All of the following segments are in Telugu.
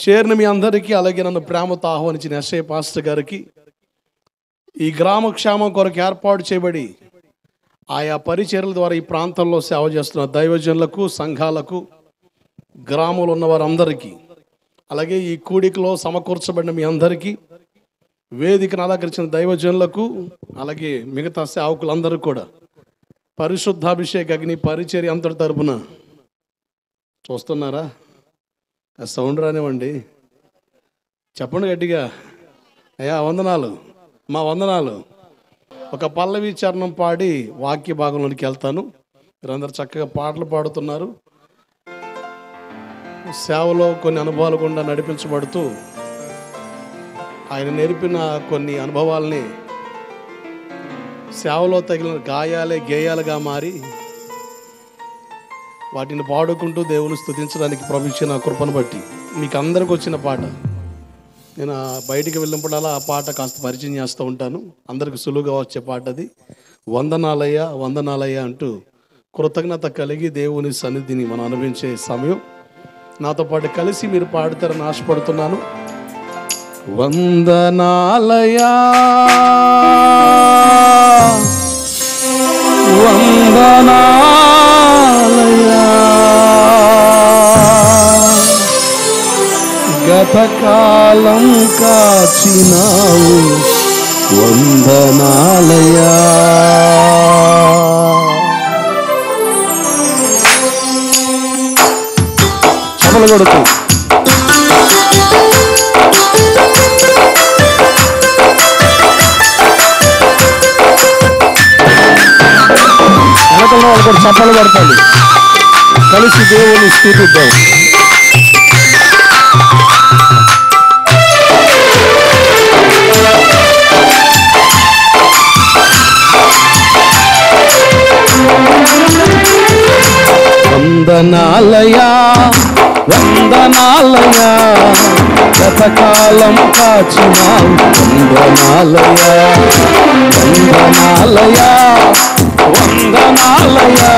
చేరిన మీ అందరికీ, అలాగే నన్ను ప్రేమతో ఆహ్వానించిన ఎస్ఐ పాస్టర్ గారికి, ఈ గ్రామ క్షేమం కొరకు ఏర్పాటు చేయబడి ఆయా పరిచర్యల ద్వారా ఈ ప్రాంతంలో సేవ చేస్తున్న దైవజనులకు, సంఘాలకు, గ్రామంలో ఉన్న వారందరికీ, అలాగే ఈ కూడికలో సమకూర్చబడిన మీ అందరికీ, వేదికను అలంకరించిన దైవజనులకు, అలాగే మిగతా సేవకులందరూ కూడా పరిశుద్ధాభిషేక అగ్ని పరిచర్య అంతటి తరపున చూస్తున్నారా? సౌండ్ రానివ్వండి, చెప్పండి గట్టిగా, అయ్యా వందనాలు, మా వందనాలు. ఒక పల్లవి చరణం పాడి వాక్య భాగంలోనికి వెళ్తాను. మీరందరూ చక్కగా పాటలు పాడుతున్నారు. సేవలో కొన్ని అనుభవాలు గుండా నడిపించబడుతూ ఆయన నేర్పిన కొన్ని అనుభవాల్ని సేవలో తగిలిన గాయాలే గేయాలుగా మారి వాటిని పాడుకుంటూ దేవుని స్తుతించడానికి ప్రభు ఇచ్చిన కృపను బట్టి మీకు అందరికి వచ్చిన పాట. నేను బయటికి వెళ్ళినప్పుడల్లా ఆ పాట కాస్త పరిచయం చేస్తూ ఉంటాను. అందరికి సులువుగా వచ్చే పాట అది. వందనాలయ్య వందనాలయ్య అంటూ కృతజ్ఞత కలిగి దేవుని సన్నిధిని మనం అనుభవించే సమయం. నాతో పాటు కలిసి మీరు పాడతారని ఆశపడుతున్నాను. వందనాలయ్యా వందనాలయ్యా, గతకాలం కాచినావు వందనాలయ్యా. చపలు కొడుతూ వెనకల్లో వాళ్ళు కూడా చప్పలు పడతాడు. కలిసి దేవుని స్తుతిద్దాం. వందనాలయ్యా వందనాలయ్యా, గతకాలం కాచినావు వందనాలయ్యా. వందనాలయ్యా వందనాలయ్యా,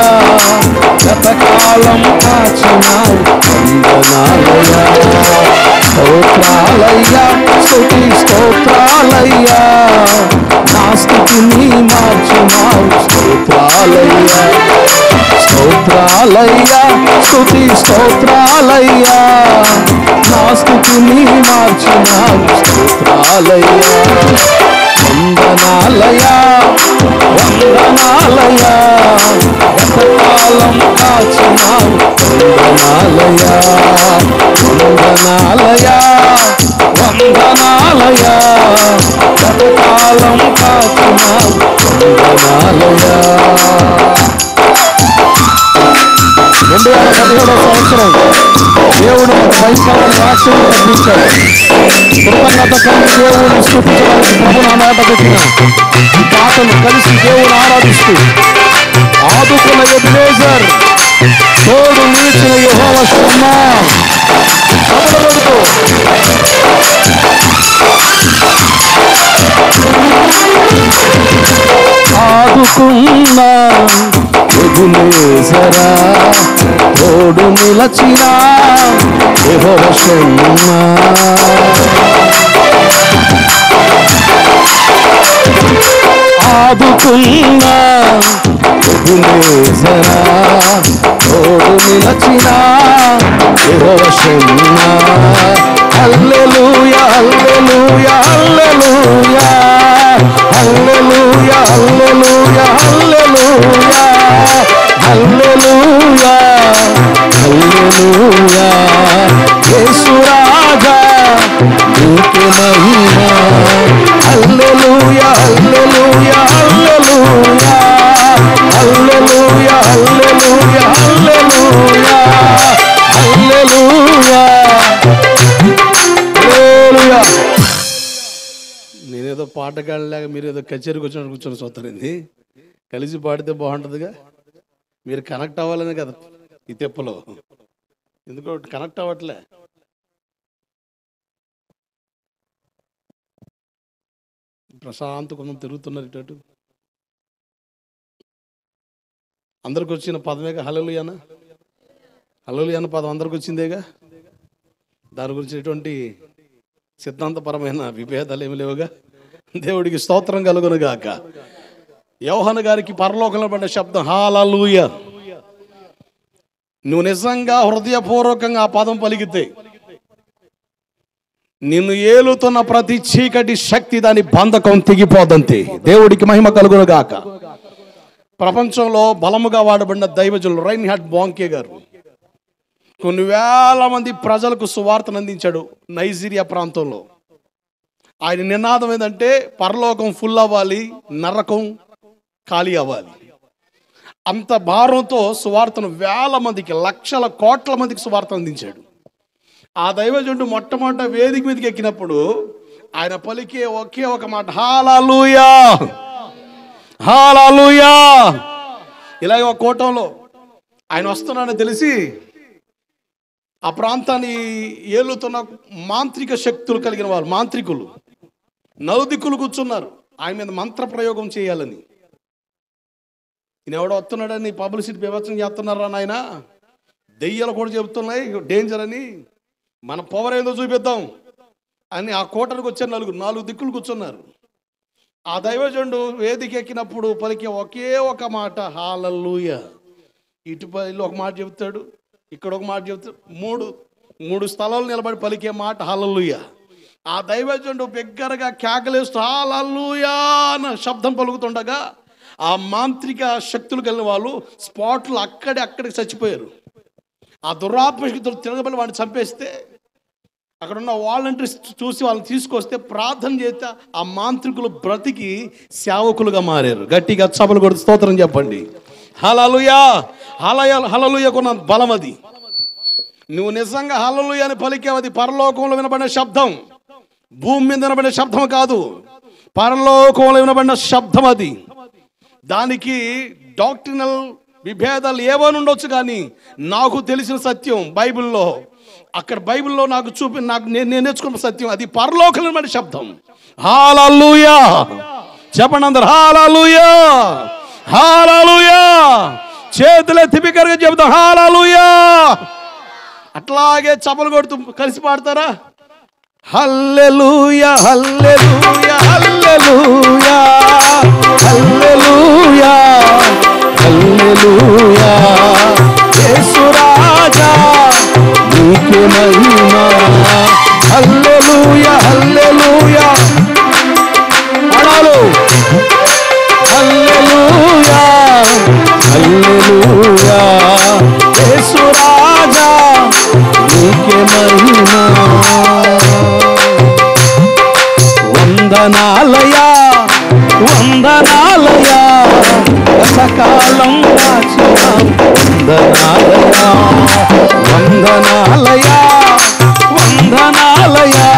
గతకాలం కాచినావు వందనాలయ్యా. స్తోత్రాలయ్యా స్తుతి స్తోత్రాలయ్యా, నా స్థితిని మార్చినావు స్తోత్రాలయ్యా. స్తోత్రాలయ్యా స్తుతి స్తోత్రాలయ్యా, నా స్థితిని మార్చినావు స్తోత్రాలయ్యా. వందనాలయ్యా వందనాలయ్యా, గతకాలం కాచినావు వందనాలయ్యా. వందనాలయ్యా వందనాలయ్యా, గతకాలం కాచినావు వందనాలయ్యా. 2017వ సంవత్సరం దేవుడు భయంకరమైన రాష్ట్రాన్ని తప్పించాడు. కృతజ్ఞత కలిగి దేవుని స్తుతించడానికి ప్రభు నా మాట పెట్టిన ఈ పాటలు కలిసి దేవుని ఆరాధిస్తూ, ఆదుకున్న ఎబెనేజర్, తోడు నిలిచిన యెహోవా షమ్మా, ఆదుకున్న ఎబెనేజరా, తోడు నిలచిన యెహోవా షమ్మా. ఆదుకున్న ఎబెనేజరా, తోడు నిలచిన యెహోవా షమ్మా. హల్లెలూయా హల్లెలూయా హల్లెలూయా హల్లెలూయా హల్లెలూయా హల్లెలూయా హల్లెలూయా హల్లెలూయా. యేసు రాజా నీకే మహిమ. హల్లెలూయా హల్లెలూయా హల్లెలూయా హల్లెలూయా హల్లెలూయా హల్లెలూయా హల్లెలూయా హల్లెలూయా. నేనేదో పాటగాళ్ళలాగా మీరు ఏదో కచేరీకి వచ్చినట్టు కూర్చొని చూస్తారండి. కలిసి పాడితే బాగుంటుందిగా. మీరు కనెక్ట్ అవ్వాలనే కదా ఈ తెప్పలో, ఎందుకో కనెక్ట్ అవ్వట్లే. ప్రశాంత కొంచెం తిరుగుతున్నారు ఇటు. అందరికి వచ్చిన పదమేగా హల్లెలూయానా. హల్లెలూయా అన్న పదం అందరికి వచ్చిందేగా. దాని గురించి ఎటువంటి సిద్ధాంతపరమైన విభేదాలు ఏమి లేవుగా. దేవుడికి స్తోత్రం కలుగును గాక. యోహాను గారికి పరలోకంలో పడిన శబ్దం హల్లెలూయా. నువ్వు నిజంగా హృదయపూర్వకంగా ఆ పదం పలికితే నిన్ను ఏలుతున్న ప్రతి చీకటి శక్తి దాని బంధకం తెగిపోదంతే. దేవుడికి మహిమ కలుగును గాక. ప్రపంచంలో బలముగా వాడబడిన దైవజనులు రైన్హార్డ్ బాంకే గారు కొన్ని వేల మంది ప్రజలకు సువార్తను అందించాడు నైజీరియా ప్రాంతంలో. ఆయన నినాదం ఏంటంటే పరలోకం ఫుల్ అవ్వాలి, నరకం ఖాళీ అవ్వాలి. అంత భారంతో సువార్తను వేల మందికి, లక్షల కోట్ల మందికి సువార్త అందించాడు. ఆ దైవజనుడు మొట్టమొదట వేదిక మీదకి ఎక్కినప్పుడు ఆయన పలికే ఒకే ఒక మాట హల్లెలూయా, హల్లెలూయా. ఇలాగే ఒక కూటంలో ఆయన వస్తున్నాడని తెలిసి ఆ ప్రాంతాన్ని ఏలుతున్న మాంత్రిక శక్తులు కలిగిన వాళ్ళు, మాంత్రికులు నలుదిక్కులు కూర్చున్నారు ఆయన మీద మంత్ర ప్రయోగం చేయాలని. ఈయన ఎవడో వస్తున్నాడని పబ్లిసిటీ బీభత్సం చేస్తున్నారా నాయన, దెయ్యాలు కూడా చెబుతున్నాయి డేంజర్ అని, మన పవర్ ఏదో చూపిద్దాం అని ఆ కోటకు వచ్చారు. నాలుగు దిక్కులు కూర్చున్నారు. ఆ దైవజనుడు వేదిక ఎక్కినప్పుడు పలికే ఒకే ఒక మాట హల్లెలూయా. ఇటుపల్లి ఒక మాట చెబుతాడు, ఇక్కడ ఒక మాట చెబుతాడు. మూడు స్థలాలు నిలబడి పలికే మాట హల్లెలూయా. ఆ దైవజనుడు బిగ్గరగా కేకలేస్తూ హల్లెలూయా అన్న శబ్దం పలుకుతుండగా ఆ మాంత్రిక శక్తులు కలిగిన వాళ్ళు స్పాట్లు అక్కడికి చచ్చిపోయారు. ఆ దురాత్మ శక్తులు తిరగబడి వాడిని చంపేస్తే అక్కడ ఉన్న వాలంటీర్స్ చూసి వాళ్ళని తీసుకొస్తే ప్రార్థన చేస్తే ఆ మాంత్రికులు బ్రతికి సేవకులుగా మారారు. గట్టిగా చప్పలు కొడుతూ స్తోత్రం చెప్పండి. హల్లెలూయా. హల్లెలూయాకున్న బలం అది. నువ్వు నిజంగా హల్లెలూయా అని పలికేవి, అది పరలోకంలో వినబడిన శబ్దం, భూమి మీద వినబడిన శబ్దం కాదు, పరలోకంలో వినబడిన శబ్దం అది. దానికి డాక్ట్రినల్ విభేదాలు ఏవని ఉండొచ్చు, కానీ నాకు తెలిసిన సత్యం బైబిల్లో, అక్కడ బైబిల్లో నాకు నేను నేర్చుకున్న సత్యం అది పరలోకంలో వినబడిన శబ్దం. హల్లెలూయా చెప్పండి అందరు. హల్లెలూయా, హల్లెలూయా. చేతులెత్తి బిగ్గరగా చెబుతాం హల్లెలూయా. అట్లాగే చప్పలు కొడుతూ కలిసి పాడతారా? హల్లెలూయా, హల్లెలూయా, హల్లెలూయా, హల్లెలూయా, హల్లెలూయా. యేసు రాజా నీకే మహిమ. హల్లెలూయా, హల్లెలూయా. పాడాలి. హల్లెలూయా, హల్లెలూయా. యేసు రాజా నీకే మహిమ. వందనాలయా, వందనాలయా, సకాలం కాచినాం. వందనాలయా, వందనాలయా, వందనాలయా,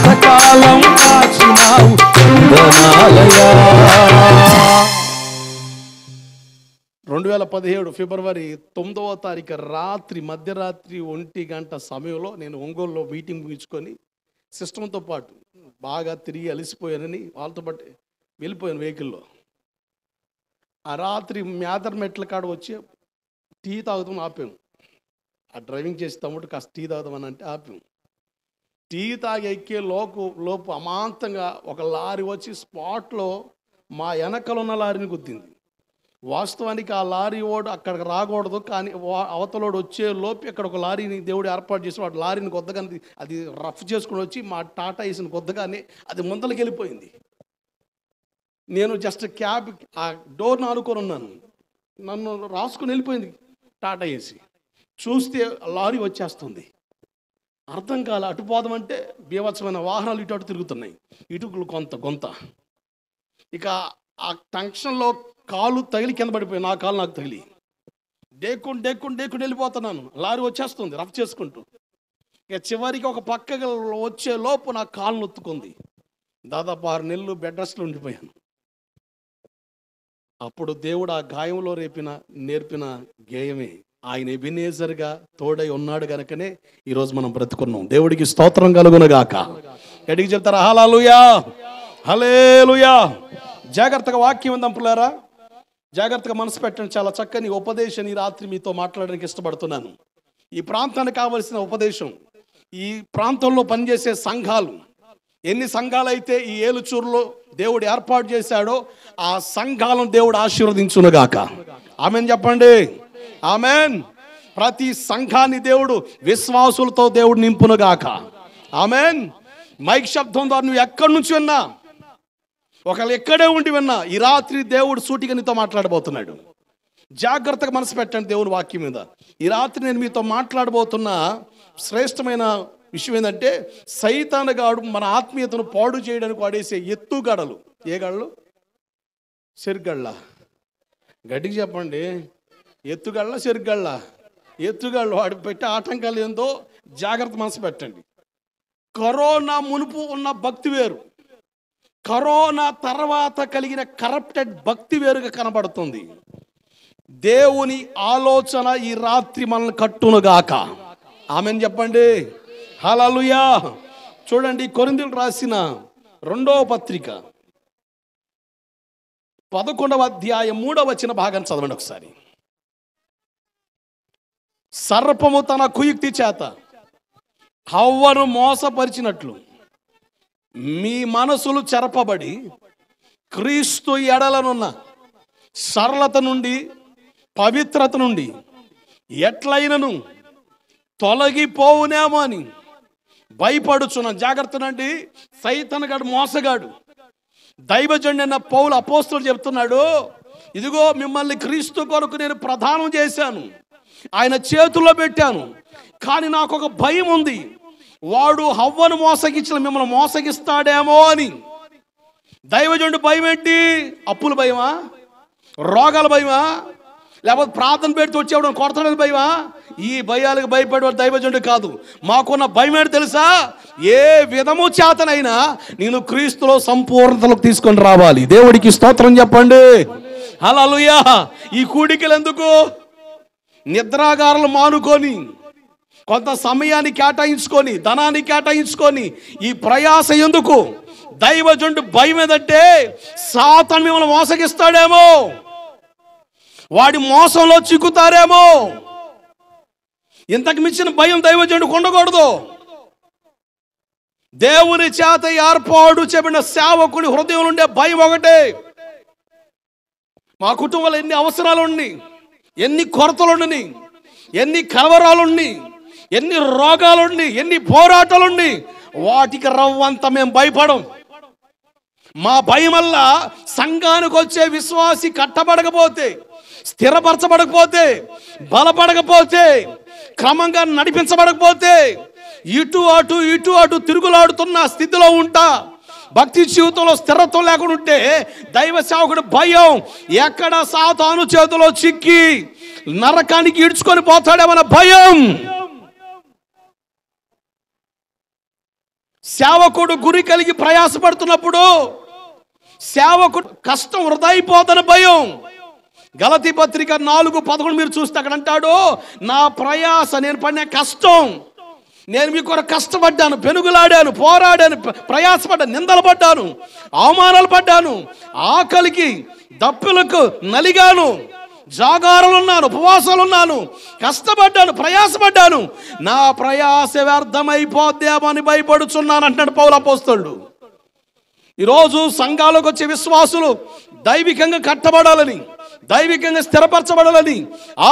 సకాలం కాచినాం. వందనాలయా. 2017 ఫిబ్రవరి 9వ తారీఖు రాత్రి, మధ్యరాత్రి 1 గంట సమయంలో నేను ఒంగోలులో మీటింగ్ ముగించుకొని సిస్టంతో పాటు బాగా తిరిగి అలసిపోయానని వాళ్ళతో పాటు వెళ్ళిపోయాను వెహికల్లో. ఆ రాత్రి మేదర్మెట్ల కాడ వచ్చి టీ తాగుతాం ఆపాము. ఆ డ్రైవింగ్ చేసి తమ్ముడు కాస్త టీ తాగుదామని అంటే ఆపాము. టీ తాగి ఎక్కే లోపు అమాంతంగా ఒక లారీ వచ్చి స్పాట్లో మా వెనకలున్న లారీని గుద్దింది. వాస్తవానికి ఆ లారీ ఓడు అక్కడికి రాకూడదు, కానీ అవతలోడు వచ్చే లోపు ఇక్కడ ఒక లారీని దేవుడు ఏర్పాటు చేసి వాడు లారీని కొద్దగానే అది రఫ్ చేసుకుని వచ్చి మా టాటా వేసిన కొద్దగానే అది ముందలకి వెళ్ళిపోయింది. నేను జస్ట్ క్యాబ్ ఆ డోర్ని ఆనుకొని ఉన్నాను, నన్ను రాసుకుని వెళ్ళిపోయింది టాటా వేసి. చూస్తే లారీ వచ్చేస్తుంది. అర్థం కాలే, అటుపోదామంటే బీభత్సమైన వాహనాలు ఇటు అటు తిరుగుతున్నాయి, ఇటుకులు కొంత. ఇక ఆ టెన్షన్లో కాలు తగిలి కింద పడిపోయి నా కాలు నాకు తగిలి డేక్కుంటూ వెళ్ళిపోతున్నాను. లారీ వచ్చేస్తుంది రఫ్ చేసుకుంటూ. ఇక చివరికి ఒక పక్కగా వచ్చే లోపు నా కాలు నొత్తుకుంది. దాదాపు 6 నెలలు బెడ్ రెస్ట్లో ఉండిపోయాను. అప్పుడు దేవుడు ఆ గాయంలో నేర్పిన గేయమే ఆయన ఎబినేజర్గా తోడై ఉన్నాడు గనుకనే ఈరోజు మనం బ్రతుకున్నాం. దేవుడికి స్తోత్రం కలుగునుగాక. ఎడికి చెప్తారా హల్లెలూయా, హల్లెలూయా. జాగ్రత్తగా వాక్యం ఉందాం పిల్లారా, జాగ్రత్తగా మనసు పెట్టండి. చాలా చక్కని ఉపదేశం ఈ రాత్రి మీతో మాట్లాడడానికి ఇష్టపడుతున్నాను. ఈ ప్రాంతానికి కావలసిన ఉపదేశం ఈ ప్రాంతంలో పనిచేసే సంఘాలు, ఎన్ని సంఘాలు అయితే ఈ ఏలుచూరులో దేవుడు ఏర్పాటు చేశాడో ఆ సంఘాలను దేవుడు ఆశీర్వదించునుగాక. ఆమెన్ చెప్పండి. ఆమెన్. ప్రతి సంఘాన్ని దేవుడు విశ్వాసులతో దేవుడు నింపునుగాక. ఆమెన్. మైక్ శబ్దం ద్వారా నువ్వు ఎక్కడి నుంచి విన్నా, ఒకళ్ళు ఎక్కడే ఉండి విన్నా, ఈ రాత్రి దేవుడు సూటిగా నీతో మాట్లాడబోతున్నాడు. జాగ్రత్తగా మనసు పెట్టండి దేవుని వాక్యం మీద. ఈ రాత్రి నేను మీతో మాట్లాడబోతున్న శ్రేష్టమైన విషయం ఏంటంటే, సైతానుగాడు మన ఆత్మీయతను పాడు చేయడానికి వాడేసే ఎత్తుగడలు. ఏ గడలు? చెరుగళ్ళ. గట్టిగా చెప్పండి. ఎత్తుగళ్ళ చెరుగళ్ళ? ఎత్తుగళ్ళు. వాడు పెట్టే ఆటంకాలు ఏందో జాగ్రత్త మనసు పెట్టండి. కరోనా మునుపు ఉన్న భక్తి వేరు, కరోనా తర్వాత కలిగిన కరప్టెడ్ భక్తి వేరుగా కనబడుతుంది. దేవుని ఆలోచన ఈ రాత్రి మనల్ని కట్టునుగాక. ఆమెన్ చెప్పండి. హల్లెలూయా. చూడండి, కొరింథీయులకు రాసిన 2వ పత్రిక 11వ అధ్యాయం 3వ వచన భాగం చదవండి ఒకసారి. సర్పము తన కుయుక్తి చేత హవ్వను మోసపరిచినట్లు మీ మనసులు చెరపబడి క్రీస్తు ఎడలనున్న సరళత నుండి, పవిత్రత నుండి ఎట్లయినను తొలగిపోవునేమో అని భయపడుచున్న. జాగ్రత్తనండి. సైతానుగాడు మోసగాడు. దైవజనుడు అన్న పౌలు అపోస్తలుడు చెప్తున్నాడు, ఇదిగో మిమ్మల్ని క్రీస్తు కొరకు నేను ప్రదానం చేశాను, ఆయన చేతుల్లో పెట్టాను, కానీ నాకు ఒక భయం ఉంది, వాడు హవ్వను మోసగించిన మిమ్మల్ని మోసగిస్తాడేమో అని. దైవజనుడు భయం ఏంటి? అప్పుల భయమా? రోగాల భయమా? లేకపోతే ప్రార్థన పెడితే వచ్చేవాడు కొడతాడని భయమా? ఈ భయాలకు భయపడేవాడు దైవజనుడు కాదు. మాకున్న భయం ఏంటి తెలుసా? ఏ విధము చేతనైనా నేను క్రీస్తులో సంపూర్ణతలోకి తీసుకొని రావాలి. దేవుడికి స్తోత్రం చెప్పండి. హల్లెలూయా. ఈ కూడికలు ఎందుకు? నిద్రాగారాలు మానుకొని, కొంత సమయాన్ని కేటాయించుకొని, ధనాన్ని కేటాయించుకొని ఈ ప్రయాస ఎందుకు? దైవజనుడు భయం ఏదంటే, సాతాను మిమ్మల్ని మోసగిస్తాడేమో, వాడి మోసంలో చిక్కుతారేమో. ఇంతకు మించిన భయం దైవజనుడికి ఉండకూడదు. దేవుని చేత ఏర్పాటు చేయబడిన సేవకుని హృదయంలో ఉండే భయం ఒకటే. మా కుటుంబంలో ఎన్ని అవసరాలు ఉన్నాయి, ఎన్ని కొరతలు ఉన్నాయి, ఎన్ని కలవరాలు ఉన్నాయి, ఎన్ని రోగాలు ఉన్నాయి, ఎన్ని పోరాటాలు ఉన్నాయి, వాటికి రవ్వంత మేము భయపడం. మా భయం వల్ల సంఘానికి వచ్చే విశ్వాసి కట్టబడకపోతే, స్థిరపరచబడకపోతే, బలపడకపోతే, క్రమంగా నడిపించబడకపోతే, ఇటు అటు తిరుగులాడుతున్న స్థితిలో ఉంటా, భక్తి జీవితంలో స్థిరత్వం లేకుండా ఉంటే, దైవ సేవకుడు భయం ఎక్కడ సాతాను చేతిలో చిక్కి నరకానికి ఈడ్చుకొని పోతాడేమన్న భయం. సేవకుడు గురి కలిగి ప్రయాసపడుతున్నప్పుడు సేవకుడు కష్టం వృధా అయిపోతాన భయం. గలతీ పత్రిక 4:11 మీరు చూస్తే అక్కడ అంటాడు, నా ప్రయాస, నేను పడిన కష్టం, నేను మీ కొరకు కష్టపడ్డాను, పెనుగులాడాను, పోరాడాను, ప్రయాసపడ్డాను, నిందలు పడ్డాను, అవమానాలు పడ్డాను, ఆకలికి దప్పులకు నలిగాను, జాగారాలు ఉన్నాను, ఉపవాసాలు ఉన్నాను, కష్టపడ్డాను, ప్రయాసపడ్డాను, నా ప్రయాస వ్యర్థమైపోద్దేమని భయపడుచున్నాను అంటున్నాడు పౌలు అపోస్తలుడు. ఈరోజు సంఘాలకు వచ్చే విశ్వాసులు దైవికంగా కట్టబడాలని, దైవికంగా స్థిరపరచబడాలని,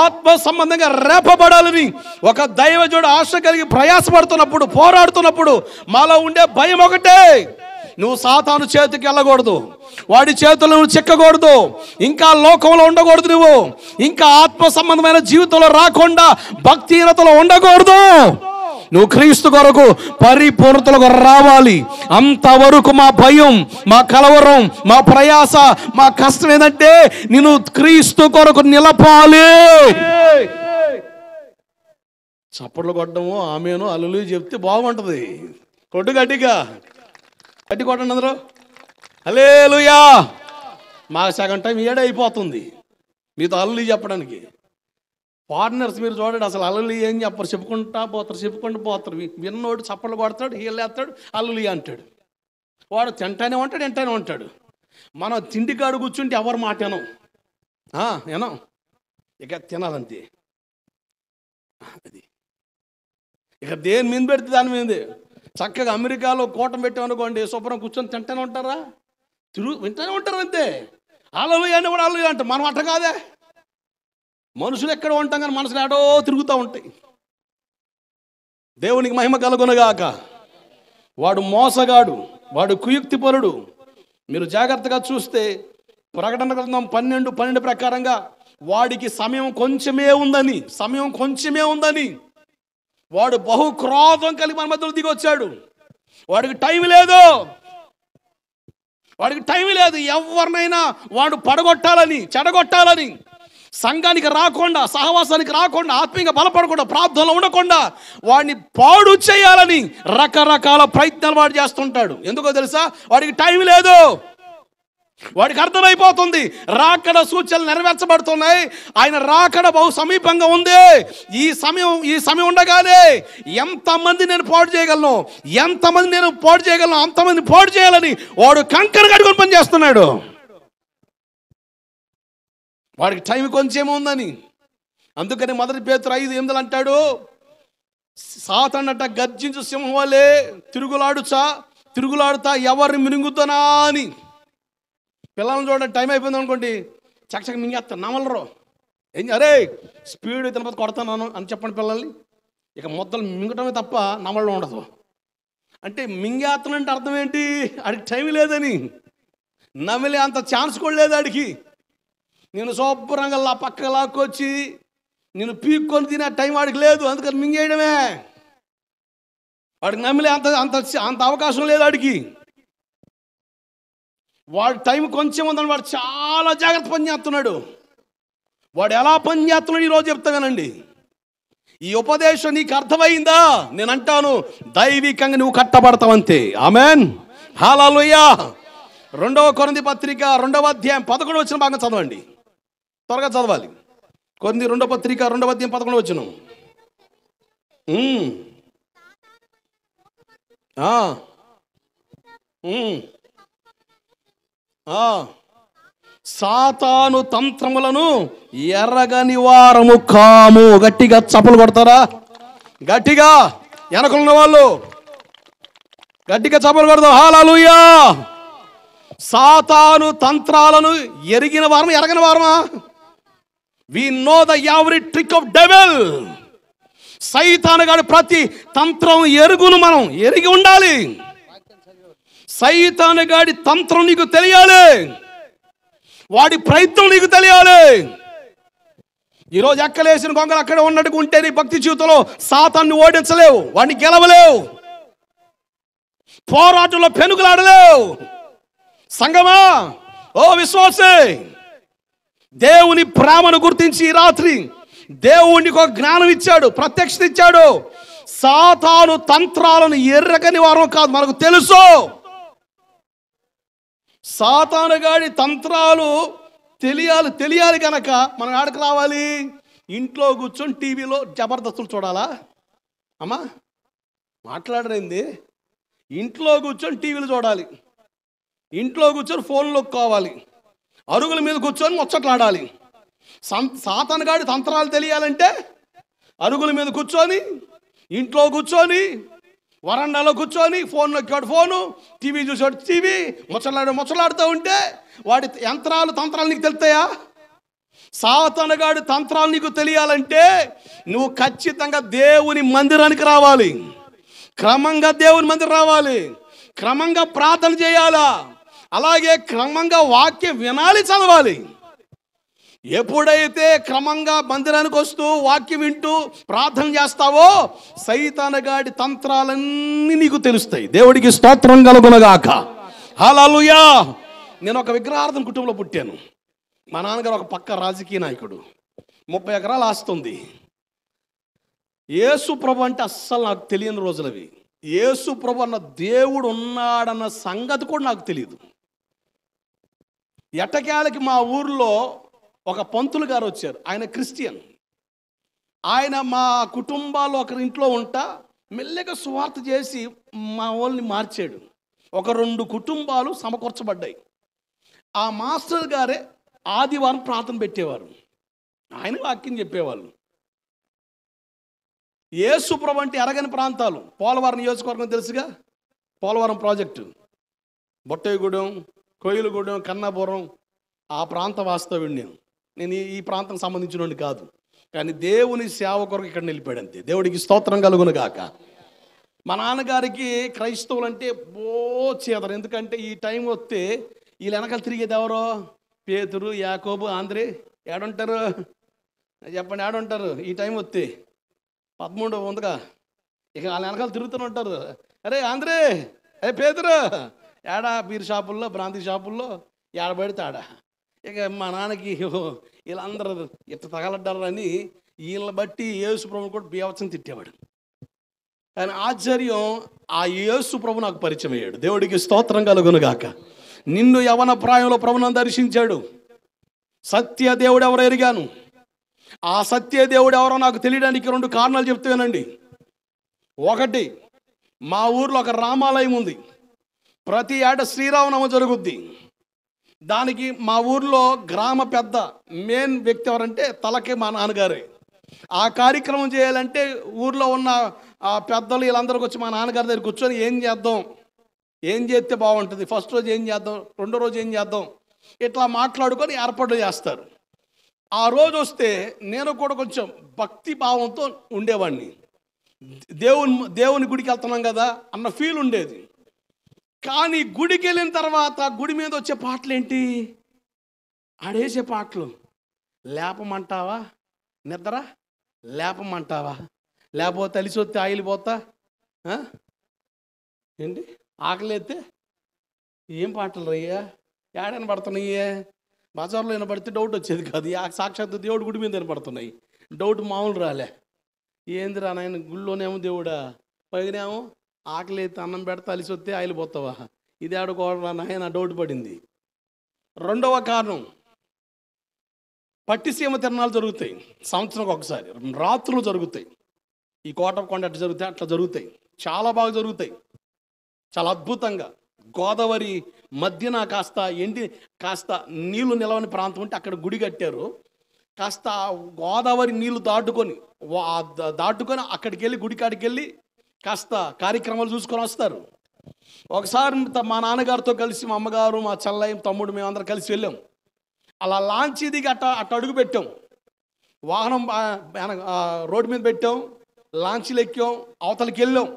ఆత్మ సంబంధంగా రేపబడాలని ఒక దైవజనుడు ఆశ కలిగి ప్రయాసపడుతున్నప్పుడు, పోరాడుతున్నప్పుడు మాలో ఉండే భయం ఒకటే, నువ్వు సాతాను చేతికి వెళ్ళకూడదు, వాడి చేతుల్లో నువ్వు చిక్కకూడదు, ఇంకా లోకంలో ఉండకూడదు, నువ్వు ఇంకా ఆత్మ సంబంధమైన జీవితంలో రాకుండా భక్తిహీనతలో ఉండకూడదు, నువ్వు క్రీస్తు కొరకు పరిపూర్ణతలకు రావాలి. అంతవరకు మా భయం, మా కలవరం, మా ప్రయాస, మా కష్టం ఏంటంటే నేను క్రీస్తు కొరకు నిలపాలి. చప్పట్లు కొట్టడము, ఆమెను అల్లులు చెప్తే బాగుంటుంది. కొట్టు గట్టిగా, గట్టి కొట్టండి అందరూ. హల్లెలూయా. మాకు సగం టైం ఏడే అయిపోతుంది మీతో అల్లులు చెప్పడానికి. పార్ట్నర్స్ మీరు చూడండి, అసలు అల్లులు ఏం చెప్పరు, చెప్పుకుంటూ పోతారు. విన్నోడు చప్పట్లు కొడతాడు, వీళ్ళేస్తాడు, అల్లులు అంటాడు. వాడు తింటానే ఉంటాడు, ఎంటానే ఉంటాడు. మనం తిండికాడు కూర్చుంటే ఎవరు మాట వినం, ఇక తినాలంతే. అది ఇక దేని మీద పెడితే దాని మీదే. చక్కగా అమెరికాలో కూటమి పెట్టామనుకోండి, శుభ్రం కూర్చొని తింటూనే ఉంటారా, వింటూనే ఉంటారు అంతే. హల్లెలూయా అని కూడా హల్లెలూయా అంటారు. మనం అట్ట కాదే. మనుషులు ఎక్కడ ఉంటాం కానీ మనసులు ఏడో తిరుగుతూ ఉంటాయి. దేవునికి మహిమ కలుగునగాక. వాడు మోసగాడు, వాడు కుయుక్తిపరుడు. మీరు జాగ్రత్తగా చూస్తే ప్రకటన గ్రంథం 12:12 ప్రకారంగా వాడికి సమయం కొంచెమే ఉందని వాడు బహు క్రోధం కలిగి మన మధ్యలో దిగి వచ్చాడు. వాడికి టైం లేదు. ఎవరినైనా వాడు పడగొట్టాలని, చెడగొట్టాలని, సంఘానికి రాకుండా, సహవాసానికి రాకుండా, ఆత్మీయంగా బలపడకుండా, ప్రార్థనలో ఉండకుండా వాడిని పాడు చేయాలని రకరకాల ప్రయత్నాలు వాడు చేస్తుంటాడు. ఎందుకో తెలుసా? వాడికి టైం లేదు. వాడికి అర్థమైపోతుంది రాకడ సూచనలు నెరవేర్చబడుతున్నాయి, ఆయన రాకడ బహు సమీపంగా ఉంది. ఈ సమయం ఉండగానే ఎంతమంది నేను పాడు చేయగలను, అంతమంది పాడు చేయాలని వాడు కంకర కట్టుకొని పని చేస్తున్నాడు. వాడికి టైం కొంచెం ఉందని. అందుకని 1 పేతురు 5:8 అంటాడు, సాతానట గర్జించు సింహం వలె తిరుగులాడుతా ఎవరిని మినుగుతానా అని. పిల్లలను చూడండి, టైం అయిపోయింది అనుకోండి, చక్కచక్క మింగేస్తాను, నమలరు. అరే స్పీడ్ తినపోతే కొడతాను అని చెప్పండి పిల్లల్ని. ఇక మొత్తలు మింగటమే తప్ప నమలడం ఉండదు. అంటే మింగేస్తానంటే అర్థం ఏంటి? ఆడికి టైం లేదని. నమిలే అంత ఛాన్స్ కూడా లేదు ఆడికి. నేను శుభ్రంగా పక్క లాక్కొచ్చి నేను పీక్కొని తినే టైం వాడికి లేదు. అందుకని మింగేయడమే. వాడికి నమిలే అంత అవకాశం లేదు వాడికి. వాడి టైం కొంచెం ఉందని వాడు చాలా జాగ్రత్త పని చేస్తున్నాడు. వాడు ఎలా పని చేస్తున్నాడు ఈరోజు చెప్తాగానండి. ఈ ఉపదేశం నీకు అర్థమైందా? నేను అంటాను, దైవికంగా నువ్వు కట్టబడతావంతే. ఆమెన్, హల్లెలూయా. 2 కొరింథీ పత్రిక 2వ అధ్యాయం 11 వచనం బాగా చదవండి, త్వరగా చదవాలి. కొరింథీ 2వ పత్రిక 2వ అధ్యాయం 11 వచనం. సాతాను తంత్రములను ఎరగని వారము కాము. గట్టిగా చప్పలు కొడతారా? గట్టిగా వెనకలున్న వాళ్ళు గట్టిగా చప్పలు కొడతాం. హల్లెలూయా. సాతాను తంత్రాలను ఎరగని వారమా? We know the every trick of devil. సైతాను గాడి ప్రతి తంత్రం మనం ఎరిగి ఉండాలి. సైతాను గాడి తంత్రం నీకు తెలియాలి, వాడి ప్రయత్నం నీకు తెలియాలి. ఈరోజు ఎక్కలేసిన గొంగలు అక్కడ ఉన్నట్టుగా ఉంటే నీ భక్తి జీవితంలో సాతాన్ని ఓడించలేవు, వాడిని గెలవలేవు, పోరాటంలో పెనుగులాడలేవు. సంగమా, ఓ విశ్వాసే, దేవుని ప్రేమను గుర్తించి ఈ రాత్రి దేవునికి ఒక జ్ఞానం ఇచ్చాడు, ప్రత్యక్షత ఇచ్చాడు. సాతాను తంత్రాలను ఎర్రగని వారం కాదు, మనకు తెలుసు. సాతానుగాడి తంత్రాలు తెలియాలి కనుక మనం ఆడకు రావాలి. ఇంట్లో కూర్చొని టీవీలో జబర్దస్తులు చూడాలా? అమ్మా మాట్లాడరేంది? ఇంట్లో కూర్చొని టీవీలు చూడాలి, ఇంట్లో కూర్చొని ఫోన్లో కావాలి, అరుగుల మీద కూర్చొని ముచ్చట్లాడాలి. సాతానుగాడి తంత్రాలు తెలియాలంటే అరుగుల మీద కూర్చొని, ఇంట్లో కూర్చొని, వరండాలో కూర్చొని ఫోను, టీవీ చూసాడు టీవీ, ముచ్చలాడుతూ ఉంటే వాడి తంత్రాలు నీకు తెలుస్తాయా? సాతానుగాడి తంత్రాలు నీకు తెలియాలంటే నువ్వు ఖచ్చితంగా దేవుని మందిరానికి రావాలి, క్రమంగా దేవుని మందిరం రావాలి, క్రమంగా ప్రార్థన చేయాలా, అలాగే క్రమంగా వాక్యం వినాలి, చదవాలి. ఎప్పుడైతే క్రమంగా మందిరానికి వస్తూ వాక్యం వింటూ ప్రార్థన చేస్తావో సైతానుగాడి తంత్రాలన్నీ నీకు తెలుస్తాయి. దేవుడికి స్తోత్రం కలుగునగాక. హల్లెలూయా. నేను ఒక విగ్రహార్థం కుటుంబంలో పుట్టాను. మా నాన్నగారు ఒక పక్క రాజకీయ నాయకుడు, 30 ఎకరాలు ఆస్తుంది. యేసు ప్రభు అంటే అస్సలు నాకు తెలియని రోజులవి. యేసు ప్రభు అన్న దేవుడు ఉన్నాడన్న సంగతి కూడా నాకు తెలియదు. ఎట్టకేలకి మా ఊర్లో ఒక పంతులు గారు వచ్చారు. ఆయన క్రిస్టియన్. ఆయన మా కుటుంబాల్లో ఒకరి ఇంట్లో ఉంటా మెల్లగా సువార్త చేసి మా వాళ్ళని మార్చాడు. ఒక 2 కుటుంబాలు సమకూర్చబడ్డాయి. ఆ మాస్టర్ గారే ఆదివారం ప్రార్థన పెట్టేవారు, ఆయన వాక్యం చెప్పేవాళ్ళు. యేసుప్రభు అంటే ఎరగని ప్రాంతాలు. పోలవరం నియోజకవర్గం తెలుసుగా, పోలవరం ప్రాజెక్టు, బొట్టయ్యగూడెం, కోయిలగూడెం, కన్నాపురం, ఆ ప్రాంత వాస్తవ్యుడిని నేను. ఈ ప్రాంతం సంబంధించిన కాదు, కానీ దేవుని సేవ కొరకు ఇక్కడ నిలిపాడు అంతే. దేవుడికి స్తోత్రం కలుగును గాక. మా నాన్నగారికి క్రైస్తవులు అంటే చేదరు. ఎందుకంటే ఈ టైం వస్తే వీళ్ళు వెనకాల తిరిగేది ఎవరో, పేతురు, యాకోబు, ఆంధ్రే. ఏడుంటారు చెప్పండి, ఏడుంటారు ఈ టైం వస్తే? 13 ఉందిగా, ఇక వాళ్ళ వెనకాల తిరుగుతూనే ఉంటారు. అరే ఆంధ్రే, అరే పేతురు, ఏడా బీర్ షాపుల్లో, బ్రాంతి షాపుల్లో, ఏడబడితే ఆడ. ఇక మా నాన్నకి వీళ్ళందరూ ఇట్ట తగలడ్డారని వీళ్ళని బట్టి యేసు ప్రభు కూడా బీవచ్చని తిట్టేవాడు. కానీ ఆశ్చర్యం, ఆ యేసు ప్రభు నాకు పరిచయం అయ్యాడు. దేవుడికి స్తోత్రం కలుగును గాక. నిన్ను యవన ప్రాయంలో ప్రభువును దర్శించాడు. సత్య దేవుడు ఎవరో ఎరిగాను. ఆ సత్య దేవుడు ఎవరో నాకు తెలియడానికి 2 కారణాలు చెప్తానండి. ఒకటి, మా ఊర్లో ఒక రామాలయం ఉంది. ప్రతి ఏటా శ్రీరామనవమి జరుగుద్ది. దానికి మా ఊర్లో గ్రామ పెద్ద మెయిన్ వ్యక్తి ఎవరంటే తలకే మా నాన్నగారే. ఆ కార్యక్రమం చేయాలంటే ఊర్లో ఉన్న ఆ పెద్దలు వీళ్ళందరికీ వచ్చి మా నాన్నగారి దగ్గర కూర్చొని ఏం చేద్దాం, ఏం చేస్తే బాగుంటుంది, ఫస్ట్ రోజు ఏం చేద్దాం, రెండో రోజు ఏం చేద్దాం, ఇట్లా మాట్లాడుకొని ఏర్పాట్లు చేస్తారు. ఆ రోజు వస్తే నేను కూడా కొంచెం భక్తి భావంతో ఉండేవాడిని. దేవుని గుడికి వెళ్తున్నాం కదా అన్న ఫీల్ ఉండేది. కానీ గుడికి వెళ్ళిన తర్వాత గుడి మీద వచ్చే పాటలు ఏంటి, ఆడేసే పాటలు, లేపమంటావా నిద్ర, లేపమంటావా, లేకపోతే అలిసొత్తే ఆయిలిపోతా, ఏంటి ఆకలి అయితే, ఏం పాటలు రయ్యా, ఏడైనా పడుతున్నాయే. బజార్లో వినపడితే డౌట్ వచ్చేది కాదు, సాక్షాత్తు దేవుడు గుడి మీద వినపడుతున్నాయి. డౌట్ మామూలు రాలే. ఏందిరా నాయన, గుళ్ళోనేమో దేవుడా, పైనేమో ఆకలి అయితే అన్నం పెడతా, అలిసొత్తే ఆయిల్ పోతావా, ఇది ఆడుకోవడం నాయన డౌట్ పడింది. రెండవ కారణం, పట్టిసీమ తిరణాలు జరుగుతాయి సంవత్సరానికి ఒకసారి, రాత్రులు జరుగుతాయి. ఈ కోటకొండ అట్లా జరుగుతాయి, అట్లా జరుగుతాయి, చాలా బాగా జరుగుతాయి, చాలా అద్భుతంగా. గోదావరి మధ్యన కాస్త నీళ్లు నిలవని ప్రాంతం ఉంటే అక్కడ గుడి కట్టారు. కాస్త గోదావరి నీళ్లు దాటుకొని అక్కడికి వెళ్ళి, గుడి కాడికి వెళ్ళి కాస్త కార్యక్రమాలు చూసుకొని వస్తారు. ఒకసారి మా నాన్నగారితో కలిసి మా అమ్మగారు, మా చెల్లయ్య, తమ్ముడు, మేమందరం కలిసి వెళ్ళాం. అలా లాంచ్ దిగి అట్ట అడుగు పెట్టాం. వాహనం రోడ్డు మీద పెట్టాం, లాంచీలు ఎక్కాం, అవతలకి వెళ్ళాం.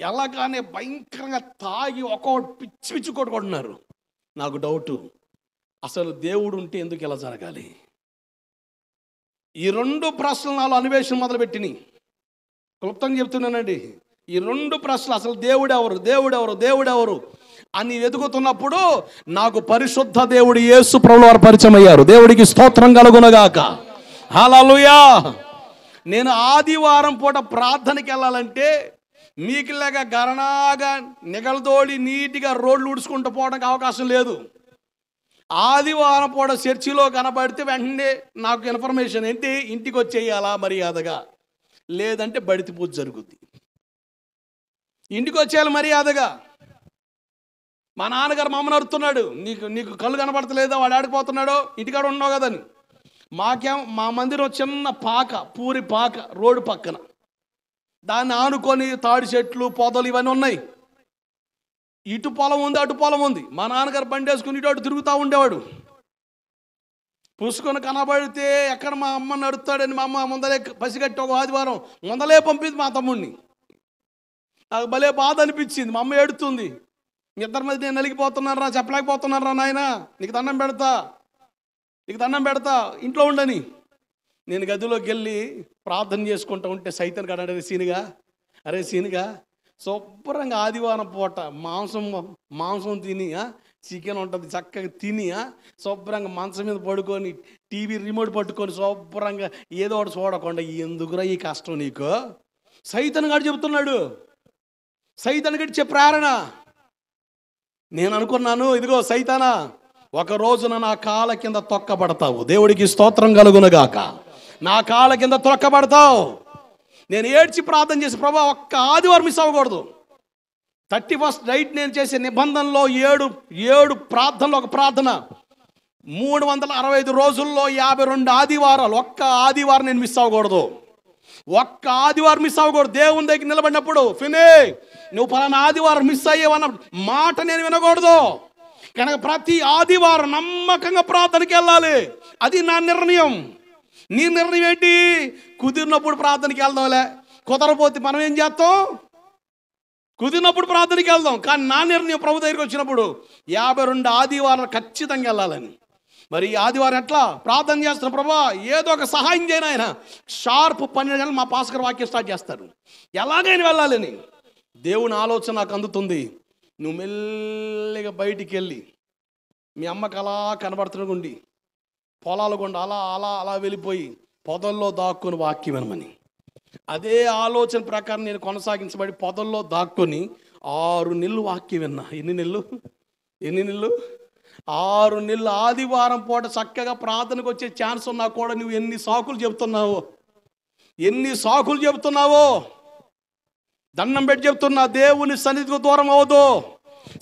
ఎలాగానే భయంకరంగా తాగి ఒక్కొక్కటి పిచ్చి పిచ్చి కొట్టుకుంటున్నారు. నాకు డౌటు, అసలు దేవుడు ఉంటే ఎందుకు ఇలా జరగాలి? ఈ 2 ప్రశ్నలు నాలో అన్వేషణ మొదలుపెట్టినాయి. క్లుప్తంగా చెప్తున్నానండి. ఈ 2 ప్రశ్నలు, అసలు దేవుడెవరు అని వెతుకుతున్నప్పుడు నాకు పరిశుద్ధ దేవుడు యేసు ప్రభువు వారు పరిచయం అయ్యారు. దేవుడికి స్తోత్రం కలుగునగాక. హల్లెలూయా. నేను ఆదివారం పూట ప్రార్థనకి వెళ్ళాలంటే మీకులాగా గరణాగా నిగలదోడి నీట్గా రోడ్లు ఊడ్చుకుంటూ పోవడానికి అవకాశం లేదు. ఆదివారం పూట చర్చిలో కనబడితే వెంటనే నాకు ఇన్ఫర్మేషన్ ఏంటి, ఇంటికి వచ్చేయాలా మర్యాదగా, లేదంటే బడితి పూజ జరుగుద్ది. ఇంటికి వచ్చేయాలి మర్యాదగా. మా నాన్నగారు మా అమ్మని అరుతున్నాడు, నీకు కళ్ళు కనబడతలేదా, వాడు ఆడిపోతున్నాడో, ఇంటికాడ ఉన్నావు కదని. మా మందిరం చిన్న పూరి పాక రోడ్డు పక్కన, దాన్ని ఆనుకొని తాడి చెట్లు, పొదలు ఇవన్నీ ఉన్నాయి. ఇటు పొలం ఉంది, అటు పొలం ఉంది. మా నాన్నగారు బండి వేసుకుని ఇటు అటు తిరుగుతూ ఉండేవాడు. పుసుకొని కనబడితే ఎక్కడ మా అమ్మని అడుగుతాడని మా అమ్మ ముందలే పసిగట్టి ఒక ఆదివారం ముందలే పంపింది మా తమ్ముడిని. నాకు భలే బాధ అనిపించింది. మా అమ్మ ఏడుతుంది, మీ ఇద్దరి మీద నేను నలిగిపోతున్నారా, చెప్పలేకపోతున్నారా నాయన, నీకు దండం పెడతా ఇంట్లో ఉండని. నేను గదిలోకి వెళ్ళి ప్రార్థన చేసుకుంటూ ఉంటే సైతం కడ సీనుగా శుభ్రంగా ఆదివారం పూట మాంసం తిని, చికెన్ ఉంటుంది చక్కగా తిని, శుభ్రంగా మంచం మీద పడుకొని టీవీ రిమోట్ పట్టుకొని శుభ్రంగా ఏదో ఒకటి చూడకుండా, ఎందుకురా ఈ కష్టం నీకు, సైతం గారు చెబుతున్నాడు. సైతం గడి ప్రేరణ. నేను అనుకున్నాను, ఇదిగో సైతానా, ఒక రోజున నా కాళ్ళ కింద తొక్కబడతావు. దేవుడికి స్తోత్రం కలుగునగాక. నా కాళ్ళ కింద తొక్కబడతావు. నేను ఏడ్చి ప్రార్థన చేసి, ప్రభా ఒక్క ఆదివారం మిస్ అవ్వకూడదు. 31st నైట్ నేను చేసే నిబంధనలో 7 ప్రార్థనలు ఒక ప్రార్థన, 365 రోజుల్లో 52 ఆదివారాలు, ఒక్క ఆదివారం నేను మిస్ అవ్వకూడదు. ఒక్క ఆదివారం మిస్ అవ్వకూడదు. దేవుని దగ్గర నిలబడినప్పుడు నువ్వు పలానా ఆదివారం మిస్ అయ్యేవన్న మాట నేను వినకూడదు. కనుక ప్రతి ఆదివారం నమ్మకంగా ప్రార్థనకి వెళ్ళాలి. అది నా నిర్ణయం. నీ నిర్ణయం ఏంటి? కుదిరినప్పుడు ప్రార్థనకి వెళ్దాంలే, కుదరపోతే మనం ఏం చేస్తాం? కుదిరినప్పుడు ప్రార్థనకి వెళ్దాం. కానీ నా నిర్ణయం ప్రభు దగ్గరికి వచ్చినప్పుడు 52 ఆదివారాలు ఖచ్చితంగా వెళ్ళాలని. మరి ఈ ఆదివారం ఎట్లా ప్రార్థన చేస్తున్న? ప్రభా ఏదో ఒక సహాయం చేయను. ఆయన షార్ప్ 12 గంటలు మా పాస్కర్ వాక్యం స్టార్ట్ చేస్తారు. ఎలాగైనా వెళ్ళాలని దేవుని ఆలోచన నాకు అందుతుంది. నువ్వు మెల్లిగా బయటికి వెళ్ళి మీ అమ్మకి అలా కనబడుతుండీ పొలాలు గుండా అలా అలా అలా వెళ్ళిపోయి పొదల్లో దాక్కుని వాక్యం వినమని. అదే ఆలోచన ప్రకారం నేను కొనసాగించబడి పొదల్లో దాక్కుని 6 నెలలు వాక్యం విన్నా. ఎన్ని నెలలు? 6 నెలలు. ఆదివారం పూట చక్కగా ప్రార్థనకు వచ్చే ఛాన్స్ ఉన్నా కూడా నువ్వు ఎన్ని సాకులు చెబుతున్నావో దండం పెట్టి చెప్తున్నా. దేవుని సన్నిధికి దూరం అవ్వదు.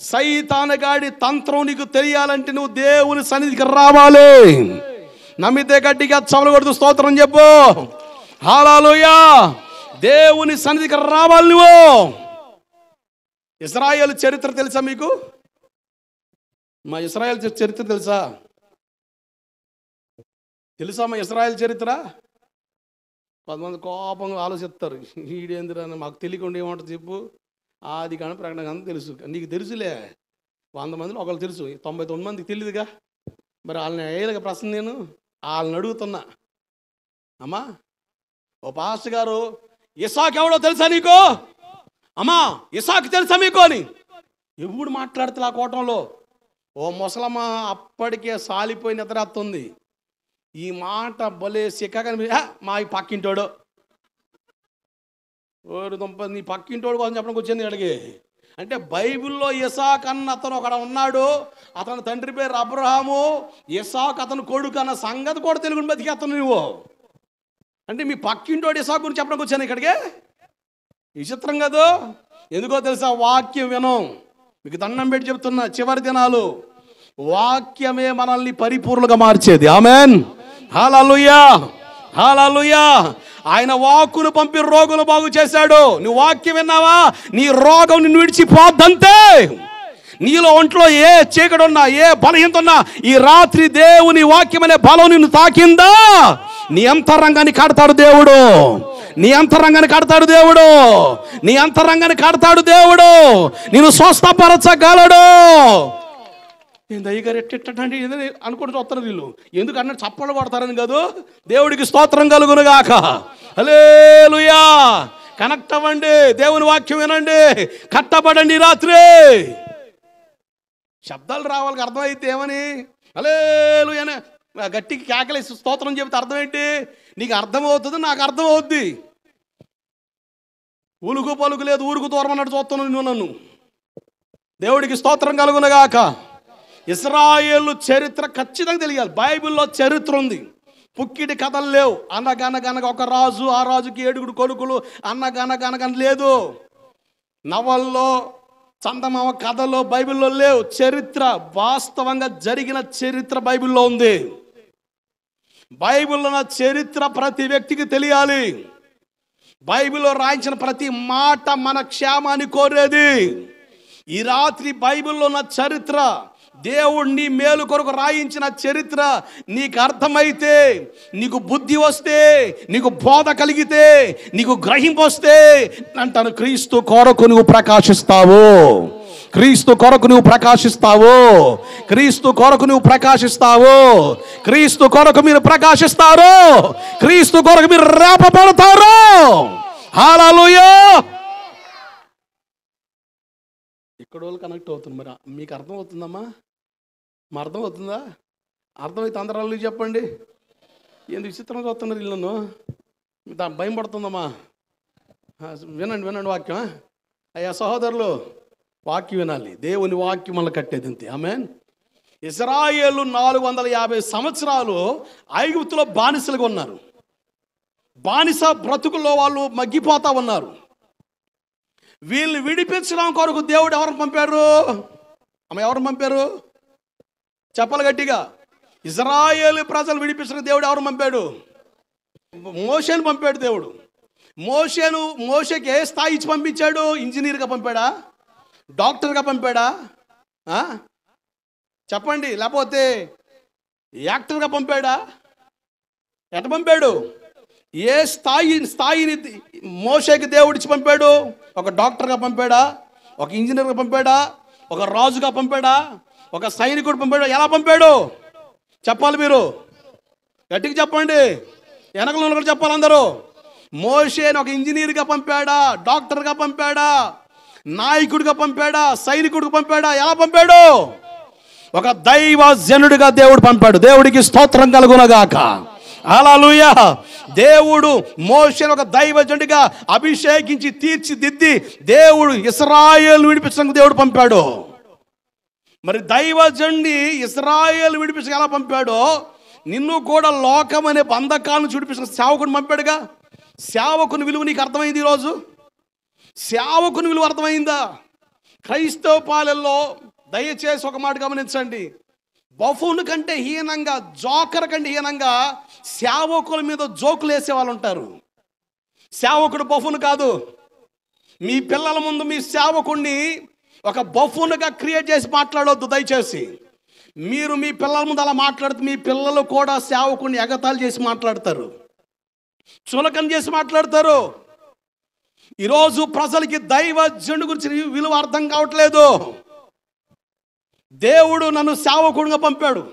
సైతానగాడి తంత్రం నీకు తెలియాలంటే నువ్వు దేవుని సన్నిధికి రావాలి. నమ్మితే గట్టిగా చవలు కొడుతూ స్తోత్రం చెప్పు. హల్లెలూయా. దేవుని సన్నిధికి రావాలి నువ్వు. ఇశ్రాయేలు చరిత్ర తెలుసా మీకు? మా ఇశ్రాయేల్ చరిత్ర తెలుసా? మా ఇశ్రాయేల్ చరిత్ర? కొంతమంది కోపంగా ఆలోచిస్తారు, ఈడేందిరా మాకు తెలియకుండా ఏమంటుంది చెప్పు. ఆది కానీ ప్రకటన కానీ తెలుసు. నీకు తెలుసులే, 100 మందిలో ఒకళ్ళు తెలుసు, 99 మందికి తెలియదుగా. మరి వాళ్ళని అయ్యేలాగా ప్రశ్న నేను వాళ్ళని అడుగుతున్నా. అమ్మా ఓ పాస్టర్ గారు, ఇసాకు ఎవడో తెలుసా నీకు? అమ్మా ఇసాకు తెలుసా మీకు అని ఎప్పుడు మాట్లాడుతున్నా ఆ కోటంలో. ఓ ముసలమ్మ అప్పటికే సాలిపోయి నిద్రస్తుంది. ఈ మాట భలే సిక్కని మా పక్కింటోడు, ఓరు దుంప నీ పక్కింటోడు కోసం చెప్పడానికి వచ్చింది అడిగి. అంటే బైబిల్లో ఇసాక్ అన్న అతను ఒకడ ఉన్నాడు, అతని తండ్రి పేరు అబ్రహాము, ఇసాక్ అతను కొడుకు అన్న సంగతి కూడా తెలుగుని బతికేస్తాను నువ్వు. అంటే మీ పక్కింటోడు ఇసాక్ గురించి చెప్పడానికి వచ్చాను ఇక్కడికి. విచిత్రం కాదు. ఎందుకో తెలుసా? వాక్యం వినం. మీకు దండం పెట్టి చెప్తున్నా, చివరి దినాలు వాక్యమే మనల్ని పరిపూర్ణంగా మార్చేది. ఆమెన్. హల్లెలూయా, హల్లెలూయా. ఆయన వాక్కును పంపి రోగులు బాగు చేశాడు. నువ్వు వాక్యం విన్నావా? నీ రోగం నిన్ను విడిచిపోద్దంతే. నీలో ఒంట్లో ఏ చీకటి ఉన్నా, ఏ బలహీనత ఉన్నా, ఈ రాత్రి దేవుని వాక్యం అనే బలం నిన్ను తాకిందా, నీ అంతరంగాన్ని కడతాడు దేవుడు. నిన్ను స్వస్థపరచగలడు. దయ్యగారు ఎట్టండి అనుకుంటూ వస్తారు వీళ్ళు. ఎందుకు అన్నట్టు చప్పలు పడతారని కాదు. దేవుడికి స్తోత్రం కలుగునుగాక. హల్లెలూయా. కనెక్ట్ అవ్వండి, దేవుని వాక్యం వినండి, కట్టబడండి. రాత్రి శబ్దాలు రావాలి, అర్థమైతే ఏమని హల్లెలూయా అని గట్టికి కేకలేసి స్తోత్రం చెబితే అర్థం ఏంటి? నీకు అర్థమవుతుంది, నాకు అర్థమవుద్ది. ఉలుగు పలుకు లేదు, ఊరుకు దూరం అన్నట్టు చూస్తున్నాను నువ్వు నన్ను. దేవుడికి స్తోత్రం కలుగునుగాక. ఇశ్రాయేలు చరిత్ర ఖచ్చితంగా తెలియాలి. బైబిల్లో చరిత్ర ఉంది, పుక్కిటి కథలు లేవు. అనగనగనగా ఒక రాజు, ఆ రాజుకి 7 కొడుకులు, అనగనగనగన లేదు. నవల్లో, చందమామ కథలో బైబిల్లో లేవు. చరిత్ర వాస్తవంగా జరిగిన చరిత్ర బైబిల్లో ఉంది. బైబిల్లో ఉన్న చరిత్ర ప్రతి వ్యక్తికి తెలియాలి. బైబిల్లో రాయించిన ప్రతి మాట మన క్షేమాన్ని కోరేది. ఈ రాత్రి బైబిల్లో ఉన్న చరిత్ర, దేవుణ్ణి మేలు కొరకు రాయించిన చరిత్ర నీకు అర్థమైతే, నీకు బుద్ధి వస్తే, నీకు బోధ కలిగితే, నీకు గ్రహింపు వస్తే అంటాను, క్రీస్తు కొరకు నువ్వు ప్రకాశిస్తావు. క్రీస్తు కొరకు నువ్వు ప్రకాశిస్తావు. క్రీస్తు కొరకు నువ్వు ప్రకాశిస్తావు. క్రీస్తు కొరకు మీరు ప్రకాశిస్తారు. క్రీస్తు కొరకు మీరు రేపబడతారు. హల్లెలూయా. ఇక్కడ వాళ్ళు కనెక్ట్ అవుతుంది. మరి మీకు అర్థమవుతుందమ్మా? మా అర్థమవుతుందా? అర్థమైతే అందరూ చెప్పండి. ఎందుకు విచిత్రంగా చూస్తున్నారు ఇల్లు? భయం పడుతుందమ్మా. వినండి వాక్యం. అయ్యా సహోదరులు, వాక్యం వినాలి. దేవుని వాక్యం మనల్ని కట్టేది అంతే. ఆమేన్. ఇశ్రాయేలు 450 సంవత్సరాలు ఐగుప్తులో బానిసలుగా ఉన్నారు. బానిస బ్రతుకుల్లో వాళ్ళు మగ్గిపోతా ఉన్నారు. వీళ్ళు విడిపించడం కొరకు దేవుడు ఎవరిని పంపారు? ఎవరిని పంపారు? చెప్పాలి గట్టిగా. ఇశ్రాయేలు ప్రజలు విడిపించడం దేవుడు ఎవరు పంపాడు? మోషేని పంపాడు దేవుడు. మోషేకి ఏ స్థాయి ఇచ్చి పంపించాడు? ఇంజనీర్గా పంపాడా? డాక్టర్గా పంపాడా? చెప్పండి. లేకపోతే యాక్టర్గా పంపాడా? ఎట పంపాడు? ఏ స్థాయిని మోషేకి దేవుడు ఇచ్చి పంపాడు? ఒక డాక్టర్గా పంపాడా? ఒక ఇంజనీర్గా పంపాడా? ఒక రాజుగా పంపాడా? ఒక సైనికుడు పంపాడా? ఎలా పంపాడు చెప్పాలి మీరు, గట్టిగా చెప్పండి. వెనకలో కూడా చెప్పాలి అందరూ. మోషేని ఒక ఇంజనీర్గా పంపాడా? డాక్టర్గా పంపాడా? నాయకుడిగా పంపాడా? సైనికుడిగా పంపాడా? ఎలా పంపాడు? ఒక దైవజనుడిగా దేవుడు పంపాడు. దేవుడికి స్తోత్రం కలుగునగాక. హల్లెలూయా. దేవుడు మోషేను ఒక దైవజనుడిగా అభిషేకించి తీర్చిదిద్ది దేవుడు ఇశ్రాయేలు విడిపించడానికి దేవుడు పంపాడు. మరి దైవజనుడిని ఇశ్రాయేలు విడిపించడానికి ఎలా పంపాడో, నిన్ను కూడా లోకం అనే బంధకాలను చూడిపించిన సేవకుని పంపాడుగా. సేవకుని విలువ నీకు అర్థమైంది ఈరోజు? సేవకుని విలువ అర్థమైందా? క్రైస్తవ పాలెల్లో దయచేసి ఒక మాట గమనించండి. బఫూన్ కంటే హీనంగా, జోకర్ కంటే హీనంగా సేవకుల మీద జోకులు వేసే వాళ్ళు ఉంటారు. సేవకుడు బఫూన్ కాదు. మీ పిల్లల ముందు మీ సేవకుడిని ఒక బఫూన్గా క్రియేట్ చేసి మాట్లాడవద్దు దయచేసి. మీరు మీ పిల్లల ముందు అలా మాట్లాడితే మీ పిల్లలు కూడా సేవకుడిని ఎగతాళి చేసి మాట్లాడతారు, చులకన చేసి మాట్లాడతారు. ఈరోజు ప్రజలకి దైవజనుడి గురించి విలువ అర్థం కావట్లేదు. దేవుడు నన్ను సేవకుడిగా పంపాడు.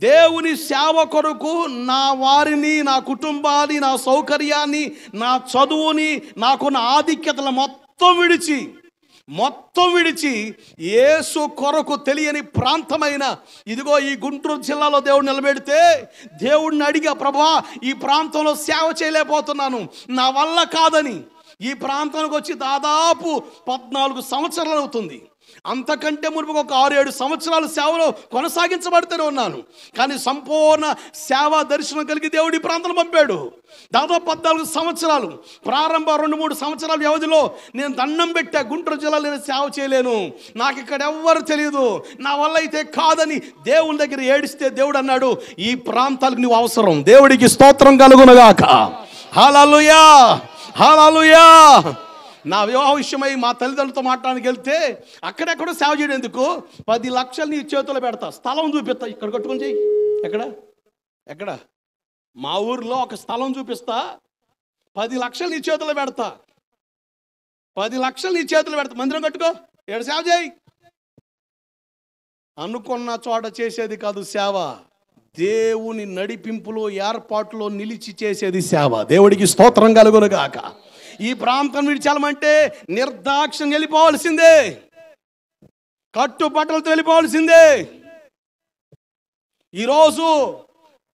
దేవుని సేవ కొరకు నా వారిని, నా కుటుంబాన్ని, నా సౌకర్యాన్ని, నా చదువుని, నాకున్న ఆధిక్యతలు మొత్తం విడిచి యేసు కొరకు తెలియని ప్రాంతమైన ఇదిగో ఈ గుంటూరు జిల్లాలో దేవుడు నిలబెడితే దేవుడిని అడిగా, ప్రభా ఈ ప్రాంతంలో సేవ చేయలేకపోతున్నాను, నా వల్ల కాదని. ఈ ప్రాంతానికి వచ్చి దాదాపు 14 సంవత్సరాలు అవుతుంది. అంతకంటే మునుపు ఒక 6-7 సంవత్సరాలు సేవలో కొనసాగించబడుతూనే ఉన్నాను. కానీ సంపూర్ణ సేవా దర్శనం కలిగి దేవుడి ప్రాంతం పంపాడు. దాదాపు 14 సంవత్సరాలు, ప్రారంభ 2-3 సంవత్సరాల వ్యవధిలో నేను దండం పెట్టా, గుంటూరు జిల్లాలో నేను సేవ చేయలేను, నాకు ఇక్కడ ఎవ్వరు తెలియదు, నా వల్ల అయితే కాదని దేవుని దగ్గర ఏడిస్తే దేవుడు అన్నాడు, ఈ ప్రాంతాలకు నువ్వు అవసరం. దేవుడికి స్తోత్రం కలుగునగాక. హల్లెలూయా, హల్లెలూయా. నా వివాహ విషయమై మా తల్లిదండ్రులతో మాట్లాడడానికి వెళ్తే అక్కడెక్కడో సేవ చేయడం ఎందుకు, 10 లక్షలు నీ చేతిలో పెడతా, స్థలం చూపిస్తా, ఇక్కడ కట్టుకొని చెయ్యి. ఎక్కడ మా ఊర్లో ఒక స్థలం చూపిస్తా, 10 లక్షలు నీ చేతిలో పెడతా, 10 లక్షలు నీ చేతిలో పెడతా, మందిరం కట్టుకో, ఏడ సేవ చేయి. అనుకున్న చోట చేసేది కాదు సేవ, దేవుని నడిపింపులో ఏర్పాటులో నిలిచి చేసేది సేవ. దేవుడికి స్తోత్రం కలుగునుగాక. ఈ ప్రాంతం విడిచాలమంటే నిర్దాక్షిణ్యం వెళ్ళిపోవాల్సిందే, కట్టుబట్టలతో వెళ్ళిపోవాల్సిందే. ఈరోజు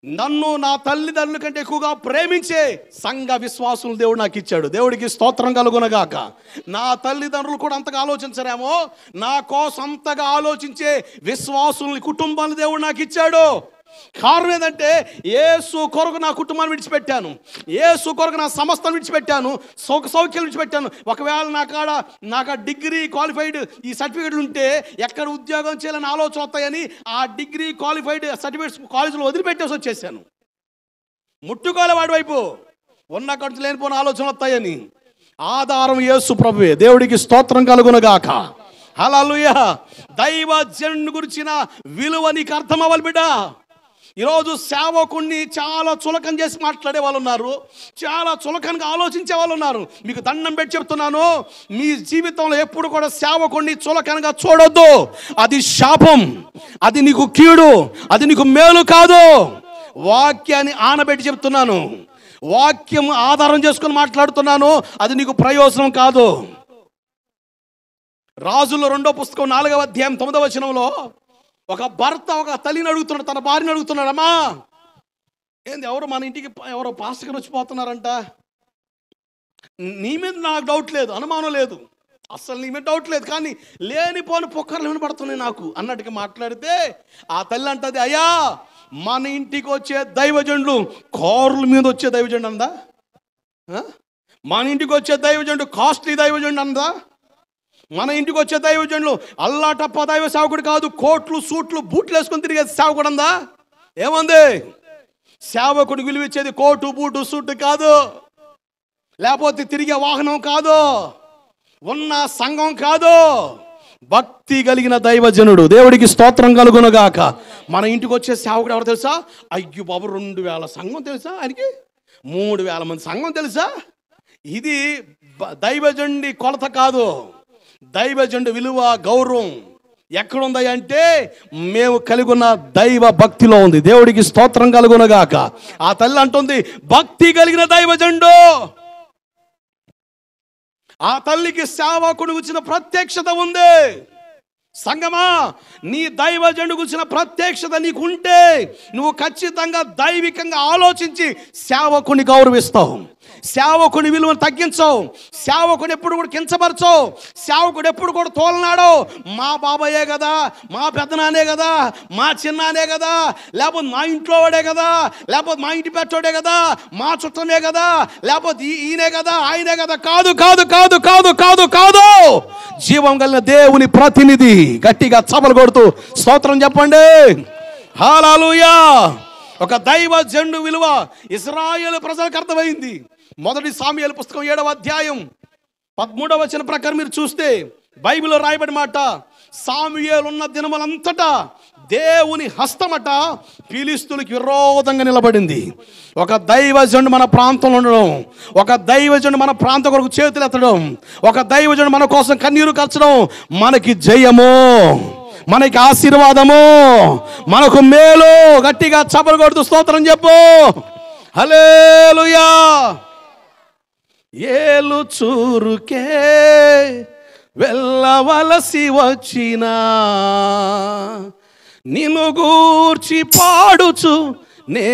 నన్ను నా తల్లిదండ్రుల కంటే ఎక్కువగా ప్రేమించే సంఘ విశ్వాసులు దేవుడు నాకు ఇచ్చాడు. దేవుడికి స్తోత్రం కలుగునగాక. నా తల్లిదండ్రులు కూడా అంతగా ఆలోచించరేమో, నా కోసం అంతగా ఆలోచించే విశ్వాసుల్ని, కుటుంబాన్ని దేవుడు నాకు ఇచ్చాడు. కారణం ఏంటంటే యేసు కొరకు నా కుటుంబాన్ని విడిచిపెట్టాను, యేసు కొరకు నా సమస్తాన్ని విడిచిపెట్టాను, సౌఖ్యాలు విడిచిపెట్టాను. ఒకవేళ నాకు డిగ్రీ క్వాలిఫైడ్ ఈ సర్టిఫికేట్లు ఉంటే ఎక్కడ ఉద్యోగం చేయాలని ఆలోచన వస్తాయని ఆ డిగ్రీ క్వాలిఫైడ్ సర్టిఫికేట్స్ కాలేజీలో వదిలిపెట్టేసి వచ్చేసాను. ముట్టుకోలే వాడి వైపు, ఉన్న ఖర్చు లేనిపోయిన ఆలోచనలు వస్తాయని. ఆధారం యేసు ప్రభువే. దేవుడికి స్తోత్రం కలుగునగాక. హల్లెలూయా. దైవజనుని గురించిన విలువ నీకు అర్థం అవ్వాలి బిడ్డ. ఈరోజు సేవకుణ్ణి చాలా చులకన చేసి మాట్లాడే వాళ్ళు ఉన్నారు, చాలా చులకనగా ఆలోచించే వాళ్ళు ఉన్నారు. మీకు దండం పెట్టి చెప్తున్నాను, మీ జీవితంలో ఎప్పుడు కూడా సేవకుణ్ణి చులకనగా చూడొద్దు. అది శాపం, అది నీకు కీడు, అది నీకు మేలు కాదు. వాక్యాన్ని ఆనబెట్టి చెప్తున్నాను, వాక్యం ఆధారం చేసుకొని మాట్లాడుతున్నాను, అది నీకు ప్రయోజనం కాదు. రాజుల 2వ పుస్తకం 4వ అధ్యాయం 9వ వచనంలో ఒక భర్త ఒక తల్లిని అడుగుతున్నాడు, తన భార్యను అడుగుతున్నాడు, అమ్మా ఏంది ఎవరు మన ఇంటికి ఎవరో పాస్టర్ని వచ్చిపోతున్నారంట, నీ మీద నాకు డౌట్ లేదు, అనుమానం లేదు, అసలు నీ మీద డౌట్ లేదు, కానీ లేనిపోని పొక్కర్లు వినపడుతున్నాయి నాకు అన్నట్టుగా మాట్లాడితే ఆ తల్లి అంటది, అయ్యా మన ఇంటికి వచ్చే దైవజనులు కారుల మీద వచ్చే దైవజనుడు అందా, మన ఇంటికి వచ్చే దైవజనుడు కాస్ట్లీ దైవజనుడు అందా, మన ఇంటికి వచ్చే దైవజనులు అల్లాటప్ప దైవ సేవకుడు కాదు, కోట్లు సూట్లు బూట్లు వేసుకొని తిరిగే సేవకుడు అందా. ఏమంది? సేవకుడు విలువిచ్చేది కోటు బూటు సూటు కాదు, లేకపోతే తిరిగే వాహనం కాదు, ఉన్న సంఘం కాదు, భక్తి కలిగిన దైవజనుడు. దేవుడికి స్తోత్రం కలుగునుగాక. మన ఇంటికి వచ్చే సేవకుడు ఎవరు తెలుసా? అయ్యో బాబు 2000 సంఘం తెలుసా ఆయనకి, 3000 మంది సంఘం తెలుసా? ఇది దైవజనుడి కొలత కాదు. దైవజనుడి విలువ, గౌరవం ఎక్కడుంది అంటే మేము కలిగి ఉన్న దైవ భక్తిలో ఉంది. దేవుడికి స్తోత్రం కలుగునుగాక. ఆ తల్లి అంటుంది, భక్తి కలిగిన దైవజనుడు. ఆ తల్లికి సేవకుడు గురించిన ప్రత్యక్షత ఉంది. సంగమా, నీ దైవజనుడు గురించిన ప్రత్యక్షత నీకు ఉంటే నువ్వు ఖచ్చితంగా దైవికంగా ఆలోచించి సేవకుని గౌరవిస్తావు, సేవకుని విలువను తగ్గించవు, సేవకుని ఎప్పుడు కూడా కించపరచవు, సేవకుడు ఎప్పుడు కూడా తోలనాడు. మా బాబాయే కదా, మా పెద్దనానే కదా, మా చిన్నానే కదా, లేకపోతే మా ఇంట్లో వాడే కదా, లేకపోతే మా ఇంటి పెట్టోడే కదా, మా చుట్టమే కదా, లేకపోతే ఈయనే కదా, ఆయనే కదా. కాదు కాదు కాదు కాదు కాదు కాదు. జీవం కలిగిన దేవుని ప్రతినిధి. గట్టిగా చపలు కొడుతూ స్తోత్రం చెప్పండి. హల్లెలూయా. ఒక దైవజనుడు విలువ ఇశ్రాయేలు ప్రజలకు అర్థమైంది. మొదటి సాముయేలు పుస్తకం 7వ అధ్యాయం 13వ వచనం ప్రకారం మీరు చూస్తే బైబిల్లో రాయబడి మాట, సాముయేలు ఉన్న దినములంతటా దేవుని హస్తమట ఫిలిష్తీయులకు విరోధంగా నిలబడింది. ఒక దైవజనుడు మన ప్రాంతంలో ఉండడం, ఒక దైవజనుడు మన ప్రాంతం కొరకు చేతులు ఎత్తడం, ఒక దైవజనుడు మన కోసం కన్నీరు కార్చడం మనకి జయము, మనకి ఆశీర్వాదము, మనకు మేలు. గట్టిగా చప్పలు కొడుతూ స్తోత్రం చెప్పు. హల్లెలూయా. ఏలు చూరుకే వెళ్ళవలసి వచ్చినా నిన్ను గూర్చి పాడుచు నే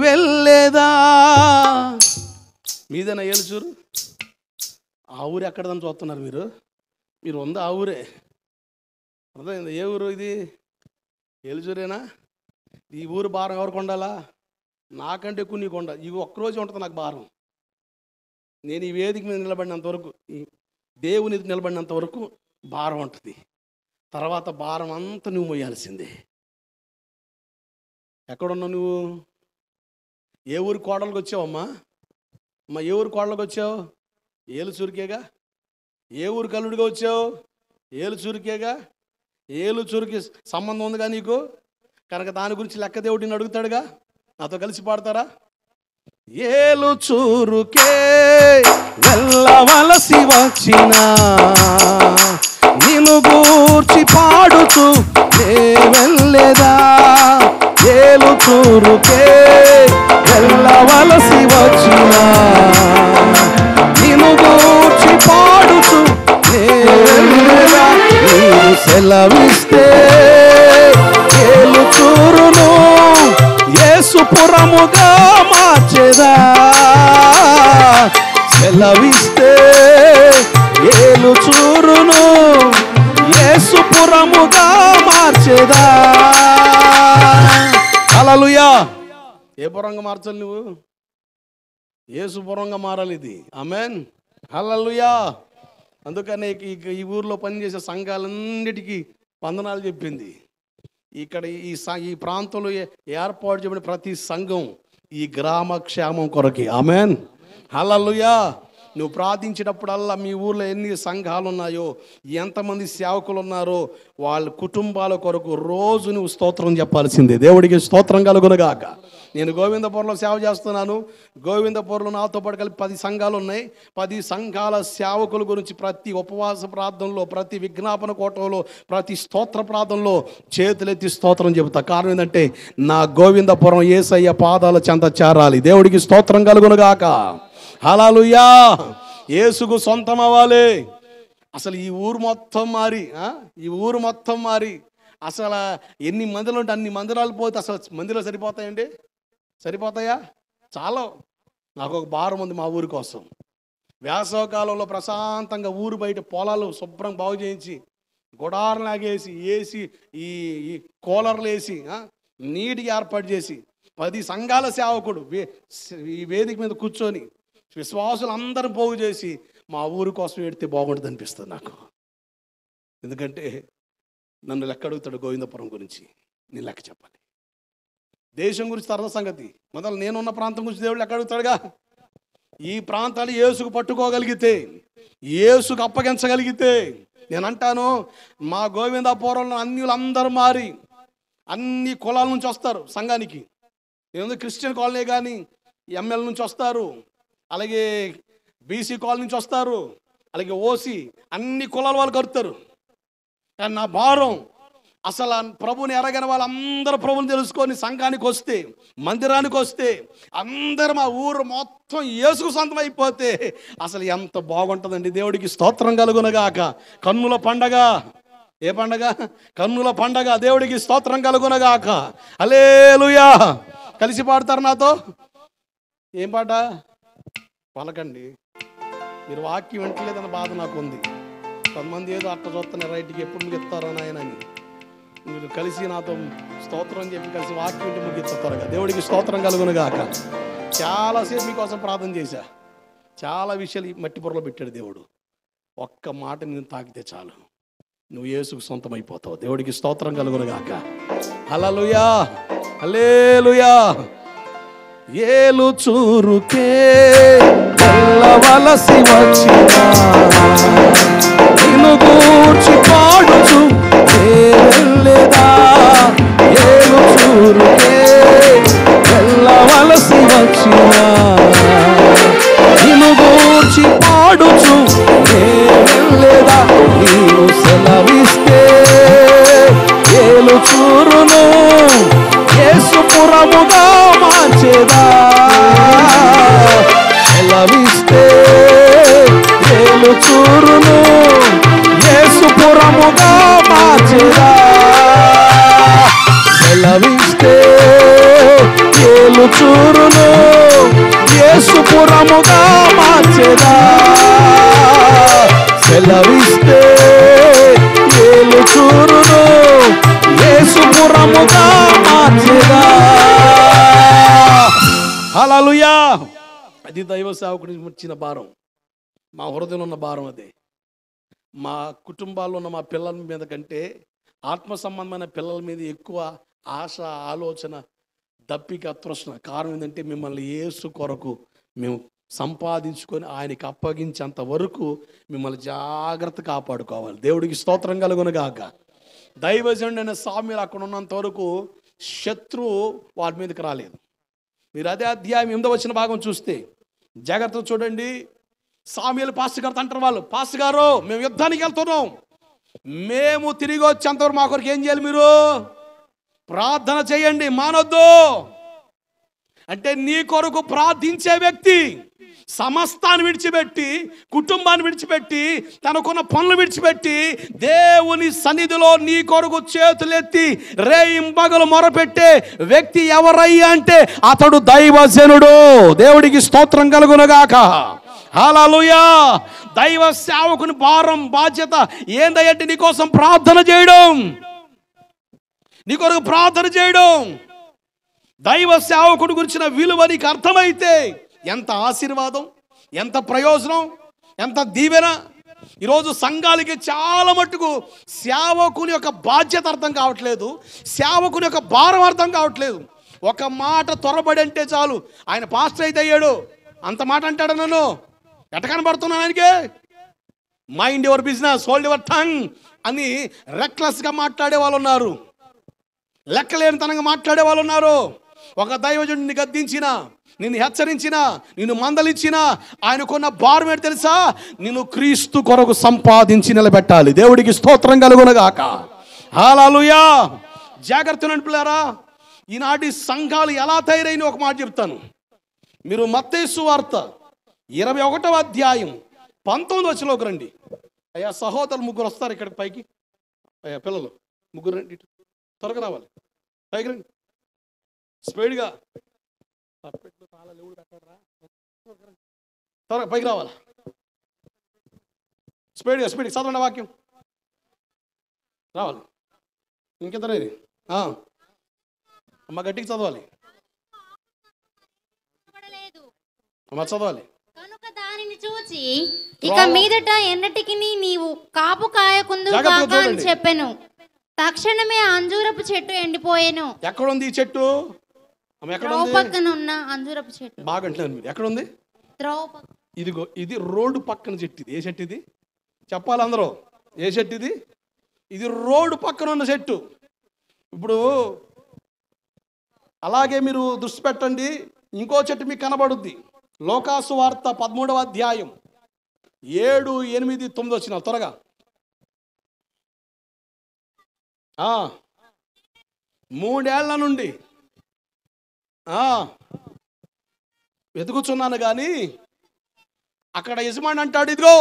వెళ్ళేదా. మీదేనా ఏలుచూరు? ఆ ఊరు ఎక్కడదని చూస్తున్నారు మీరు? మీరు ఉంది ఆ ఊరే. అర్థమైంది? ఏ ఊరు ఇది? ఏలుచూరేనా? ఈ ఊరు భారం ఎవరికి ఉండాలా? నాకంటే ఎక్కువ నీకు ఉండాలి. ఇవి ఒక్కరోజు ఉంటుంది నాకు భారం. నేను ఈ వేదిక మీద నిలబడినంత వరకు, ఈ దేవుని నిలబడినంత వరకు భారం ఉంటుంది. తర్వాత భారం అంతా నువ్వు మోయాల్సిందే. ఎక్కడున్నావు నువ్వు? ఏ ఊరు కోడలకు వచ్చావమ్మా? అమ్మా, ఏ ఊరు కోడలకు వచ్చావు? ఏలుచూరికేగా. ఏ ఊరు కల్లుడిగా వచ్చావు? ఏలుచూరికేగా. ఏలుచూరికి సంబంధం ఉందిగా నీకు, కనుక దాని గురించి లెక్క దేవుడిని అడుగుతాడుగా. నాతో కలిసి పాడతారా? ఏలుచూరుకే వెళ్ళవలసి వచ్చినా నిన్ను గూర్చి పాడుచు నే వెళ్ళేదా. ఏలుచూరుకే వెళ్ళవలసి వచ్చినా నిన్ను గూర్చి పాడుచు నే వెళ్ళేదా. నీవు సెలవిస్తే ఏలుచూరును యేసుపురముగా మార్చెదా. సెలవిస్తే ఏలుచూరును యేసుపురముగా మార్చెదా. హల్లెలూయా. ఏ పురంగా మార్చాలి నువ్వు? యేసుపురంగా మారాలి ఇది. ఆమేన్. హల్లెలూయా. అందుకనే ఈ ఊర్లో పనిచేసే సంఘాలన్నిటికీ వందనాలు చెప్పింది. ఇక్కడ ఈ ప్రాంతంలో ఏర్పాటు చేయబడిన ప్రతి సంఘం ఈ గ్రామ క్షేమం కొరకే. ఆమేన్. హల్లెలూయా. నువ్వు ప్రార్థించేటప్పుడల్లా మీ ఊర్లో ఎన్ని సంఘాలు ఉన్నాయో, ఎంతమంది సేవకులు ఉన్నారో వాళ్ళ కుటుంబాల కొరకు రోజు నువ్వు స్తోత్రం చెప్పాల్సిందే. దేవుడికి స్తోత్రం కలుగునుగాక. నేను గోవిందపురంలో సేవ చేస్తున్నాను. గోవిందపురంలో నాతో పాటు కలిపి 10 సంఘాలు ఉన్నాయి. 10 సంఘాల సేవకుల గురించి ప్రతి ఉపవాస ప్రార్థనలో, ప్రతి విజ్ఞాపన కోటంలో, ప్రతి స్తోత్ర ప్రార్థనలో చేతులెత్తి స్తోత్రం చెబుతా. కారణం ఏంటంటే నా గోవిందపురం యేసయ్య పాదాల చెంత చేరాలి. దేవుడికి స్తోత్రం కలుగునుగాక. హల్లెలూయా. యేసుకు సొంతం అవ్వాలి. అసలు ఈ ఊరు మొత్తం మారి అసలు ఎన్ని మందిరాలు ఉంటే అన్ని మందిరాలు పోతే అసలు మందిరాలు సరిపోతాయండి? సరిపోతాయా? చాలా. నాకు ఒక భారం ఉంది మా ఊరి కోసం. వేసవకాలంలో ప్రశాంతంగా ఊరు బయట పొలాలు శుభ్రం బాగు చేయించి, గుడారం లాగేసి, వేసి, ఈ కూలర్లు వేసి, నీటికి ఏర్పాటు చేసి 10 సంఘాల సేవకుడు ఈ వేదిక మీద కూర్చొని విశ్వాసులు అందరూ పోగు చేసి మా ఊరి కోసం ఎడితే బాగుంటుంది అనిపిస్తుంది నాకు. ఎందుకంటే నన్ను లెక్క అడుగుతాడు గోవిందపురం గురించి, నేను లెక్క చెప్పాలి. దేశం గురించి తర్వాత సంగతి, మొదలు నేనున్న ప్రాంతం గురించి దేవుడు లెక్క అడుగుతాడుగా. ఈ ప్రాంతాన్ని యేసుకు పట్టుకోగలిగితే, యేసుకు అప్పగించగలిగితే, నేను అంటాను మా గోవిందాపురంలో అన్యులందరూ మారి అన్ని కులాల నుంచి వస్తారు సంఘానికి. ఏముంది, క్రిస్టియన్ కాలనీ కానీ ఎంఎల్ నుంచి వస్తారు, అలాగే బీసీ కాలనీ నుంచి వస్తారు, అలాగే ఓసీ, అన్ని కులాల వాళ్ళు కలుపుతారు. కానీ నా భారం అసలు ప్రభుని ఎరగని వాళ్ళందరూ ప్రభుని తెలుసుకొని సంఘానికి వస్తే, మందిరానికి వస్తే, అందరూ మా ఊరు మొత్తం యేసుకు సొంతం అయిపోతే అసలు ఎంత బాగుంటుందండి. దేవుడికి స్తోత్రం కలుగునగాక. కన్నుల పండగ. ఏ పండగ? కన్నుల పండగ. దేవుడికి స్తోత్రం కలుగునగాక. హల్లెలూయా. కలిసి పాడతారు నాతో. ఏం పాట? పలకండి. మీరు వాక్యం వింటలేదన్న బాధ నాకు ఉంది. కొంతమంది ఏదో అట్ట చూస్తున్నారు, రైట్కి ఎప్పుడు ముగిస్తారో నాయన అని. మీరు కలిసి నాతో స్తోత్రం అని చెప్పి కలిసి వాక్యం వింటే ముగిస్తారు కదా. దేవుడికి స్తోత్రం కలుగునుగాక. చాలాసేపు మీకోసం ప్రార్థన చేశా. చాలా విషయాలు మట్టి పొరలో పెట్టాడు దేవుడు. ఒక్క మాట నేను తాకితే చాలు, నువ్వు యేసుకు సొంతం అయిపోతావు. దేవుడికి స్తోత్రం కలుగునుగాక. హల్లెలూయా, హల్లెలూయా. ఏలు చూరుకే వెళ్ళవలసి వచ్చినా నిన్ను గూర్చి పాడుచు వెళ్ళేదా. ఏలు చూరుకే వెళ్ళవలసి వచ్చినా నిన్ను గూర్చి పాడుచు వెళ్ళేదా. నీవు సెలవిస్తే ఏలు చూరును యేసుపురముగా మార్చేదా. సెలవిస్తే ఏలు చూరును యేసుపురముగా మార్చేదా. సెలవిస్తే ఏలు చూరును యేసుపురముగా మార్చేదా. సెలవిస్తే ఏలు చూరును యేసుపురముగా మార్చేదా. హల్లెలూయా. అది దైవ సేవకుడికి వచ్చిన భారం, మా హృదయంలో ఉన్న భారం. అదే మా కుటుంబాల్లో ఉన్న మా పిల్లల మీద కంటే ఆత్మ సంబంధమైన పిల్లల మీద ఎక్కువ ఆశ, ఆలోచన, దప్పిక, తృష్ణ. కారణం ఏంటంటే మిమ్మల్ని యేసు కొరకు మేము సంపాదించుకొని ఆయనకి అప్పగించేంత వరకు మిమ్మల్ని జాగ్రత్త కాపాడుకోవాలి. దేవుడికి స్తోత్రం కలుగునుగాక. దైవజనుడు అనే సామ్యులు అక్కడ ఉన్నంత వరకు శత్రువు వాటి మీదకి రాలేదు. మీరు అదే అధ్యాయం 8వ వచన భాగం చూస్తే జాగ్రత్తగా చూడండి. సామ్యులు పాస్టర్ గారితో అంటారు వాళ్ళు, పాస్టర్ గారు మేము యుద్ధానికి వెళ్తున్నాం, మేము తిరిగి వచ్చేంతవరకు మా కొరకు ఏం చేయాలి? మీరు ప్రార్థన చేయండి, మానొద్దు. అంటే నీ కొరకు ప్రార్థించే వ్యక్తి సమస్తాన్ని విడిచిపెట్టి, కుటుంబాన్ని విడిచిపెట్టి, తనకున్న పనులు విడిచిపెట్టి దేవుని సన్నిధిలో నీ కొరకు చేతులెత్తి రేయింబగలు మొరపెట్టే వ్యక్తి ఎవరయ్యా అంటే అతడు దైవజనుడు. దేవుడికి స్తోత్రం కలుగునుగాక. హల్లెలూయా. దైవ సేవకుని భారం, బాధ్యత ఏందంటే నీ కోసం ప్రార్థన చేయడం, నీ కొరకు ప్రార్థన చేయడం. దైవ సేవకుడి గురించిన విలువ నీకు అర్థమైతే ఎంత ఆశీర్వాదం, ఎంత ప్రయోజనం, ఎంత దీవెన. ఈరోజు సంఘాలకి చాలా మట్టుకు సేవకుని యొక్క బాధ్యత అర్థం కావట్లేదు, సేవకుని యొక్క భారం అర్థం కావట్లేదు. ఒక మాట త్వరబడి అంటే చాలు, ఆయన పాస్టర్ అయితే అయ్యాడు అంత మాట అంటాడు. నన్ను ఎట కనబడుతున్నాను ఆయనకే? Mind your business, hold your tongue అని రెక్లెస్గా మాట్లాడే వాళ్ళు ఉన్నారు, లెక్కలేనితనంగా మాట్లాడే వాళ్ళు ఉన్నారు. ఒక దైవజనుడిని గద్దించినా, నిన్ను హెచ్చరించినా, నిన్ను మందలించినా ఆయనకున్న భారం ఏంటి తెలుసా? నిన్ను క్రీస్తు కొరకు సంపాదించి నిలబెట్టాలి. దేవుడికి స్తోత్రం కలుగునుగాక. హల్లెలూయా. జాగ్రత్త నడుపులారా. ఈనాటి సంఘాలు ఎలా తయారైన ఒక మాట చెప్తాను. మీరు మత్తయి సువార్త 21వ అధ్యాయం 19వ వచనంలోకి రండి. అయ్యా సహోదరులు ముగ్గురు వస్తారు ఇక్కడికి పైకి. అయ్యా పిల్లలు ముగ్గురు రండి, త్వరగా రావాలి, పైకి రండి స్పీడ్గా. త్వరగా పైకి రావాలి, స్పీడ్గా స్పీడ్గా చదవండి వాక్యం. రావాలి ఇంకెంతనేది అమ్మ, గట్టికి చదవాలి అమ్మ, చదవాలి. కనుక దానిని చూచి ఇక మీదట ఎన్నటికి నీవు కాపు కాయకుందుగాక అని చెప్పెను. తక్షణమే అంజూరపు చెట్టు ఎండిపోయెను. ఎక్కడ ఉంది ఈ చెట్టు? పక్కన ఉన్న అంజూరపు చెట్టు. బాగా అంటున్నారు మీరు. ఎక్కడ ఉంది? ఇదిగో ఇది రోడ్డు పక్కన చెట్టు. ఇది ఏ చెట్టు ఇది చెప్పాలి అందరూ? ఏ చెట్టు ఇది? ఇది రోడ్డు పక్కన ఉన్న చెట్టు. ఇప్పుడు అలాగే మీరు దృష్టి పెట్టండి, ఇంకో చెట్టు మీకు కనబడుద్ది. లోకాసు వార్త 13వ అధ్యాయం 7, 8, 9 వచ్చిన త్వరగా. 3 ఏళ్ల నుండి వెతుకుచున్నాను కానీ అక్కడ యజమాని అంటాడు, ఇదిగో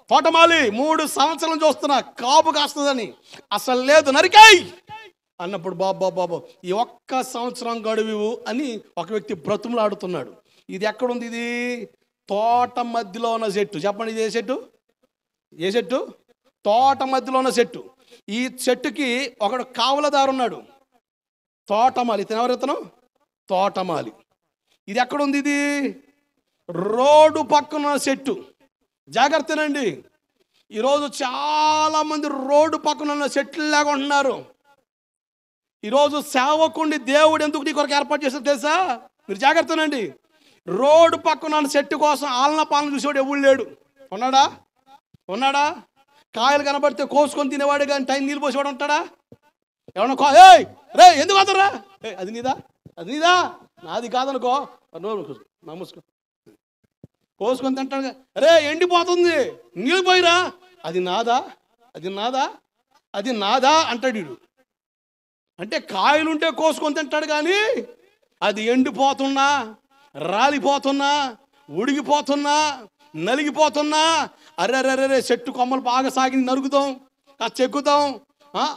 తోటమాలి 3 సంవత్సరాలు చూస్తున్నా, కాపు కాస్తుందని, అసలు లేదు, నరికాయి అన్నప్పుడు బాబు ఈ ఒక్క సంవత్సరం గడువు అని ఒక వ్యక్తి బ్రతుములాడుతున్నాడు. ఇది ఎక్కడుంది? ఇది తోట మధ్యలో ఉన్న చెట్టు. చెప్పండి, ఇది ఏ చెట్టు? ఏ చెట్టు? తోట మధ్యలో ఉన్న చెట్టు. ఈ చెట్టుకి ఒకడు కావలదారు ఉన్నాడు, తోటమాలి. ఇతను ఎవరితను? తోటమాలి. ఇది ఎక్కడుంది? ఇది రోడ్డు పక్కన చెట్టు. జాగ్రత్తనండి, ఈరోజు చాలామంది రోడ్డు పక్కన ఉన్న చెట్లు లాగా ఉంటున్నారు. ఈరోజు సేవకుండి దేవుడు ఎందుకు నీ కొరకు ఏర్పాటు చేస్తారో తెలుసా? మీరు జాగ్రత్తనండి. రోడ్డు పక్కన చెట్టు కోసం ఆలన పాలన చూసేవాడు ఎవడు లేడు. ఉన్నాడా? ఉన్నాడా? కాయలు కనబడితే కోసుకొని తినేవాడు కానీ టైం నీళ్ళు పోసేవాడు ఉంటాడా? ఏమన్నా రే ఎందుకు వదరా? అది నీదా? అది నీదా? నాది కాదనుకో, నమస్కో, కోసుకొని తింటాడు. రే ఎండిపోతుంది, నీళ్ళు పోయిరా. అది నాదా? అది నాదా? అది నాదా అంటాడు వీడు. అంటే కాయలుంటే కోసుకొని తింటాడు కానీ అది ఎండిపోతున్నా, రాలిపోతున్నా, ఉడిగిపోతున్నా, నలిగిపోతున్నా, అర్రెర్రెర్రే చెట్టు కొమ్మలు బాగా సాగి నరుకుతాం, చెక్కుతాం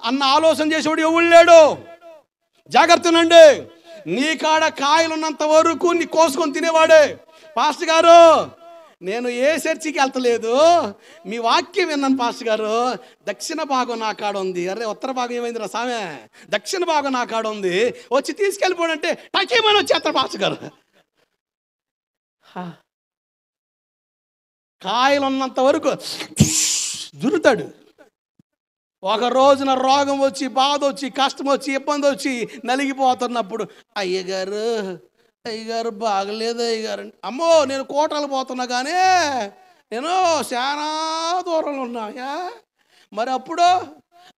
అన్న ఆలోచన చేసేవాడు ఎవడు లేడు. జాగ్రత్తనండి, నీ కాడ కాయలు ఉన్నంత వరకు నీ కోసుకొని తినేవాడే. పాస్టర్ గారు, నేను ఏ చర్చికి వెళ్తలేదు, మీ వాక్యం విన్నాను పాస్టర్ గారు. దక్షిణ భాగం నా కాడ ఉంది. అరే ఉత్తర భాగం ఏమైందిరా సామె? దక్షిణ భాగం నా కాడ ఉంది, వచ్చి తీసుకెళ్ళిపోడంటే టకేమని వచ్చేస్తారు పాస్టర్ గారు. కాయలు ఉన్నంత వరకు దురుతాడు. ఒక రోజున రోగం వచ్చి, బాధ వచ్చి, కష్టం వచ్చి, ఇబ్బంది వచ్చి నలిగిపోతున్నప్పుడు, అయ్యగారు బాగలేదు అయ్యగారు. అమ్మో, నేను కోటలు పోతున్నా కానీ నేను చాలా దూరంలో ఉన్నాయా. మరి అప్పుడు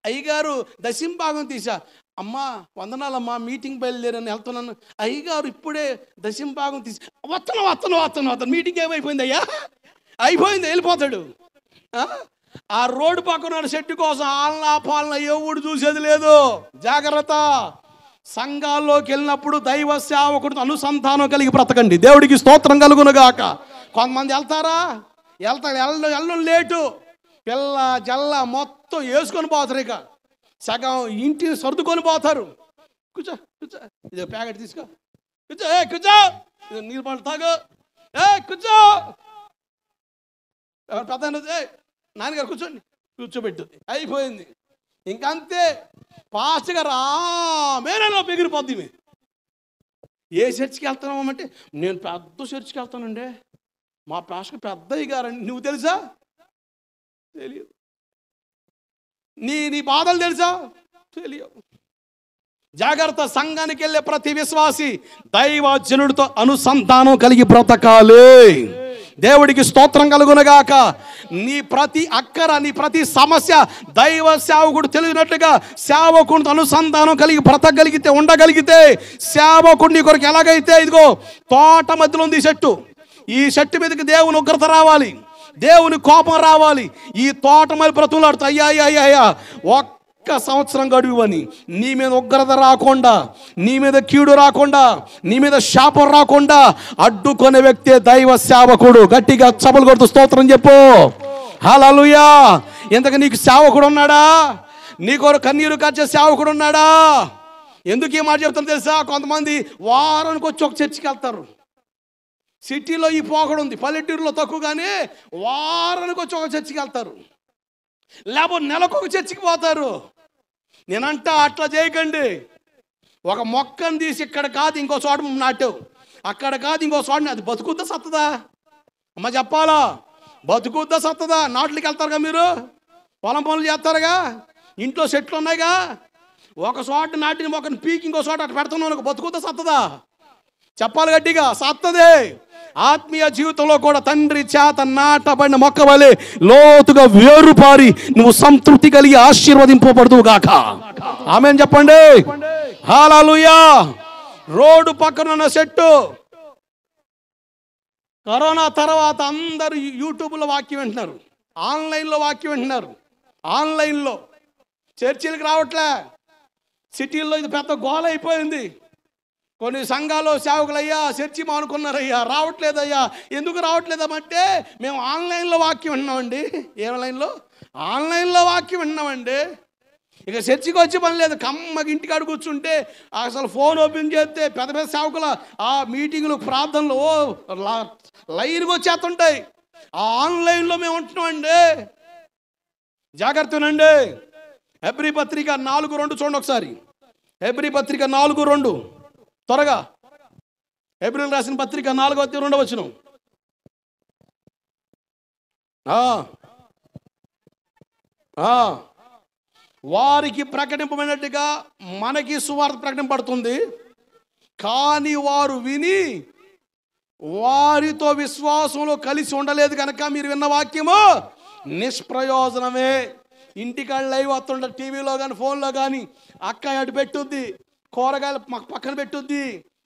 అయ్యగారు దశంభాగం తీసా, అమ్మా వందనాలమ్మా, మీటింగ్ బయలుదేరని వెళ్తున్నాను. అయ్యగారు ఇప్పుడే దశంభాగం తీసి వస్తాను మీటింగ్ ఏమైపోయింది అయ్యా? అయిపోయింది, వెళ్ళిపోతాడు. ఆ రోడ్డు పక్కన చెట్టు కోసం ఆలనా పాలన ఎవడు చూసేది లేదు. జాగ్రత్త. సంఘాల్లోకి వెళ్ళినప్పుడు దైవ సేవకుడితో అనుసంధానం కలిగి బ్రతకండి. దేవుడికి స్తోత్రం కలుగునుగాక. కొంతమంది వెళ్తారా? వెళ్ళడం లేటు, పిల్ల జల్ల మొత్తం వేసుకొని పోతారు. ఇక సగం ఇంటిని సర్దుకొని పోతారు. కూర్చో కూర్చో, ఇది ప్యాకెట్ తీసుకో, కూర్చో కూర్చో, నీళ్ళు పళ్ళు తాగు, కూర్చో, పెద్ద నాన్నగారు కూర్చోండి, కూర్చోబెట్టు, అయిపోయింది. ఇంకంతే. పాస్టర్ గారు మేనలో ఎగిరిపోద్ది. ఏ చర్చికి వెళ్తున్నామంటే, నేను పెద్ద చర్చికి వెళ్తానండి, మా పాస్టర్ పెద్దయ్య గారండి. నువ్వు తెలుసా? తెలియదు. నీ బాధలు తెలుసా? తెలియదు. జాగ్రత్త. సంఘానికి వెళ్ళే ప్రతి విశ్వాసి దైవజనుడితో అనుసంధానం కలిగి బ్రతకాలి. దేవుడికి స్తోత్రం కలుగునగాక. నీ ప్రతి అక్కర, నీ ప్రతి సమస్య దైవ సేవకుడు తెలియనట్లుగా సేవకుడితో అనుసంధానం కలిగి బ్రతకగలిగితే, ఉండగలిగితే, సేవకుడు నీ కొరకు ఎలాగైతే ఇదిగో తోట మధ్యలో ఉంది చెట్టు, ఈ చెట్టు మీదకి దేవుని ఉగ్రత రావాలి, దేవుని కోపం రావాలి. ఈ తోట మళ్ళీ బ్రతులాడుతా, అయ్యా ఒక్క సంవత్సరం గడువని, నీ మీద ఉగ్రత రాకుండా, నీ మీద కీడు రాకుండా, నీ మీద శాపం రాకుండా అడ్డుకునే వ్యక్తే దైవ సేవకుడు. గట్టిగా చపలు కొడుతూ స్తోత్రం చెప్పు. హల్లెలూయా. ఇంతకు నీకు సేవకుడు ఉన్నాడా? నీ కొరకు కన్నీరు కార్చే సేవకుడు ఉన్నాడా? ఎందుకు ఈ మాట చెప్తాను తెలుసా? కొంతమంది వారానికి వచ్చి ఒక చర్చికి వెళ్తారు. సిటీలో ఈ పోకడు ఉంది, పల్లెటూరులో తక్కువగానే వారానికి వచ్చి ఒక చర్చికి వెళ్తారు, లేకపోతే నెలకు ఒక చర్చికి పోతారు. నేనంట అట్లా చేయకండి. ఒక మొక్కను తీసి ఇక్కడ కాదు ఇంకో చోట నాటావు, అక్కడ కాదు ఇంకో చోట, అది బతుకుద్దా సత్తదా? అమ్మ చెప్పాలా? బతుకుద్దా సత్తదా? నాట్లకి వెళ్తారుగా మీరు, పొలం పనులు చేస్తారుగా, ఇంట్లో చెట్లు ఉన్నాయిగా, ఒక చోట నాటిన మొక్కను పీకి ఇంకో చోట అట్లా పెడుతున్నాను, బతుకుద్దా సత్తదా? చెప్పాలి గట్టిగా. సత్తదే. ఆత్మీయ జీవితంలో కూడా తండ్రి చేత నాటబడిన మొక్క వలె లోతుగా వేరుపారి నువ్వు సంతృప్తి కలిగి ఆశీర్వదింపబడుదువు గాక. ఆమేన్ చెప్పండి. హల్లెలూయా. రోడ్డు పక్కన ఉన్న చెట్టు. కరోనా తర్వాత అందరూ యూట్యూబ్లో వాక్యం వింటున్నారు, ఆన్లైన్లో వాక్యం వింటున్నారు. ఆన్లైన్లో చర్చిలకు రావట్లే. సిటీల్లో ఇది పెద్ద గోల అయిపోయింది. కొన్ని సంఘాలు సేవకులయ్యా చర్చి మానుకున్నారయ్యా, రావట్లేదయ్యా. ఎందుకు రావట్లేదమంటే మేము ఆన్లైన్లో వాక్యం విన్నామండి. ఏ ఆన్లైన్లో? ఆన్లైన్లో వాక్యం విన్నామండి. ఇక చర్చికి వచ్చి పని లేదు, కమ్మకి ఇంటికాడ కూర్చుంటే అసలు ఫోన్ ఓపెన్ చేస్తే పెద్ద పెద్ద సేవకుల ఆ మీటింగ్లు ప్రార్థనలు లైన్గా వచ్చేస్తుంటాయి. ఆ ఆన్లైన్లో మేము ఉంటున్నామండి. జాగ్రత్తనండి. హెబ్రీ పత్రిక 4:2 చూడండి ఒకసారి. హెబ్రీ పత్రిక 4:2 త్వరగా. హెబ్రీలు రాసిన పత్రిక 4:2 వారికి ప్రకటింపబడినట్టుగా మనకి సువార్త ప్రకటింపబడుతుంది. కానీ వారు విని వారితో విశ్వాసంలో కలిసి ఉండలేదు కనుక మీరు విన్న వాక్యము నిష్ప్రయోజనమే. ఇంటికాడ లైవ్ వస్తుండ టీవీలో కానీ ఫోన్లో కానీ అక్క అటు పెట్టుద్ది, కూరగాయలు పక్కన పెట్టుద్ది,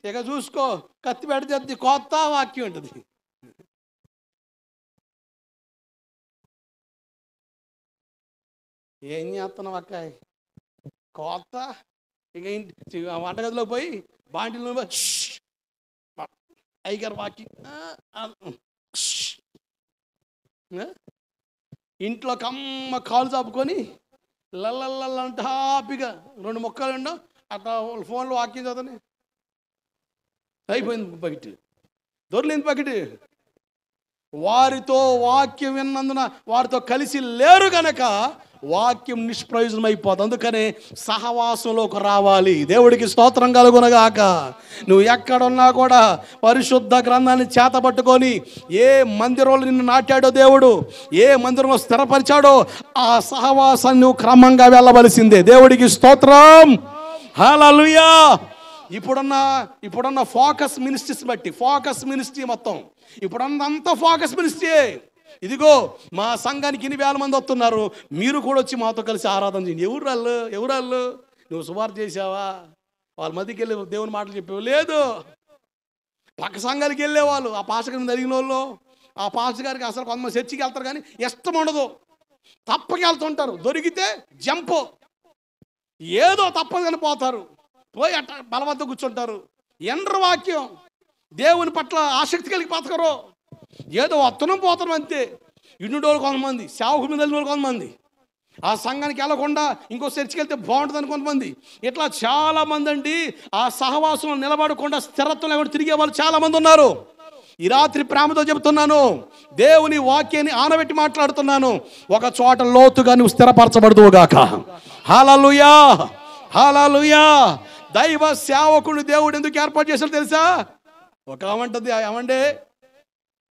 ఇక చూసుకో కత్తి పెడితే కొత్త వాక్యం ఉంటుంది. ఏం చేస్తున్నావు అక్క కొత్త? ఇక ఇంటి వంటగదిలో పోయి బాంటిలో ఐగారు వాక్యం. ఇంట్లో కమ్మ కాలు చాపుకొని లల్లల్లంట హ్యాపీగా 2 మొక్కలు ఉండవు అట్లా ఫోన్లో వాక్యం చదవని అయిపోయింది బకెట్, దొరికింది బకెట్. వారితో వాక్యం విన్నందున వారితో కలిసి లేరు గనక వాక్యం నిష్ప్రయోజనం అయిపోతుంది. అందుకనే సహవాసంలోకి రావాలి. దేవుడికి స్తోత్రం కలుగునగాక. నువ్వు ఎక్కడున్నా కూడా పరిశుద్ధ గ్రంథాన్ని చేతపట్టుకొని ఏ మందిరంలో నిన్ను నాటాడో దేవుడు, ఏ మందిరంలో స్థిరపరిచాడో ఆ సహవాసాన్ని నువ్వు క్రమంగా వెళ్ళవలసిందే. దేవుడికి స్తోత్రం. హల్లెలూయా. ఇప్పుడున్న ఫోకస్ మినిస్ట్రీస్ బట్టి, ఫోకస్ మినిస్ట్రీ మొత్తం ఇప్పుడున్నంతా ఫోకస్ మినిస్ట్రీ. ఇదిగో మా సంఘానికి 1,000 మంది వస్తున్నారు, మీరు కూడా వచ్చి మాతో కలిసి ఆరాధన చేయండి. ఎవరాళ్ళు? నువ్వు సువార్త చేసావా? వాళ్ళ మధ్యకి వెళ్ళి దేవుని మాటలు చెప్పేవా? లేదు. పక్క సంఘాలకి వెళ్ళేవాళ్ళు, ఆ పాస్టర్ గారిని అడిగిన వాళ్ళు, ఆ పాస్టర్ గారికి అసలు కొంతమంది చర్చికి వెళ్తారు కానీ ఇష్టం ఉండదు, తప్పకి వెళ్తుంటారు. దొరికితే జంపు, ఏదో తప్పదని పోతారు, పోయి అట్ట బలవద్ద కూర్చుంటారు. ఎండ్ర వాక్యం దేవుని పట్ల ఆసక్తి కలిగి బతకరు, ఏదో వత్తనం పోతాం అంతే. ఇన్నుడోళ్ళు కొంతమంది, సేవకు మీద వెళ్ళిన వాళ్ళు కొంతమంది, ఆ సంఘానికి వెళ్ళకుండా ఇంకో చర్చికి వెళ్తే బాగుంటుందని కొంతమంది, ఇట్లా చాలామంది అండి ఆ సహవాసంలో నిలబడకుండా స్థిరత్వం లేకుండా తిరిగే వాళ్ళు చాలామంది ఉన్నారు. ఈ రాత్రి ప్రేమతో చెబుతున్నాను, దేవుని వాక్యాన్ని ఆనబెట్టి మాట్లాడుతున్నాను. ఒక చోట లోతుగా నువ్వు స్థిరపరచబడుదువుగాక. హల్లెలూయా, హల్లెలూయా. దైవ సేవకుడు దేవుడు ఎందుకు ఏర్పాటు చేశాడో తెలుసా? ఒక ఏమంటుంది, ఏమండే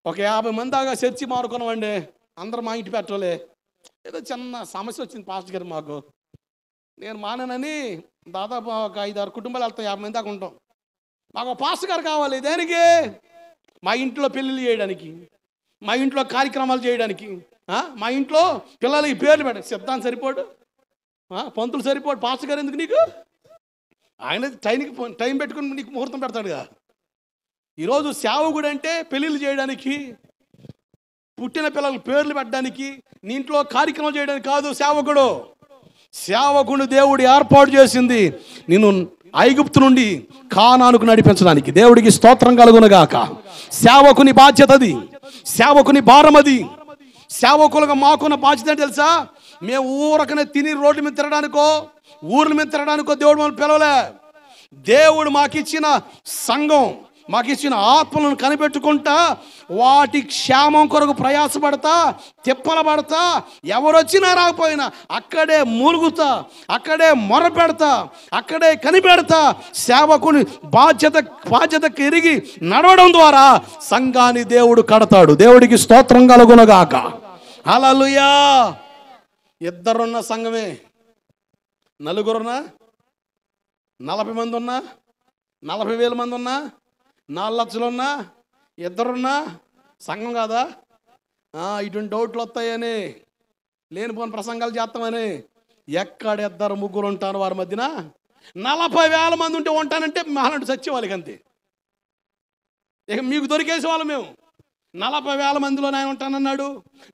ఒక 50 మంది దాకా చర్చి మారుకున్నామండి, అందరూ మా ఇంటి పెట్టలే, ఏదో చిన్న సమస్య వచ్చింది పాస్టర్ గారు మాకు, నేను మానేనని దాదాపు ఒక 5-6 కుటుంబాలు వెళ్తాం, 50 మంది దాకా ఉంటాం. మాకు ఒక పాస్టర్ గారు కావాలి. దేనికి? మా ఇంట్లో పెళ్ళిళ్ళు చేయడానికి, మా ఇంట్లో కార్యక్రమాలు చేయడానికి, మా ఇంట్లో పిల్లలకి పేర్లు పెట్ట సిద్ధాంతం సరిపోడు, పంతులు సరిపోడు, పాస్టర్ గారు ఎందుకు నీకు? ఆయన టైం పెట్టుకుని నీకు ముహూర్తం పెడతాడుగా. ఈరోజు సేవకుడు అంటే పెళ్ళిళ్ళు చేయడానికి, పుట్టిన పిల్లలకు పేర్లు పెట్టడానికి, నీ ఇంట్లో కార్యక్రమాలు చేయడానికి కాదు సేవకుడు. సేవకుడు దేవుడు ఏర్పాటు చేసింది నిన్ను ఐగుప్తు నుండి కానానుకు నడిపించడానికి. దేవుడికి స్తోత్రం కలుగునగాక. సేవకుని బాధ్యత అది, సేవకుని భారం అది. సేవకులుగా మాకున్న బాధ్యత ఏంటి తెలుసా? మేము ఊరకనే తిని రోడ్ల మీద తిరగడానికో ఊర్ల మీద తిరగడానికో దేవుడు మనం పిలవలే. దేవుడు మాకిచ్చిన సంఘం, మాకిచ్చిన ఆత్మలను కనిపెట్టుకుంటా, వాటి క్షేమం కొరకు ప్రయాసపడతా, తిప్పల పడతా, ఎవరొచ్చినా రాకపోయినా అక్కడే మూలుగుతా, అక్కడే మొరపెడతా, అక్కడే కనిపెడతా. సేవకుని బాధ్యతకు ఎరిగి నడవడం ద్వారా సంఘాన్ని దేవుడు కడతాడు. దేవుడికి స్తోత్రం కలుగునగాక. హల్లెలూయా. ఇద్దరున్న సంఘమే, నలుగురున్నా, 40 మంది ఉన్నా, 40,000 మంది ఉన్నా, 4 లక్షలు ఉన్నా, ఇద్దరున్నా సంఘం కాదా? ఇటువంటి డౌట్లు వస్తాయని, లేనిపోని ప్రసంగాలు చేస్తామని. ఎక్కడ ఇద్దరు ముగ్గురు ఉంటారు వారి మధ్యన 40,000 మంది ఉంటే ఉంటానంటే మహానంటే సత్యవాళ్ళకి అంతే. ఇక మీకు దొరికేసే వాళ్ళు మేము. 40,000 మందిలో ఆయన ఉంటానన్నాడు.